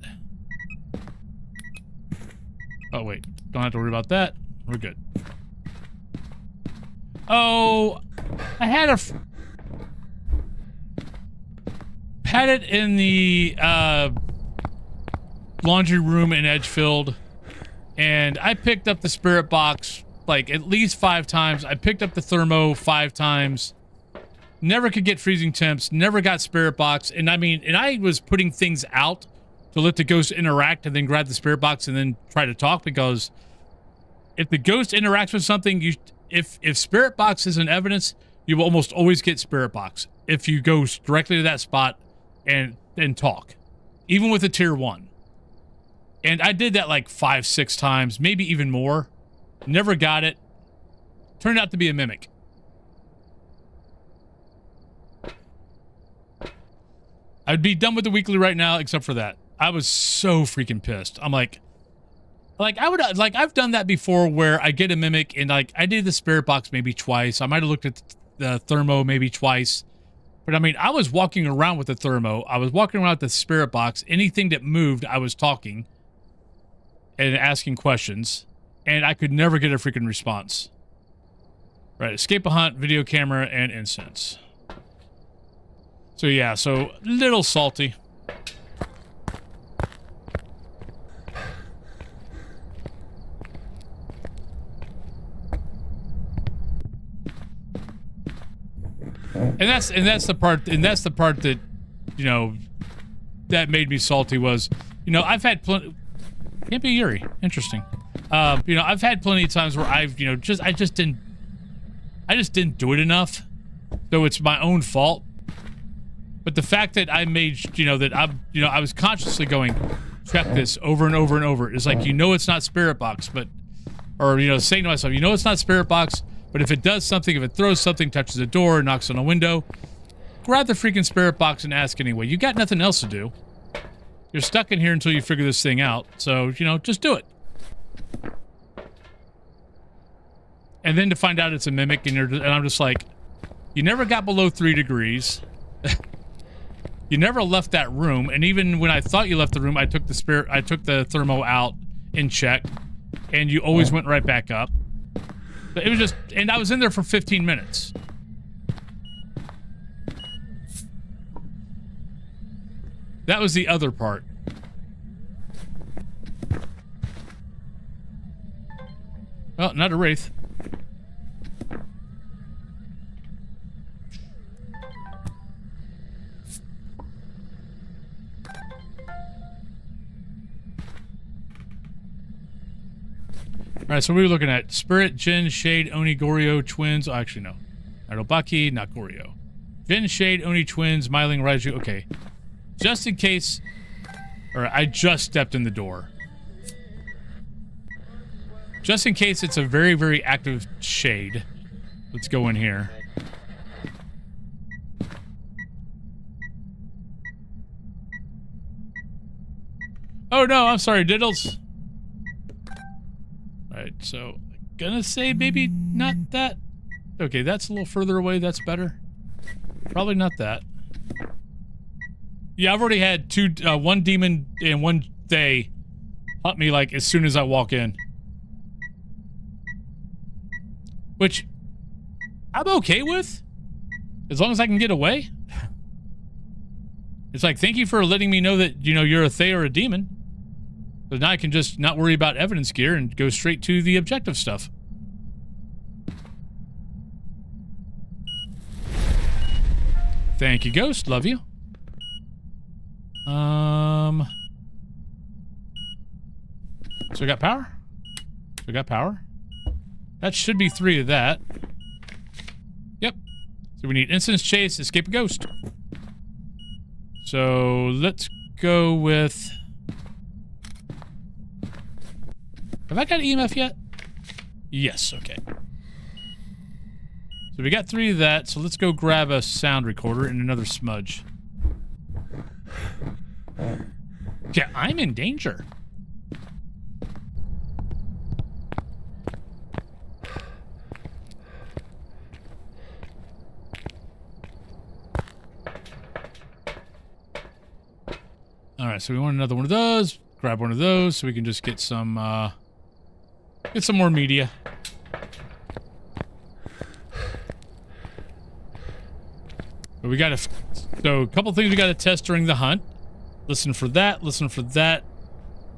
Oh wait, don't have to worry about that. We're good. Oh, I had it in the laundry room in Edgefield, and I picked up the spirit box like at least 5 times. I picked up the thermo 5 times. Never could get freezing temps. Never got spirit box. And I mean, and I was putting things out to let the ghost interact and then grab the spirit box and then try to talk, because if the ghost interacts with something, if spirit box is an evidence, you will almost always get spirit box if you go directly to that spot and talk, even with a tier 1. And I did that like 5-6 times, maybe even more. Never got it. Turned out to be a mimic. I'd be done with the weekly right now, except for that. I was so freaking pissed. I'm like I've done that before, where I get a mimic and like I did the spirit box maybe twice. I might have looked at the thermo maybe twice, but I mean, I was walking around with the thermo. I was walking around with the spirit box. Anything that moved, I was talking and asking questions, and I could never get a freaking response. Right, escape a hunt, video camera, and incense. So yeah, so little salty. And that's the part that, you know, that made me salty was, you know, I've had plenty. Can't be Yuri. Interesting. You know, I've had plenty of times where I've, you know, I just didn't do it enough, though it's my own fault. But the fact that I made, you know, that I was consciously going, check this over and over and over. It's like, you know, it's not spirit box, but, or, you know, saying to myself, you know, it's not spirit box, but if it does something, if it throws something, touches a door, knocks on a window, grab the freaking spirit box and ask anyway. You got nothing else to do. You're stuck in here until you figure this thing out. So, you know, just do it. And then to find out it's a mimic, and I'm just like, you never got below 3 degrees. You never left that room, and even when I thought you left the room, I took the thermo out and checked, and you always went right back up. But it was just, and I was in there for 15 minutes. That was the other part. Well, not a wraith. All right, so we were looking at Spirit, Jin, Shade, Oni, Goryo, Twins. Oh, actually, no. Narobaki, not Goryo. Jin, Shade, Oni, Twins, Myling, Raiju. Okay. Just in case... All right, I just stepped in the door. Just in case it's a very, very active Shade. Let's go in here. Oh, no, I'm sorry, Diddles. Alright, so gonna say maybe not that. Okay, that's a little further away. That's better. Probably not that. Yeah, I've already had one demon and one they hunt me like as soon as I walk in. Which I'm okay with, as long as I can get away. It's like, thank you for letting me know that, you know, you're a Thay or a demon. So now I can just not worry about evidence gear and go straight to the objective stuff. Thank you, Ghost. Love you. So I got power? We got power? That should be 3 of that. Yep. So we need instance chase, escape a ghost. So let's go with... Have I got EMF yet? Yes, okay. So we got 3 of that, so let's go grab a sound recorder and another smudge. Yeah, I'm in danger. Alright, so we want another one of those. Grab one of those so we can just get some more media. But we gotta... So, a couple things we gotta test during the hunt. Listen for that, listen for that.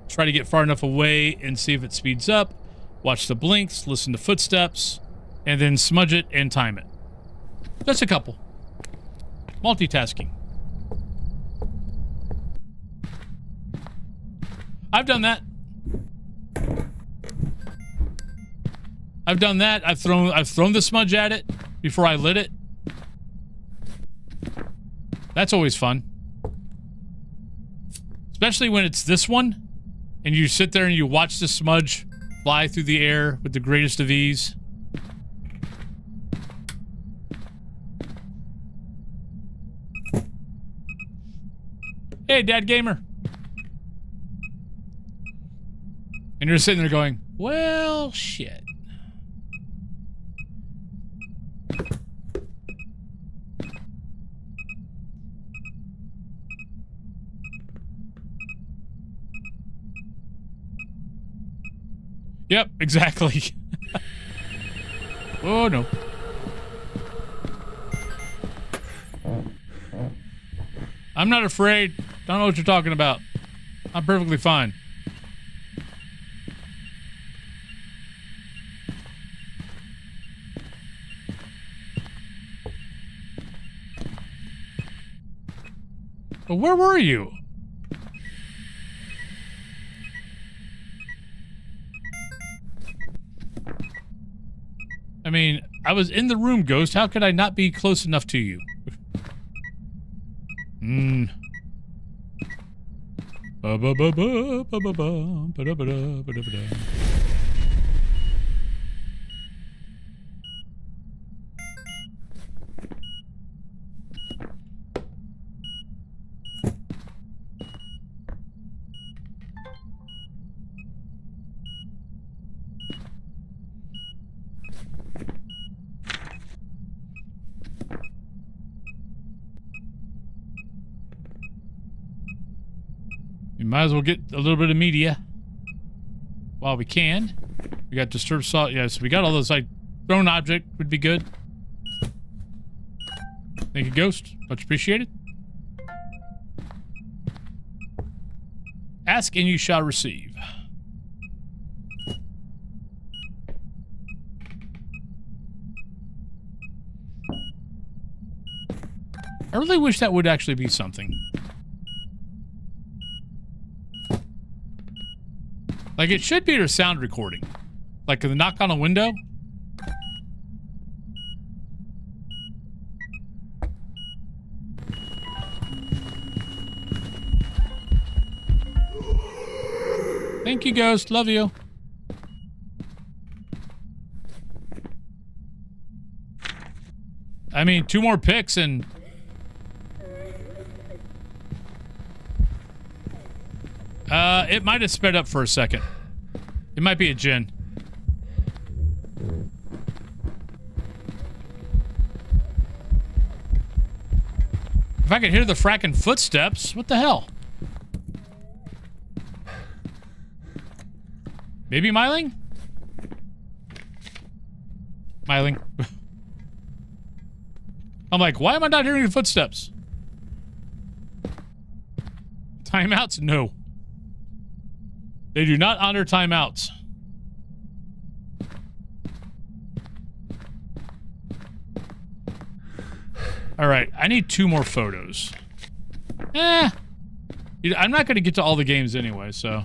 Try to get far enough away and see if it speeds up. Watch the blinks, listen to footsteps, and then smudge it and time it. Just a couple. Multitasking. I've done that. I've done that. I've thrown the smudge at it before I lit it. That's always fun. Especially when it's this one, and you sit there and you watch the smudge fly through the air with the greatest of ease. Hey, Dad Gamer. And you're sitting there going, well, shit. Yep, exactly. Oh, no. I'm not afraid. Don't know what you're talking about. I'm perfectly fine. But where were you? I mean, I was in the room, Ghost. How could I not be close enough to you? We might as well get a little bit of media while we can. We got disturbed salt. Yeah, so we got all those, like, thrown object would be good. Thank you, Ghost. Much appreciated. Ask and you shall receive. I really wish that would actually be something. Like, it should be a sound recording. Like, the knock on a window. Thank you, Ghost. Love you. I mean, 2 more picks and... it might have sped up for a second. It might be a Jinn. If I could hear the fracking footsteps, what the hell? Maybe Myling? Myling. I'm like, why am I not hearing the footsteps? Timeouts? No. They do not honor timeouts. Alright, I need 2 more photos. I'm not going to get to all the games anyway, so...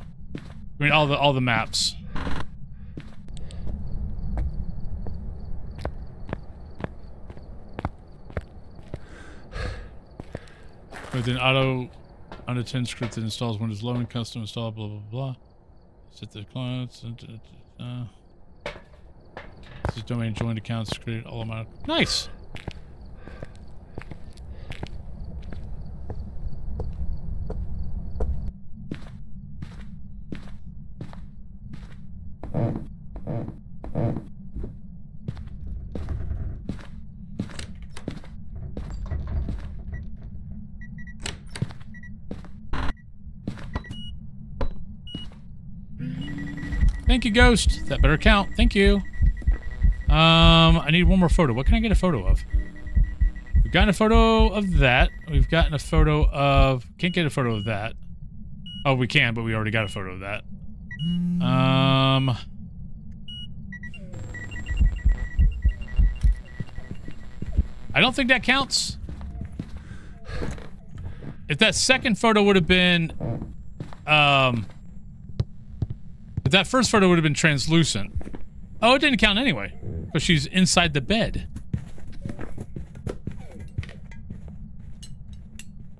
I mean, all the maps. With an auto unattended script that installs Windows 11 custom install, blah, blah, blah. Set the clients. This is domain joined accounts created all amount. Nice. Thank you, Ghost. That better count. Thank you. I need one more photo. What can I get a photo of? We've gotten a photo of that. We've gotten a photo of... Can't get a photo of that. Oh, we can, but we already got a photo of that. I don't think that counts. If that second photo would have been... If that first photo would have been translucent. Oh, it didn't count anyway. Because she's inside the bed.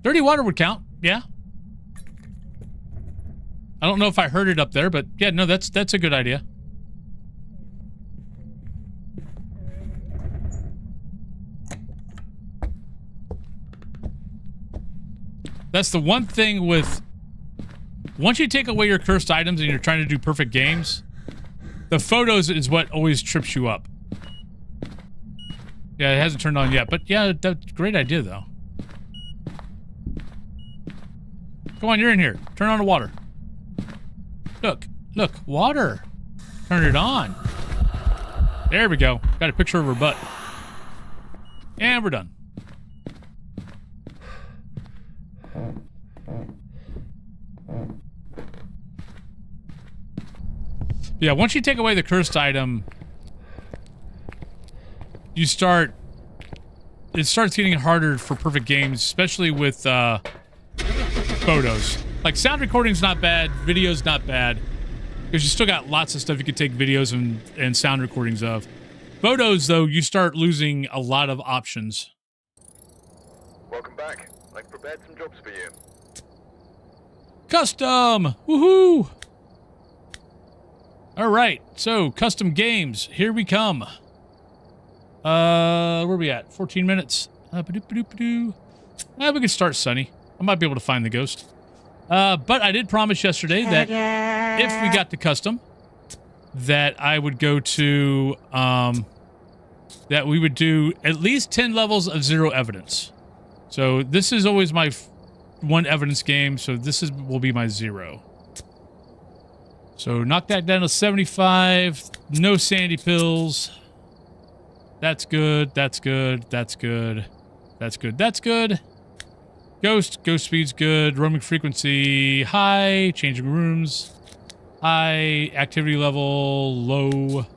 Dirty water would count, yeah. I don't know if I heard it up there, but yeah, no, that's a good idea. That's the one thing with... Once you take away your cursed items and you're trying to do perfect games, the photos is what always trips you up. Yeah, it hasn't turned on yet, but yeah, that's a great idea, though. Come on, you're in here. Turn on the water. Look, water. Turn it on. There we go. Got a picture of her butt. And we're done. Yeah, once you take away the cursed item, it starts getting harder for perfect games, especially with photos. Like, sound recording's not bad, video's not bad, because you still got lots of stuff you could take videos and sound recordings of. Photos, though, you start losing a lot of options. Welcome back. I've prepared some jobs for you. Custom! Woohoo! Alright, so, custom games. Here we come. Where are we at? 14 minutes. We can start Sunny. I might be able to find the ghost. But I did promise yesterday that if we got the custom, that I would go to, that we would do at least 10 levels of zero evidence. So this is always my one evidence game, so this will be my 0. So knock that down to 75. No sandy pills. That's good. That's good. That's good. That's good. That's good. Ghost speed's good. Roaming frequency high. Changing rooms high. Activity level low.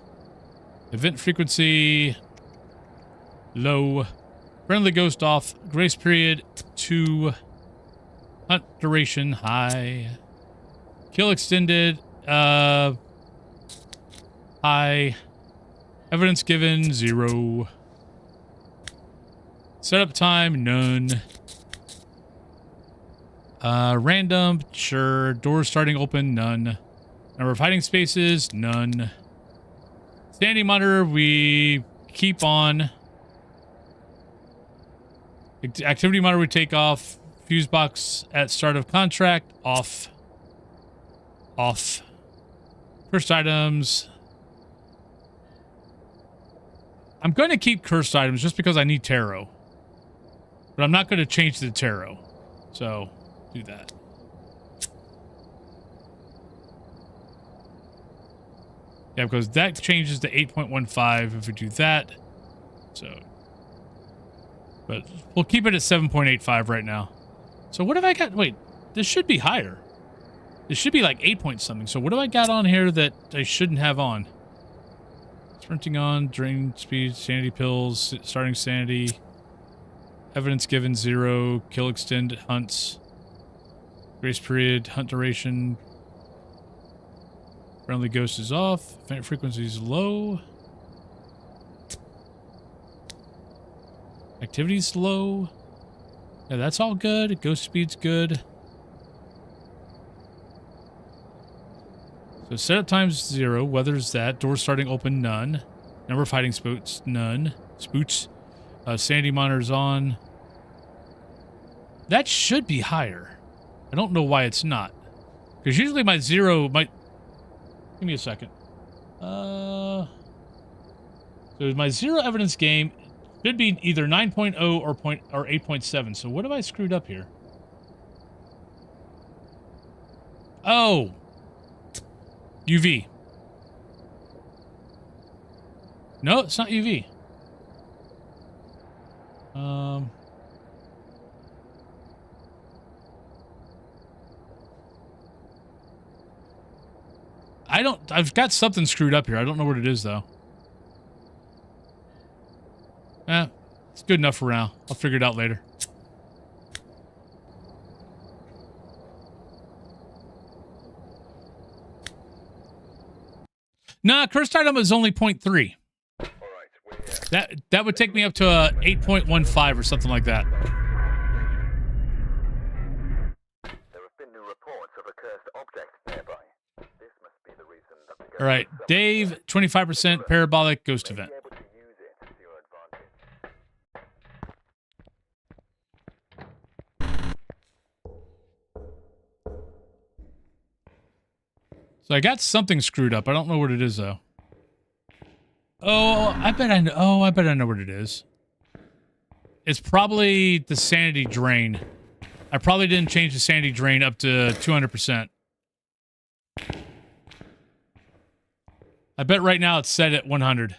Event frequency low. Friendly ghost off. Grace period 2. Hunt duration high. Kill extended high. Evidence given 0. Setup time none. Random sure. Doors starting open none. Number of hiding spaces none. Standing monitor we keep on. Activity monitor we take off. Fuse box at start of contract off. Off. Cursed items. I'm going to keep cursed items just because I need tarot. But I'm not going to change the tarot. So, do that. Yeah, because that changes to 8.15 if we do that. So, but we'll keep it at 7.85 right now. So what have I got? Wait, this should be higher. This should be like 8 point something. So what do I got on here that I shouldn't have on? Sprinting on, drain speed, sanity pills, starting sanity, evidence given 0, kill extend hunts, grace period, hunt duration, friendly ghost is off, event frequency is low, activity is low, Yeah, that's all good. Ghost speed's good. So setup time's 0. Weather's that. Doors starting open, none. Number of hiding spooks, none. Spooks. Sanity monitor's on. That should be higher. I don't know why it's not. Because usually my 0 might... Give me a second. So my 0 evidence game should be either 9.0 or 8.7. So what have I screwed up here? Oh! UV. No, it's not UV. I've got something screwed up here. I don't know what it is, though. It's good enough for now. I'll figure it out later. Nah, cursed item is only 0.3. That would take me up to a 8.15 or something like that. There have been new reports of a cursed object nearby. This must be the reason that the All right, Dave, 25% parabolic ghost event. able to use it to your advantage. So I got something screwed up. I don't know what it is, though. Oh, I bet I know. Oh, I bet I know what it is. It's probably the sanity drain. I probably didn't change the sanity drain up to 200%. I bet right now it's set at 100.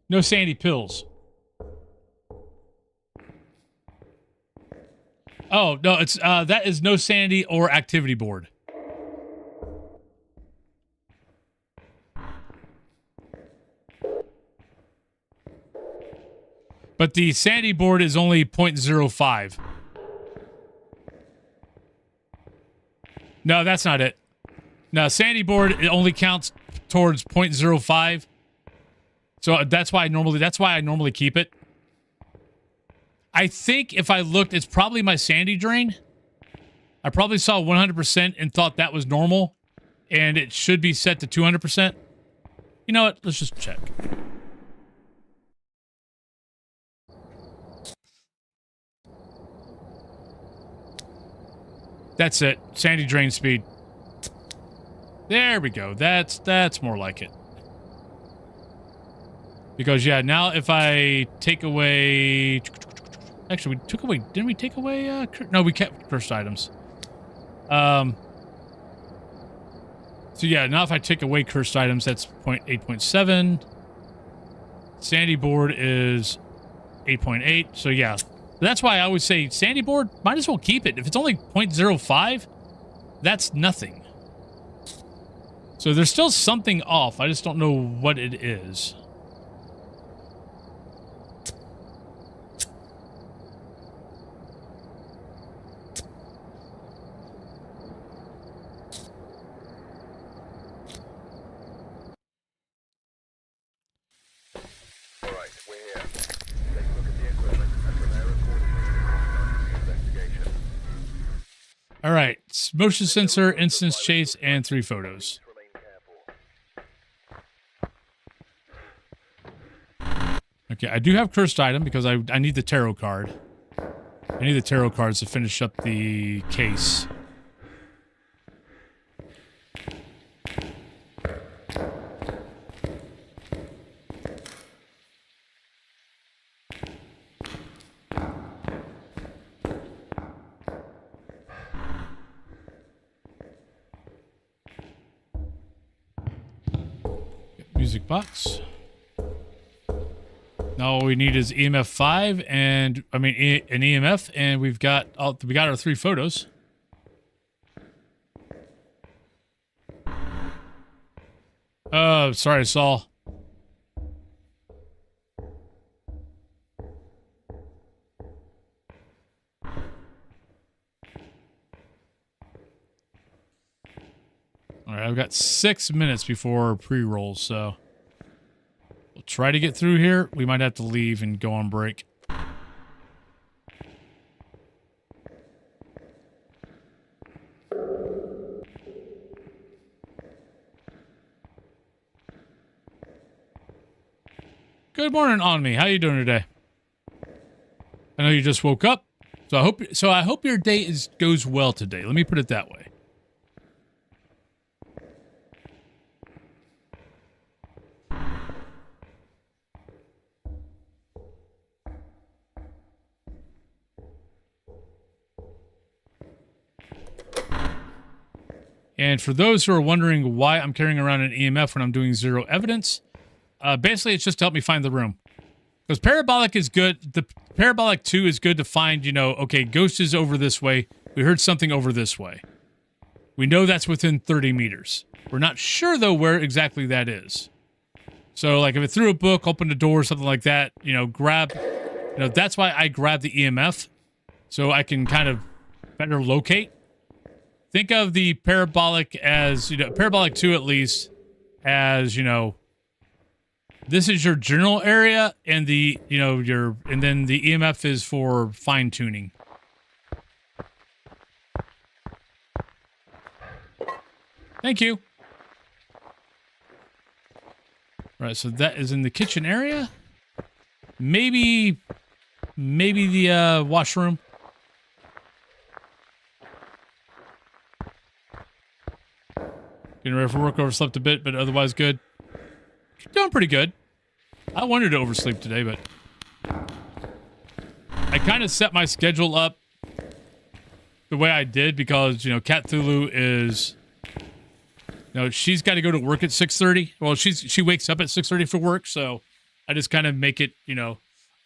No sandy pills. Oh, no, it's that is no sanity or activity board. But the sanity board is only 0.05. No, that's not it. No, sanity board, it only counts towards 0.05. So that's why I normally keep it. I think if I looked, it's probably my sanity drain. I probably saw 100% and thought that was normal, and it should be set to 200%. You know what? Let's just check. That's it. Sandy drain speed. There we go. That's more like it. Because, yeah, now if I take away... Actually, we took away... Didn't we take away... No, we kept cursed items. So, yeah, now if I take away cursed items, that's 8.7. Sandy board is 8.8. So, yeah. That's why I always say sandy board, might as well keep it. If it's only 0.05, that's nothing. So there's still something off. I just don't know what it is. All right, motion sensor, instance chase, and 3 photos. Okay, I do have cursed item because I need the tarot card. I need the tarot cards to finish up the case. Music box. Now all we need is EMF 5 and an EMF, and we got our 3 photos. Oh, sorry, Saul. All right, I've got 6 minutes before pre-rolls, so try to get through here. We might have to leave and go on break. Good morning, on me. How you doing today? I know you just woke up, so I hope your day goes well today. Let me put it that way. And for those who are wondering why I'm carrying around an EMF when I'm doing zero evidence, basically it's just to help me find the room. Because parabolic is good. The parabolic 2 is good to find, you know, okay, ghost is over this way. We heard something over this way. We know that's within 30 meters. We're not sure, though, where exactly that is. So, like, if it threw a book, opened a door, something like that, you know, that's why I grab the EMF. So I can kind of better locate. Think of the parabolic as, you know, parabolic 2 at least, as, you know, this is your general area, and the, you know, and then the EMF is for fine tuning. Thank you. Right, so that is in the kitchen area. Maybe the washroom. Getting ready for work, overslept a bit, but otherwise good. Doing pretty good. I wanted to oversleep today, but I kind of set my schedule up the way I did because, you know, Cat Thulu is, you know, she's got to go to work at 6:30. Well, she wakes up at 6:30 for work, so I just kind of make it, you know,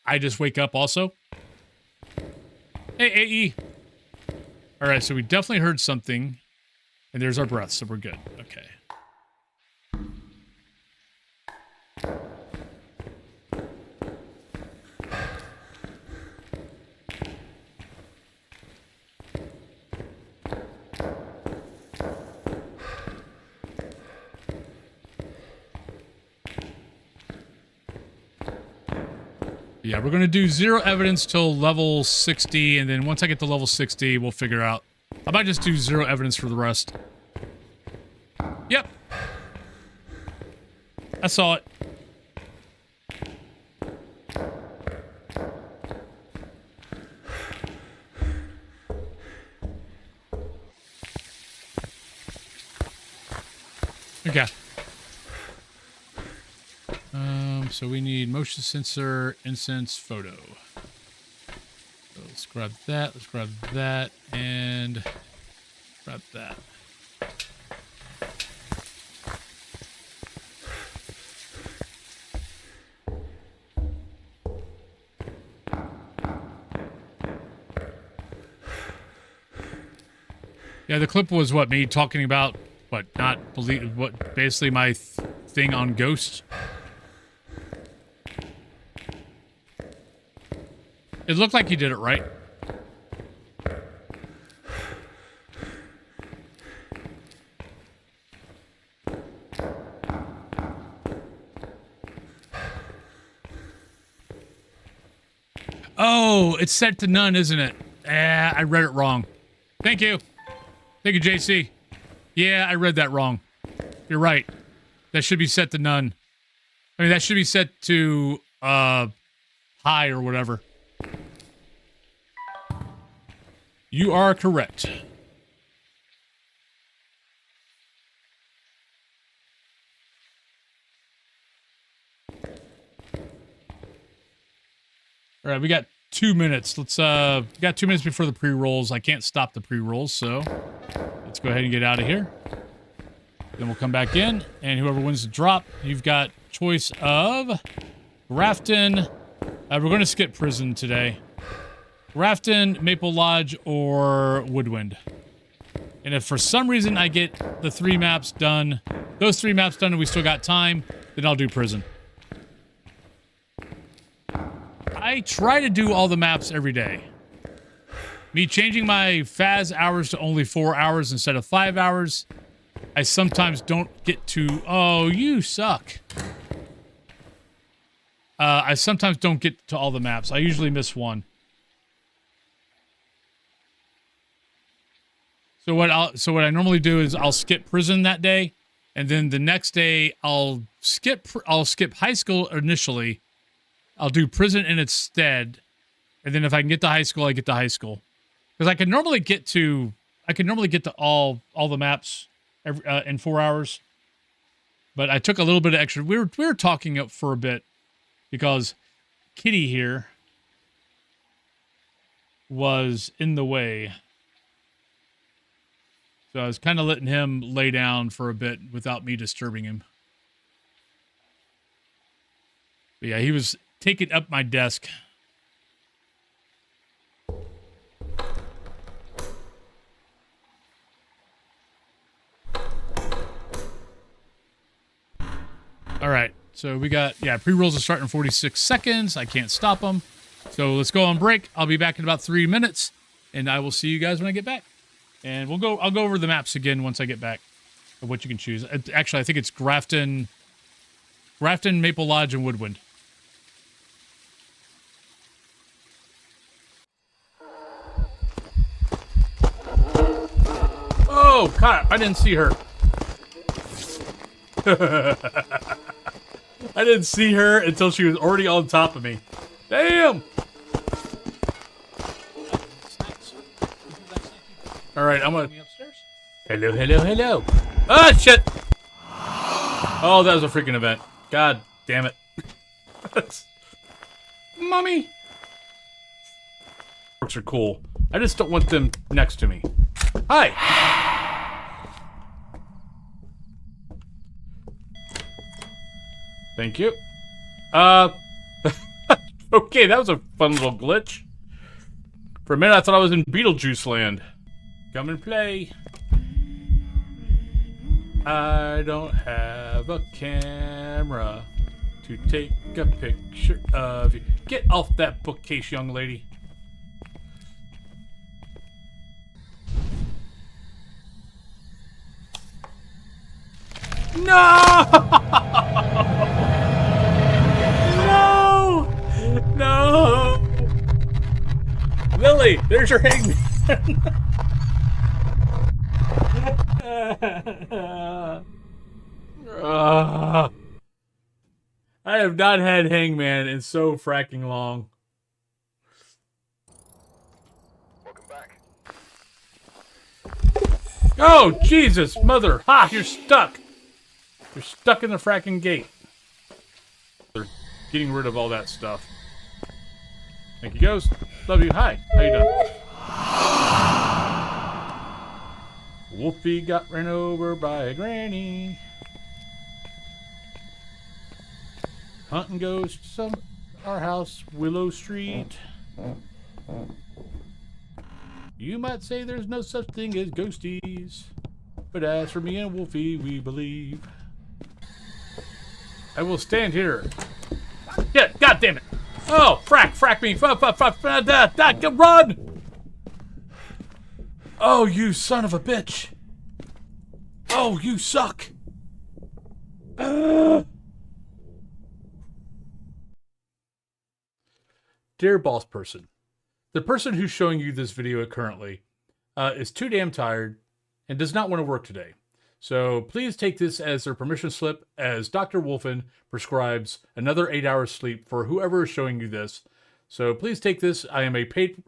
I just wake up also. Hey, AE. All right, so we definitely heard something, and there's our breath, so we're good. Okay. Yeah, we're going to do zero evidence till level 60, and then once I get to level 60, we'll figure out. I might just do zero evidence for the rest. Yep. I saw it. Okay. So we need motion sensor, incense, photo. So let's grab that, and grab that. Yeah, the clip was what, me talking about not believe what, basically my thing on Ghost. It looked like he did it right. Oh, it's set to none, isn't it? I read it wrong. Thank you. Thank you, JC. Yeah, I read that wrong. You're right. That should be set to none. I mean, that should be set to high or whatever. You are correct. All right, we got 2 minutes. We got 2 minutes before the pre-rolls. I can't stop the pre-rolls, so let's go ahead and get out of here. Then we'll come back in, and whoever wins the drop, you've got choice of Grafton. We're going to skip prison today. Grafton, Maple Lodge, or Woodwind. And if for some reason I get the 3 maps done, those 3 maps done and we still got time, then I'll do prison. I try to do all the maps every day. Me changing my phas hours to only 4 hours instead of 5 hours, I sometimes don't get to... Oh, you suck. I sometimes don't get to all the maps. I usually miss one. So what I normally do is I'll skip prison that day, and then the next day I'll skip high school initially. I'll do prison in its stead, and then if I can get to high school, I get to high school. Because I can normally get to all the maps in 4 hours. But I took a little bit of extra. We were talking up for a bit because Kitty here was in the way. So I was kind of letting him lay down for a bit without me disturbing him. But yeah, he was taking up my desk. All right, so we got, pre-rolls will start in 46 seconds. I can't stop them. So let's go on break. I'll be back in about 3 minutes, and I will see you guys when I get back. And I'll go over the maps again once I get back of what you can choose. Actually, I think it's Grafton, Maple Lodge, and Woodwind. Oh, God, I didn't see her. I didn't see her until she was already on top of me. Damn! Alright, I'm gonna... Hello, hello, hello. Ah, shit! Oh, that was a freaking event. God damn it. Mommy! Orcs are cool. I just don't want them next to me. Hi! Thank you. Okay, that was a fun little glitch. For a minute, I thought I was in Beetlejuice land. Come and play. I don't have a camera to take a picture of you. Get off that bookcase, young lady. No! No! No! Lily, there's your hangman. I have not had hangman in so fracking long. Welcome back. Oh, Jesus, mother. Ha, you're stuck. You're stuck in the fracking gate. They're getting rid of all that stuff. Thank you, Ghost. Love you. Hi. How you doing? Wolfie got ran over by a granny. Hunting ghosts of our house, Willow Street. You might say there's no such thing as ghosties, but as for me and Wolfie, we believe. I will stand here. Yeah, God damn it! Oh, frack me! Run! Oh, you son of a bitch! Oh, you suck! Dear boss person, the person who's showing you this video currently is too damn tired and does not want to work today. So please take this as their permission slip, as Dr. Wolfen prescribes another 8 hours sleep for whoever is showing you this. So please take this. I am a paid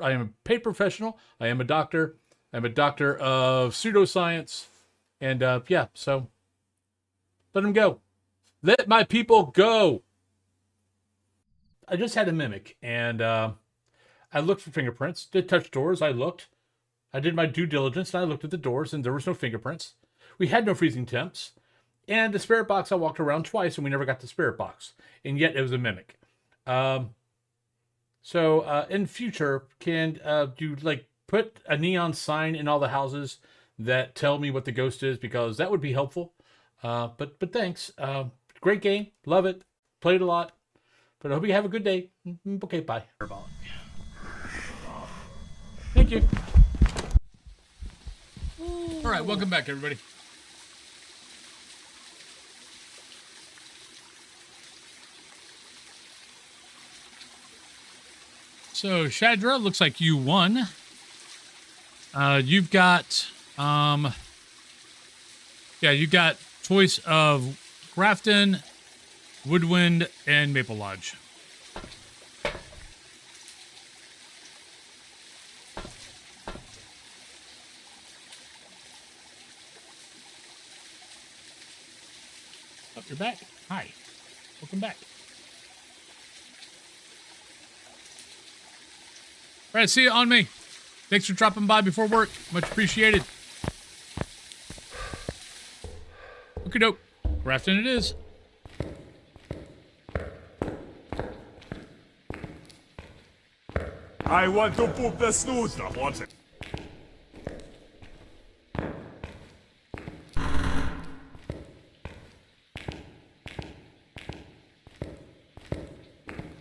professional. I am a doctor. I'm a doctor of pseudoscience. And yeah, so let them go. Let my people go. I just had a mimic, and I looked for fingerprints. Did touch doors. I looked. I did my due diligence, and I looked at the doors, and there was no fingerprints. We had no freezing temps. And the spirit box, I walked around twice, and we never got the spirit box. And yet, it was a mimic. So, in future, can you, like, put a neon sign in all the houses that tell me what the ghost is? Because that would be helpful. But thanks. Great game. Love it. Played a lot. But I hope you have a good day. Okay, bye. Thank you. All right, welcome back, everybody. So, Shadra, looks like you won. You've got, you got choice of Grafton, Woodwind, and Maple Lodge. Oh, you're back. Hi. Welcome back. All right, see you on me. Thanks for dropping by before work. Much appreciated. Okie doke. Grafton it is. I want to poop the snooze. Stop watching.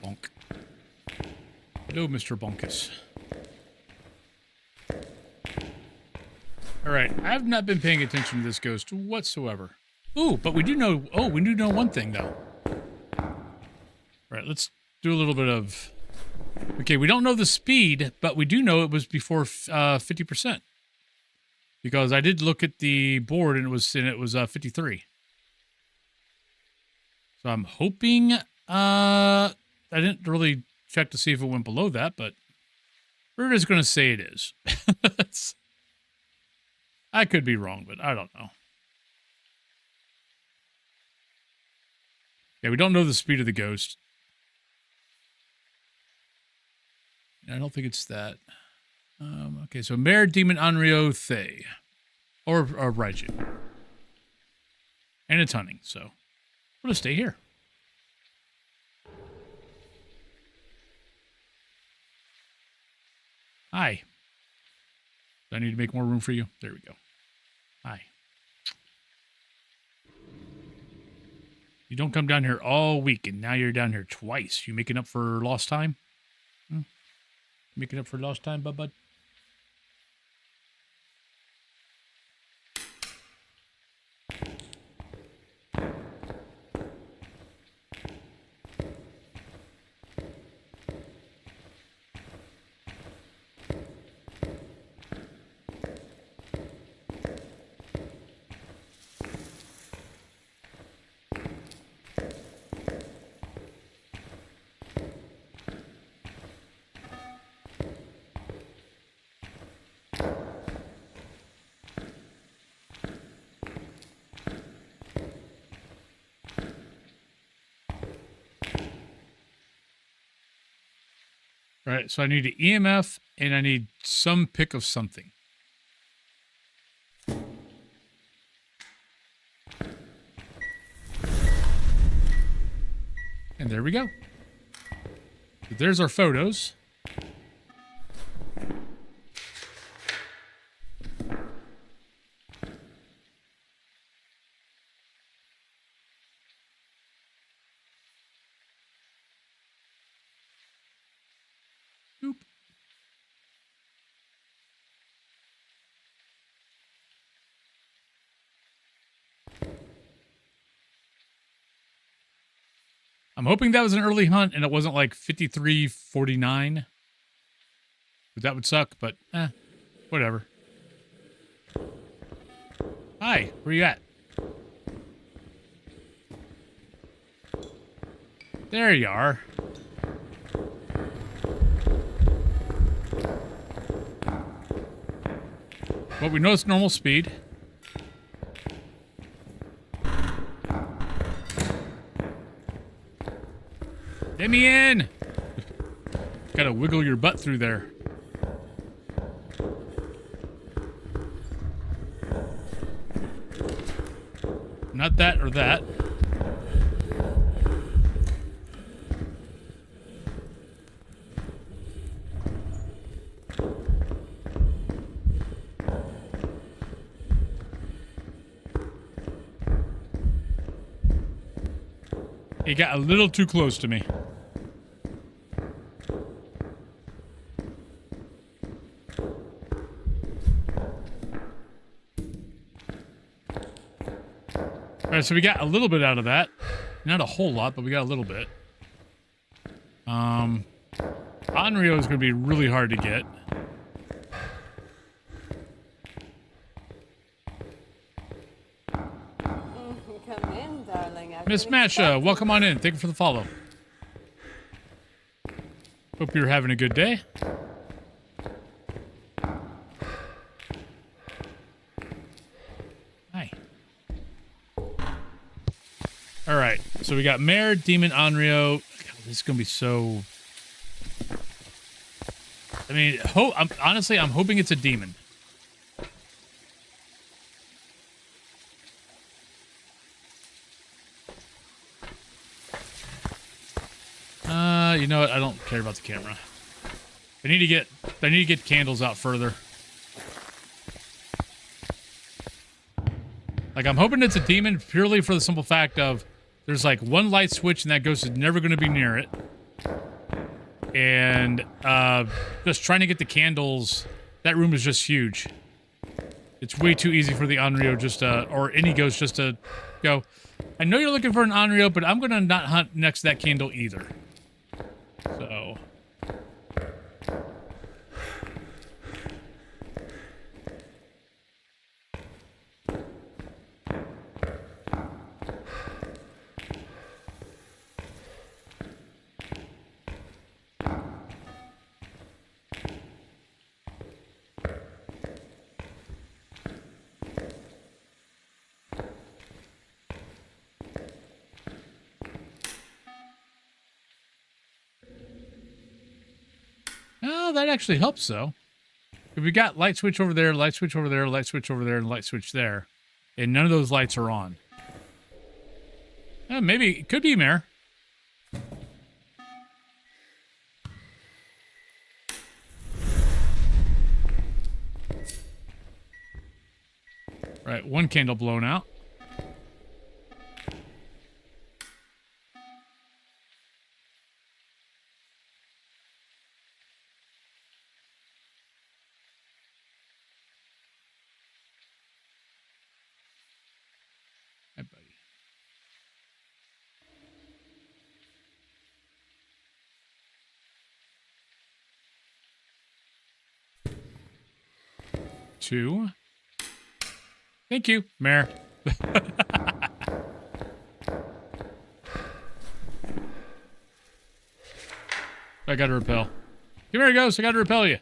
Bonk. Hello, Mr. Bonkus. All right, I have not been paying attention to this ghost whatsoever. Ooh, but we do know. Oh, we do know one thing though. All right, let's do a little bit of. Okay, we don't know the speed, but we do know it was before 50%. Because I did look at the board and it was 53. So I'm hoping I didn't really check to see if it went below that, but we're just going to say it is. I could be wrong, but I don't know. Yeah, we don't know the speed of the ghost. I don't think it's that. Okay, so Mare, Demon, Anrio, Thay. Or Raiju. And it's hunting, so we'll just stay here. Hi. Do I need to make more room for you? There we go. Hi. You don't come down here all week, and now you're down here twice. You making up for lost time? Making up for lost time, bud? All right, so I need an EMF, and I need some pick of something. And there we go. So there's our photos. Oop. I'm hoping that was an early hunt and it wasn't like 53:49. But that would suck, but whatever. Hi, where you at? There you are. Well, we know it's normal speed. Let me in! Gotta wiggle your butt through there. Not that or that. He got a little too close to me. All right, so we got a little bit out of that. Not a whole lot, but we got a little bit. Onryo is going to be really hard to get. Come in, darling. I've Miss been Masha, expecting welcome on in. Thank you for the follow. Hope you're having a good day. Hi. All right, so we got Mare, Demon, Onryo. God, this is gonna be so. I mean, honestly, I'm hoping it's a demon. You know what? I don't care about the camera. I need to get candles out further. Like, I'm hoping it's a demon purely for the simple fact of there's like one light switch and that ghost is never going to be near it. And just trying to get the candles, that room is just huge. It's way too easy for the Onryo just or any ghost just to go, I know you're looking for an Onryo, but I'm going to not hunt next to that candle either. So... Oh, that actually helps, though. If we got light switch over there, light switch over there, light switch over there, and light switch there, and none of those lights are on. Maybe it could be Mare. Right, one candle blown out. Hi, buddy. Two. Thank you, Mare. I gotta repel. Come here, ghost. I gotta repel you.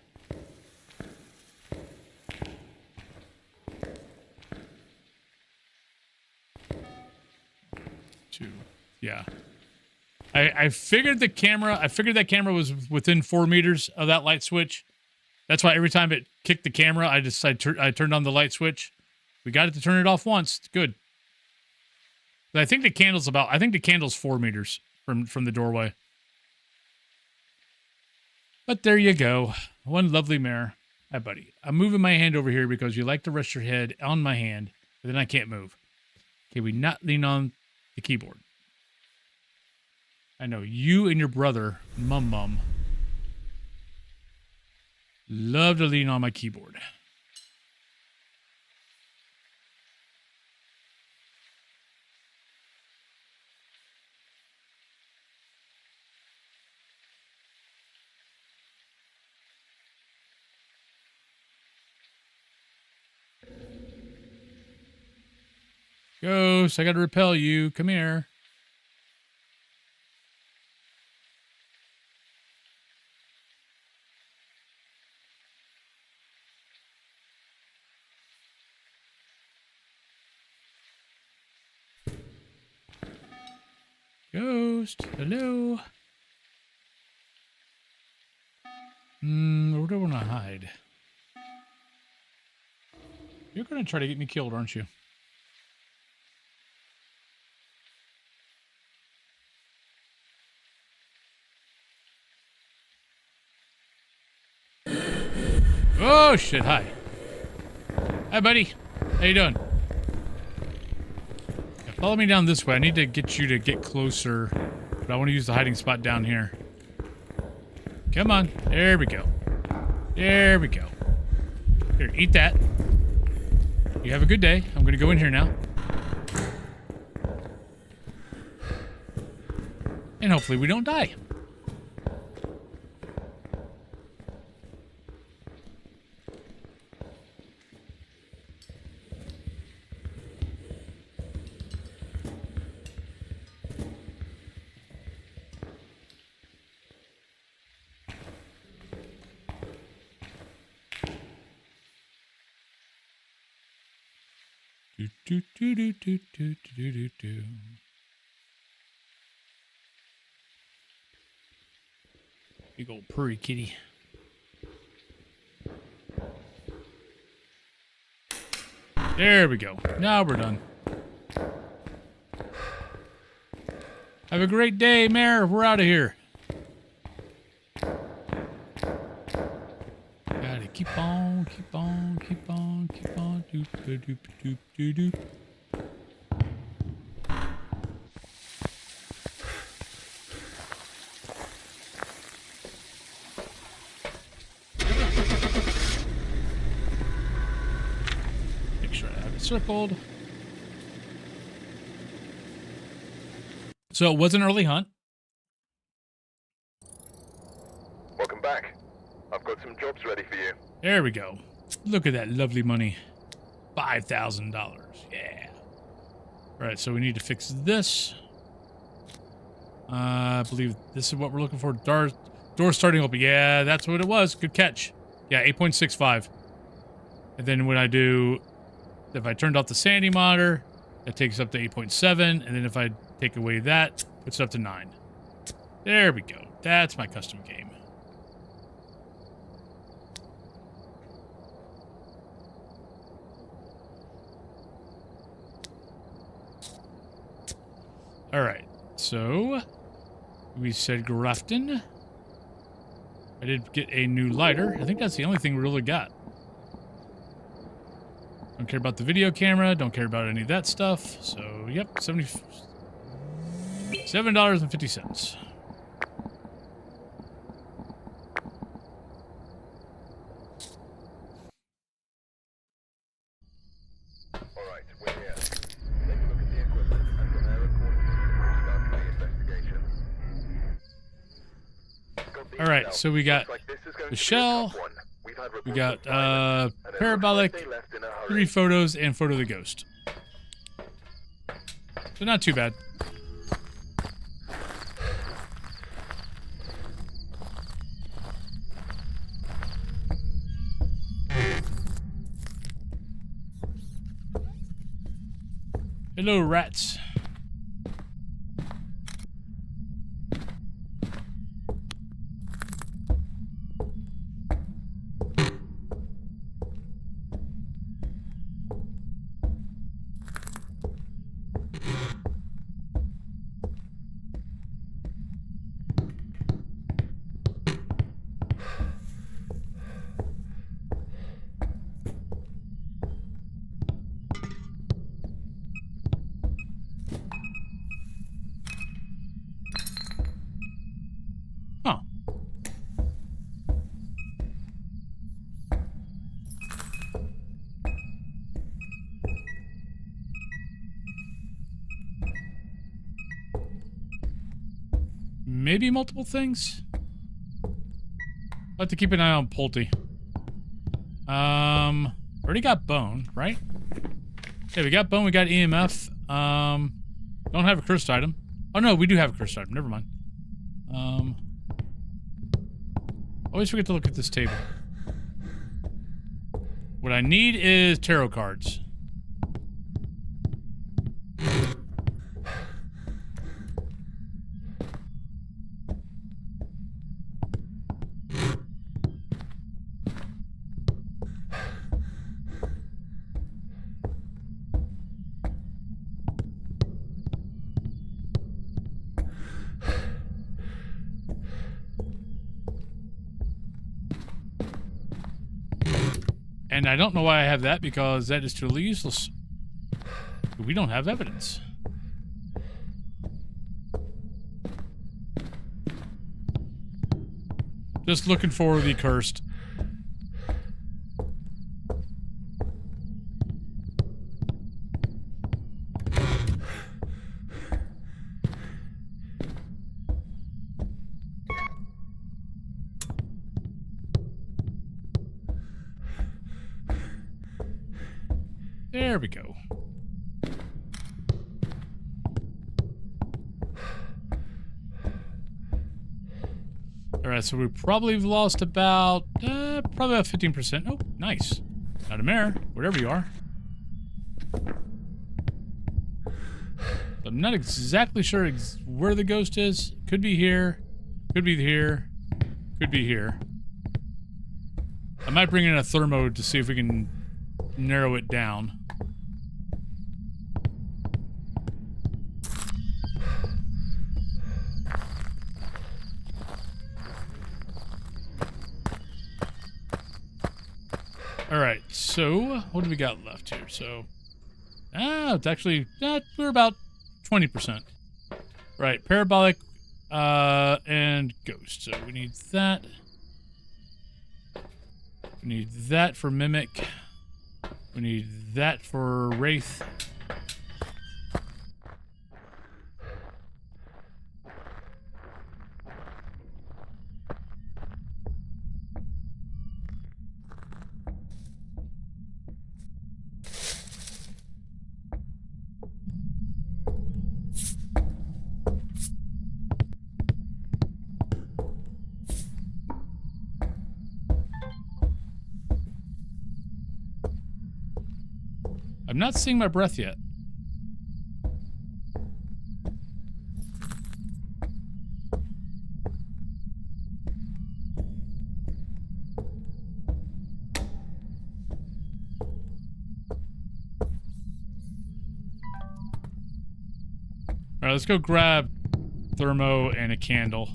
Two. Yeah. I figured that camera was within 4 meters of that light switch. That's why every time it kicked the camera, I turned on the light switch. We got it to turn it off once. It's good. But I think the candle's 4 meters from the doorway. But there you go. One lovely Mare. Hi, buddy. I'm moving my hand over here because you like to rest your head on my hand, but then I can't move. Can we not lean on the keyboard? I know you and your brother, Mum, love to lean on my keyboard. Ghost, I gotta repel you. Come here. Ghost, hello. Where do I want to hide? You're gonna try to get me killed, aren't you? Oh shit! Hi. Hi, buddy. How you doing? Yeah, follow me down this way. I need to get you to get closer, but I want to use the hiding spot down here. Come on. There we go. There we go. Here, eat that. You have a good day. I'm going to go in here now. And hopefully we don't die. do, do, do, do, do, do, do, do. Big old purry kitty. There we go. Now we're done. Have a great day, Mayor. We're out of here. Gotta keep on, keep on, keep on, keep on. Doop, doop, doop, doop, doop, doop. Make sure I have it circled. So it was an early hunt. Welcome back. I've got some jobs ready for you. There we go. Look at that lovely money. $5,000. Yeah. All right, so we need to fix this. I believe this is what we're looking for. Door starting open. Yeah, that's what it was. Good catch. Yeah, 8.65. And then when I do, if I turned off the sandy monitor, that takes up to 8.7. And then if I take away that, puts it up to 9. There we go. That's my custom game. All right, so we said Grafton. I did get a new lighter. I think that's the only thing we really got. Don't care about the video camera. Don't care about any of that stuff. So, yep, $7.50. Alright, we're here. Take a look at the equipment and from there accordingly, we'll start the investigation. Got the All right, intel. so we got Looks like this is going the to be a shell. tough one. We've had We reports got of violence, and it looks parabolic, like they left in a hurry. 3 photos, and photo of the ghost. So not too bad. Hello, rats. Huh. Maybe multiple things? I'll have to keep an eye on Pulte. Already got bone, right? Yeah, we got bone, we got EMF. Don't have a cursed item. Oh no, we do have a cursed item, never mind. Always forget to look at this table. What I need is tarot cards. And I don't know why I have that, because that is totally useless. We don't have evidence. Just looking for the cursed. There we go. Alright, so we probably have lost about, probably about 15%. Oh, nice. Not a mare, wherever you are. I'm not exactly sure where the ghost is. Could be here. Could be here. Could be here. I might bring in a thermo to see if we can narrow it down. Alright, so what do we got left here? So, it's actually, we're about 20%. Right, parabolic, and ghost. So we need that. We need that for mimic. We need that for wraith. I'm not seeing my breath yet. Alright, let's go grab thermo and a candle.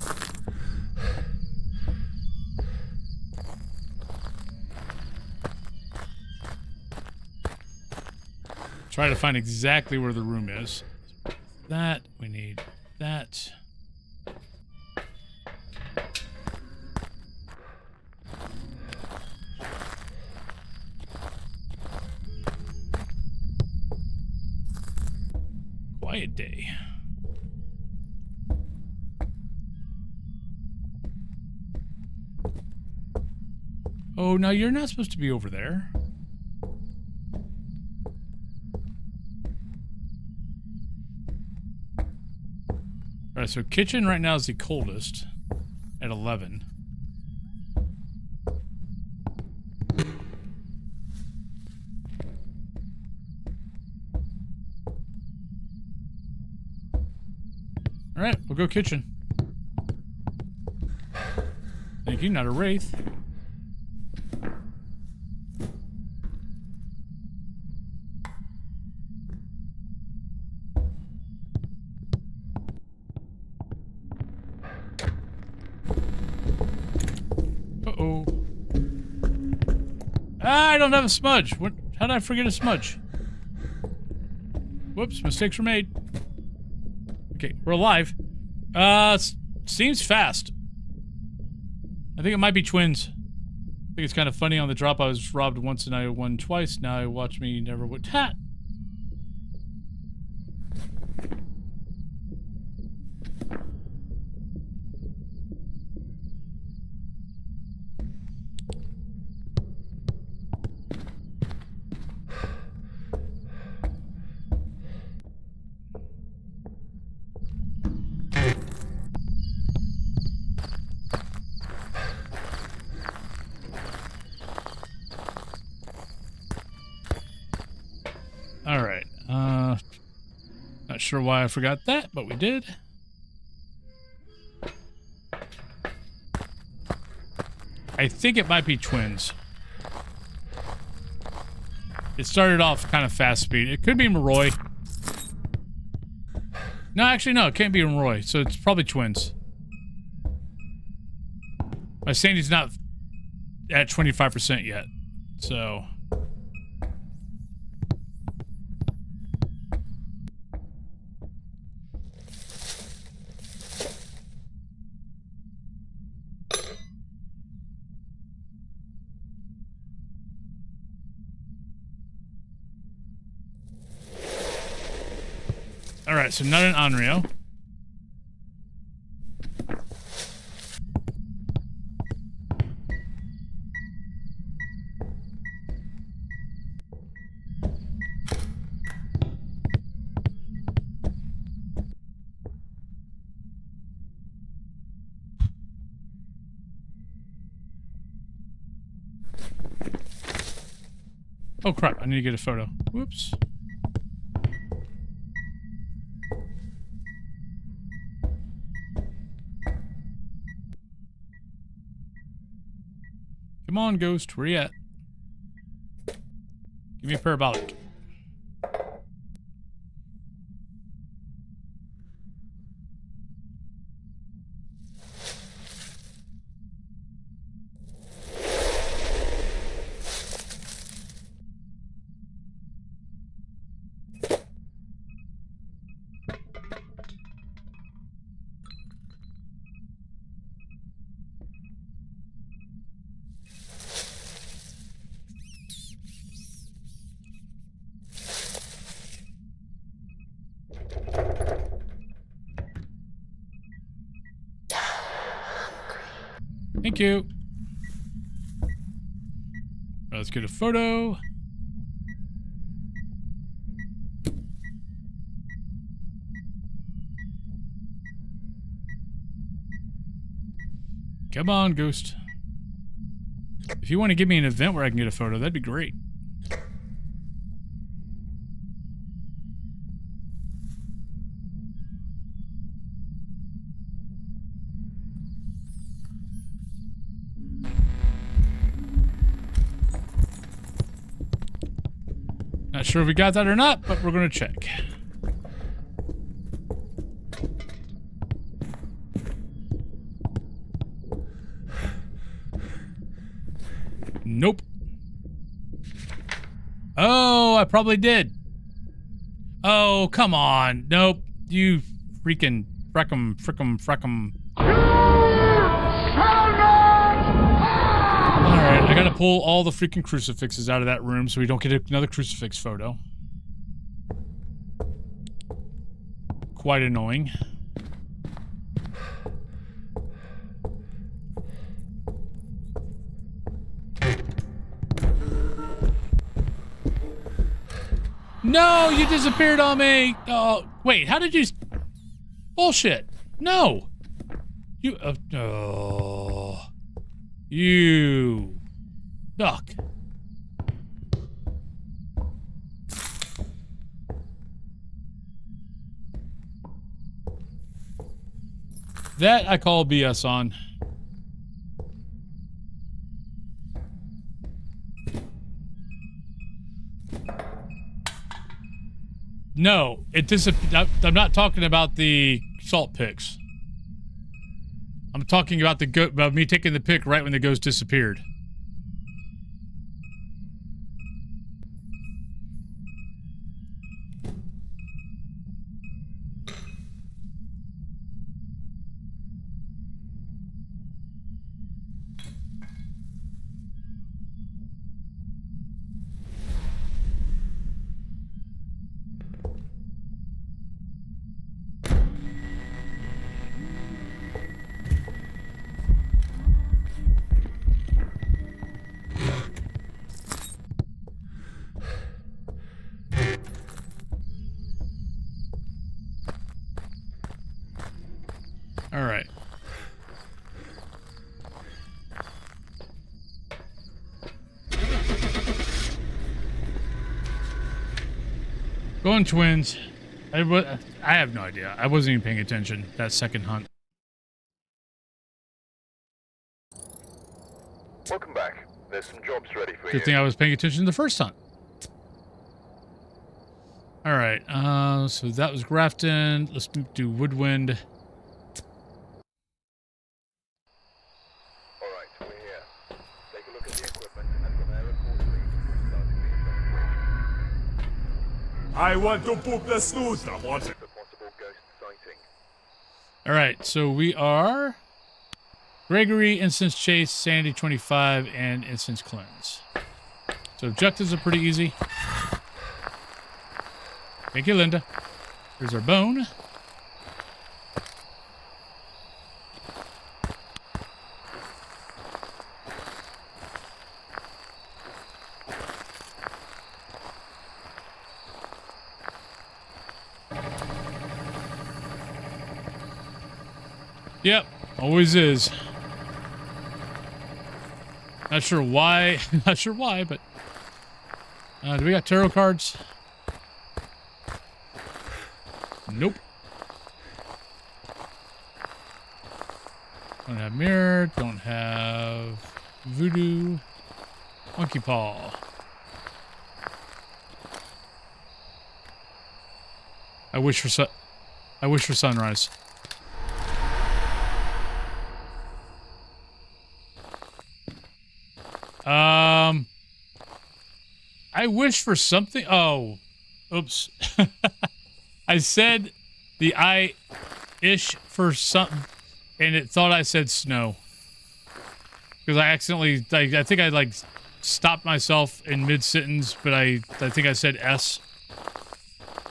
Try to find exactly where the room is. That, we need that. Quiet day. Oh, now you're not supposed to be over there. Alright, so kitchen right now is the coldest at 11. Alright, we'll go kitchen. Thank you, not a wraith. Uh-oh. Ah, I don't have a smudge. What? How did I forget a smudge? Whoops, mistakes were made. Okay, we're alive. Seems fast. I think it might be twins. I think it's kind of funny on the drop. I was robbed once and I won twice. Now I watch me never would. Ha! Alright, not sure why I forgot that, but we did. I think it might be twins. It started off kind of fast speed. It could be Moroi. No, actually, no, it can't be Moroi, so it's probably twins. My sanity's not at 25% yet, so... Alright, so not an Onryo. Oh crap, I need to get a photo. Whoops. Come on, Ghost. Where you at? Give me a parabolic. Thank you. Let's get a photo. Come on, Ghost. If you want to give me an event where I can get a photo, that'd be great. Not sure if we got that or not, but we're going to check. Nope. Oh, I probably did. Oh, come on. Nope. You freaking frickum. Alright, I gotta pull all the freaking crucifixes out of that room so we don't get another crucifix photo. Quite annoying. No, you disappeared on me. Oh, wait, how did you... Bullshit. No. You... oh. You... Duck. That I call BS on. No, it disappeared. I'm not talking about the salt picks. I'm talking about about me taking the pick right when the ghost disappeared. All right. Going twins. I have no idea. I wasn't even paying attention that second hunt. Welcome back. There's some jobs ready for you. Good thing I was paying attention to the first hunt. All right. So that was Grafton. Let's do Woodwind. Alright, we're here. Take a look at the equipment and prepare accordingly before starting the investigation. I want to poop the snooze. I want it. For possible ghost sighting. All right. So we are Gregory, Instance Chase, Sanity 25, and Instance Cleanse. So objectives are pretty easy. Thank you, Linda. Here's our bone. Yep, always is. Not sure why. Not sure why, but do we got tarot cards? Nope. Don't have mirror. Don't have Voodoo. Monkey paw. I wish for sunrise. I wish for something. Oh, oops. I said the I-ish for something, and it thought I said snow. Because I accidentally, I think I like stopped myself in mid-sentence, but I think I said S.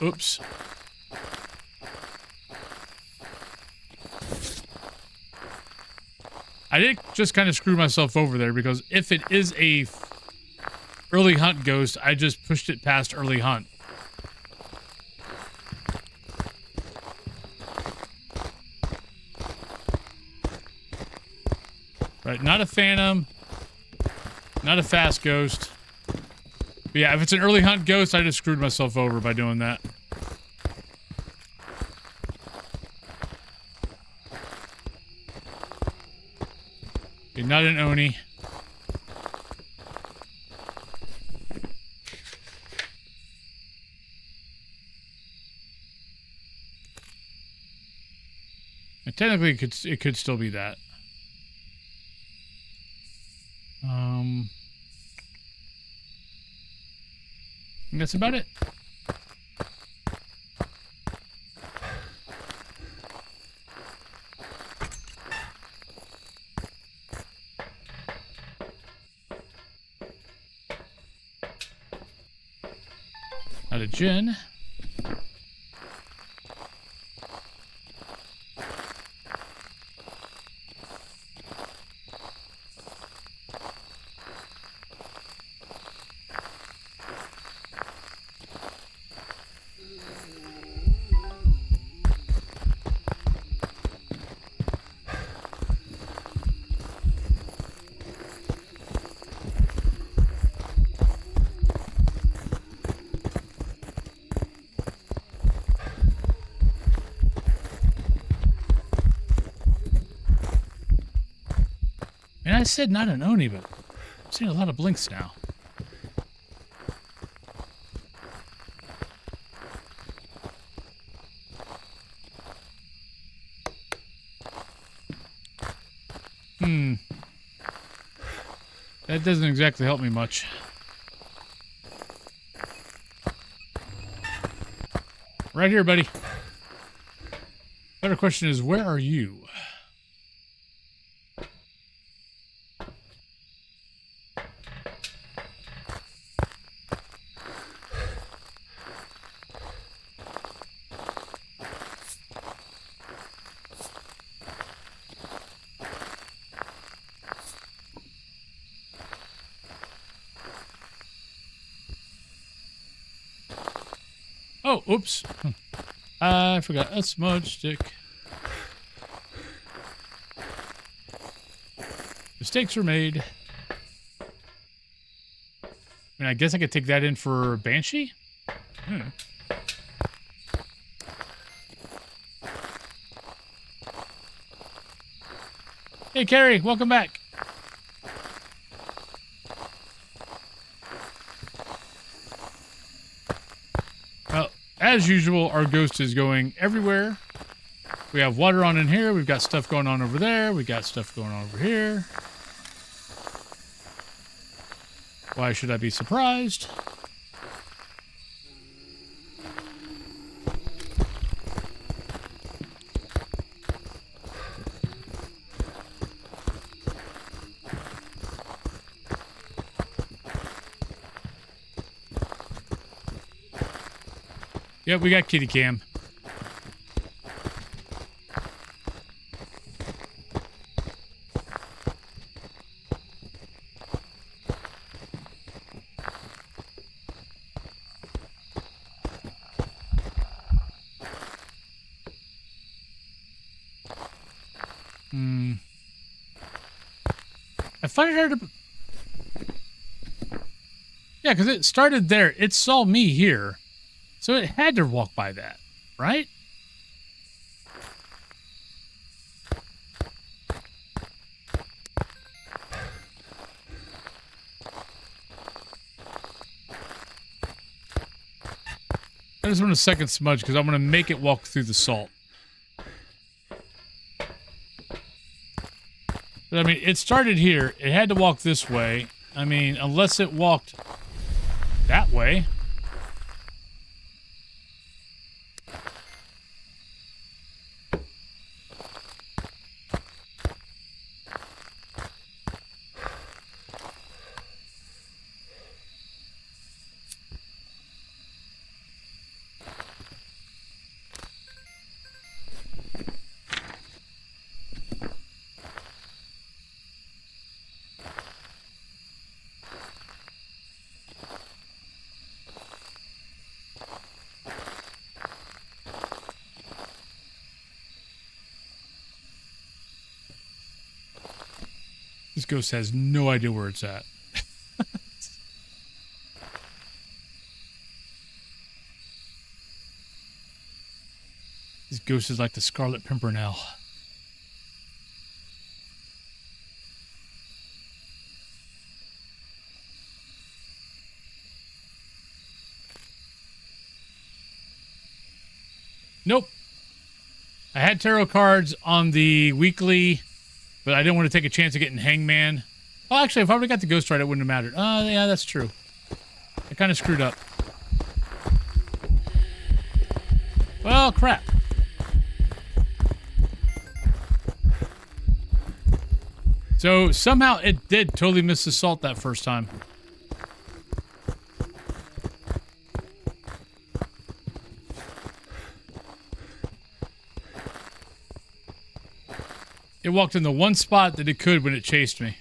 Oops. I did just kind of screw myself over there, because if it is a early hunt ghost, I just pushed it past early hunt. Right, not a phantom, not a fast ghost. But yeah, if it's an early hunt ghost, I just screwed myself over by doing that. Okay, not an Oni. And technically, it could still be that. And that's about it. Not a gin. And I said not an Oni, but I'm seeing a lot of blinks now. That doesn't exactly help me much. Right here, buddy. Better question is, where are you? Oh, oops. I forgot a smudge stick. Mistakes were made. I mean, I guess I could take that in for Banshee? Hey, Carrie, welcome back. Well, as usual, our ghost is going everywhere. We have water on in here. We've got stuff going on over there. We got stuff going on over here. Why should I be surprised? Yep, we got kitty cam. I find it hard to... Yeah, because it started there. It saw me here. So it had to walk by that, right? I just want a second smudge because I'm going to make it walk through the salt. But I mean, it started here. It had to walk this way. I mean, unless it walked that way. This ghost has no idea where it's at. This ghost is like the Scarlet Pimpernel. Nope. I had tarot cards on the weekly, but I didn't want to take a chance of getting Hangman. Oh, actually, if I would have got the ghost right, it wouldn't have mattered. Oh, yeah, that's true. I kind of screwed up. Well, crap. So, somehow it did totally miss the salt that first time. It walked in the one spot that it could when it chased me.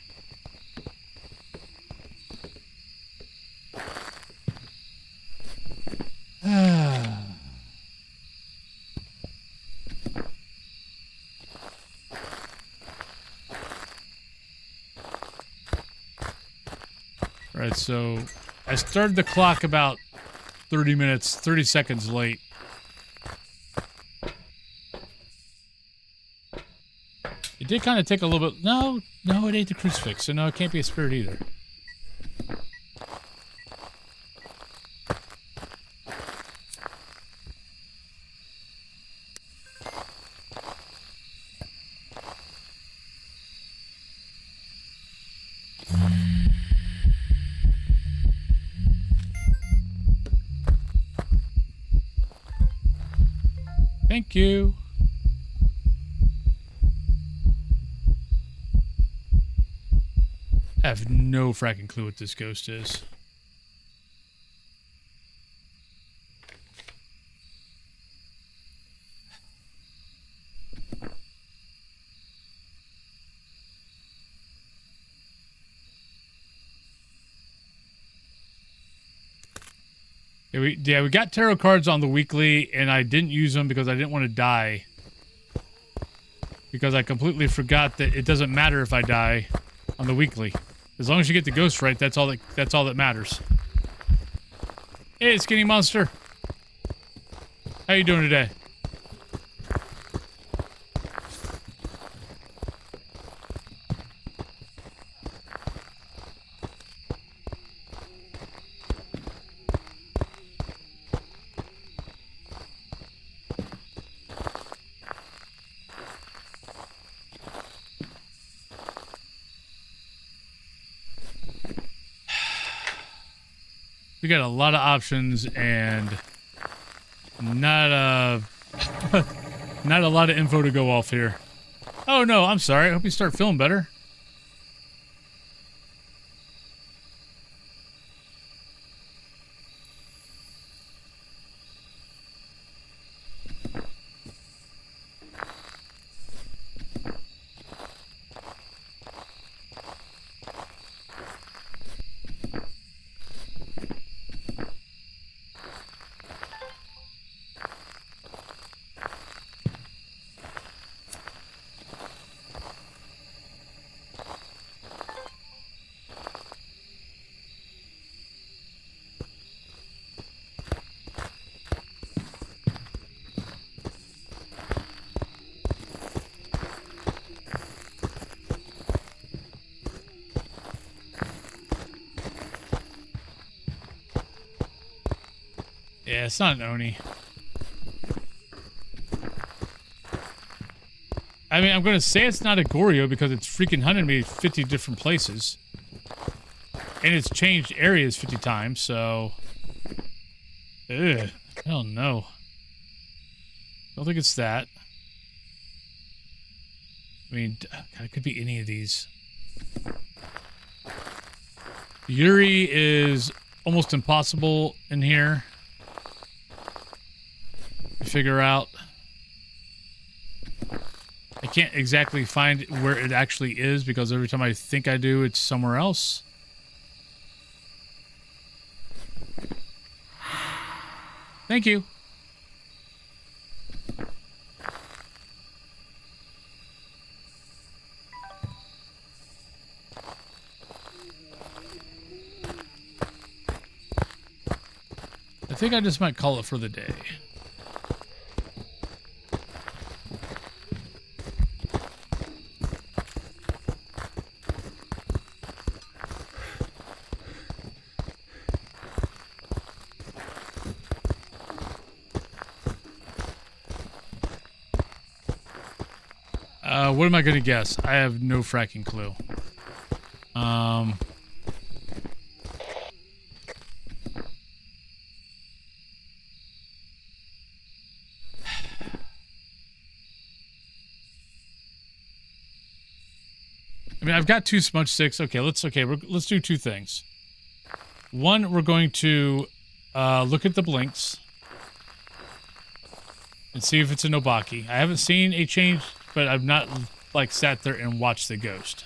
Right, so I started the clock about 30 seconds late. It did kind of take a little bit. No, it ain't the crucifix, so no, it can't be a spirit either. Thank you. I have no fracking clue what this ghost is. Yeah, we got tarot cards on the weekly, and I didn't use them because I didn't want to die. Because I completely forgot that it doesn't matter if I die on the weekly. As long as you get the ghost right, that's all that matters. Hey, Skinny Monster. How you doing today? We got a lot of options and not not a lot of info to go off here. Oh no, I'm sorry. I hope you start feeling better. Yeah, it's not an Oni. I mean, I'm going to say it's not a Goryo because it's freaking hunted me 50 different places. And it's changed areas 50 times, so... Ugh. Hell no. Don't think it's that. I mean, God, it could be any of these. Yuri is almost impossible in here to figure out. I can't exactly find where it actually is because every time I think I do, it's somewhere else. Thank you. I think I just might call it for the day. What am I going to guess? I have no fracking clue. I mean, I've got 2 smudge sticks. Okay, let's do 2 things. One, we're going to look at the blinks and see if it's a Nobaki. I haven't seen a change, but I've not like sat there and watched the ghost.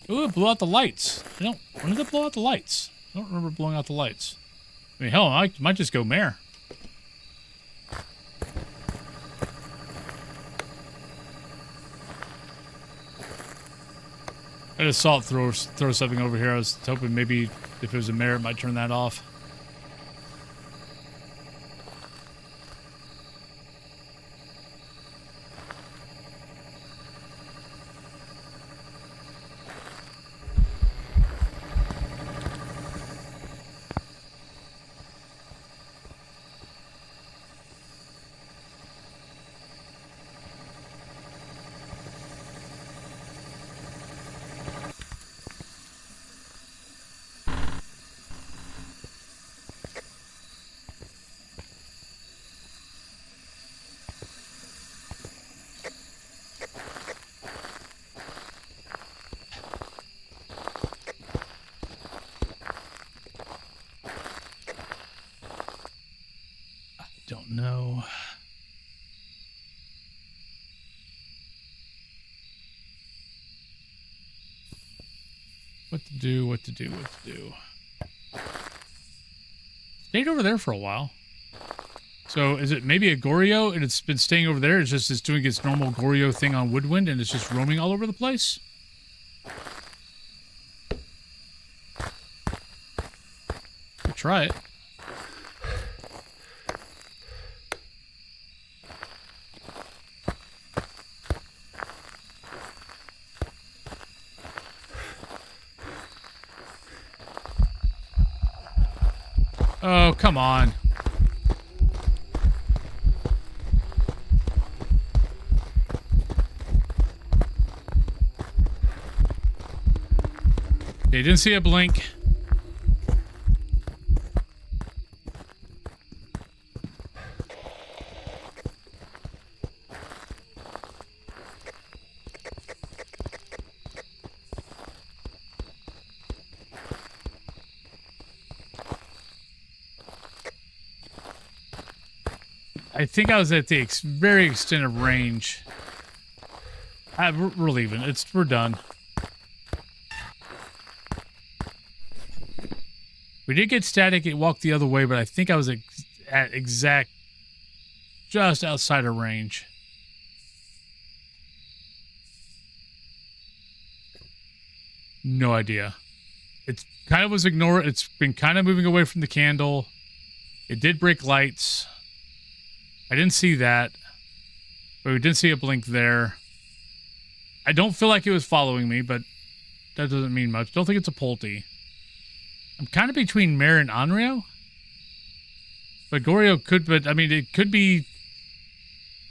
Ooh, it blew out the lights. When did it blow out the lights? I don't remember blowing out the lights. I mean, hell, I might just go mare. I just saw it throw something over here. I was hoping maybe if it was a mare, it might turn that off. Don't know. What to do. Stayed over there for a while. So is it maybe a Goryo and it's been staying over there? It's doing its normal Goryo thing on Woodwind and it's just roaming all over the place? We'll try it. Oh, come on. Okay, didn't see a blink. I think I was at the very extent of range. We're leaving. We're done. We did get static. It walked the other way, but I think I was at exact, just outside of range. No idea. It's kind of was ignored. It's been kind of moving away from the candle. It did break lights. I didn't see that, but we did see a blink there. I don't feel like it was following me, but that doesn't mean much. Don't think it's a Polty. I'm kind of between Mare and Onryo. But Goryo could, but I mean, it could be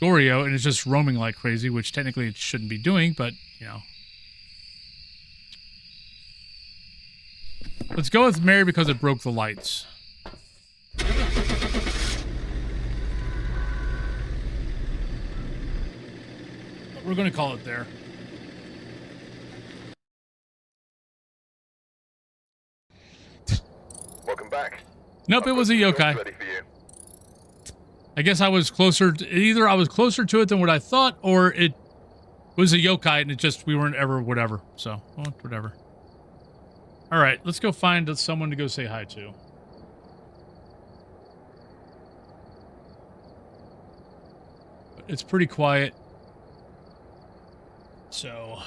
Goryo and it's just roaming like crazy, which technically it shouldn't be doing, but, you know. Let's go with Mary because it broke the lights. We're going to call it there. Welcome back. Nope, it was a yokai. Ready for you. I guess I was closer to, either I was closer to it than what I thought, or it was a yokai and it just, we weren't ever whatever. So, well, whatever. All right, let's go find someone to go say hi to. It's pretty quiet. So...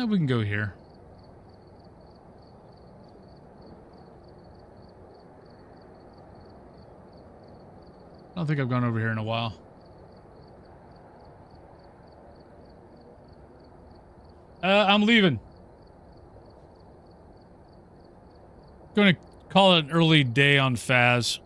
we can go here. I don't think I've gone over here in a while. I'm leaving. Going to call it an early day on Phas.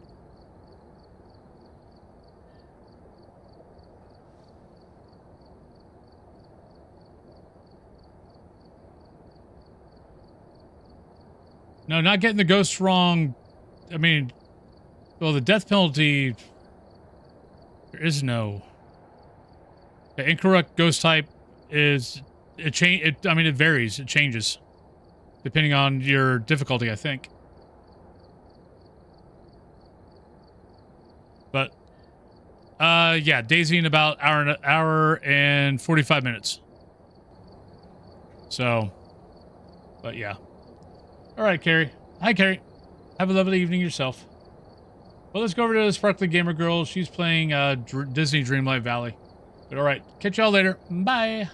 No, not getting the ghosts wrong. I mean, well, the death penalty, there is no. The incorrect ghost type is, I mean, it varies. It changes depending on your difficulty, I think. But, yeah, Daisy in about hour and 45 minutes. So, but yeah. All right, Carrie. Hi, Carrie. Have a lovely evening yourself. Well, let's go over to the Sparkly Gamer Girl. She's playing Disney Dreamlight Valley. But all right, catch y'all later. Bye.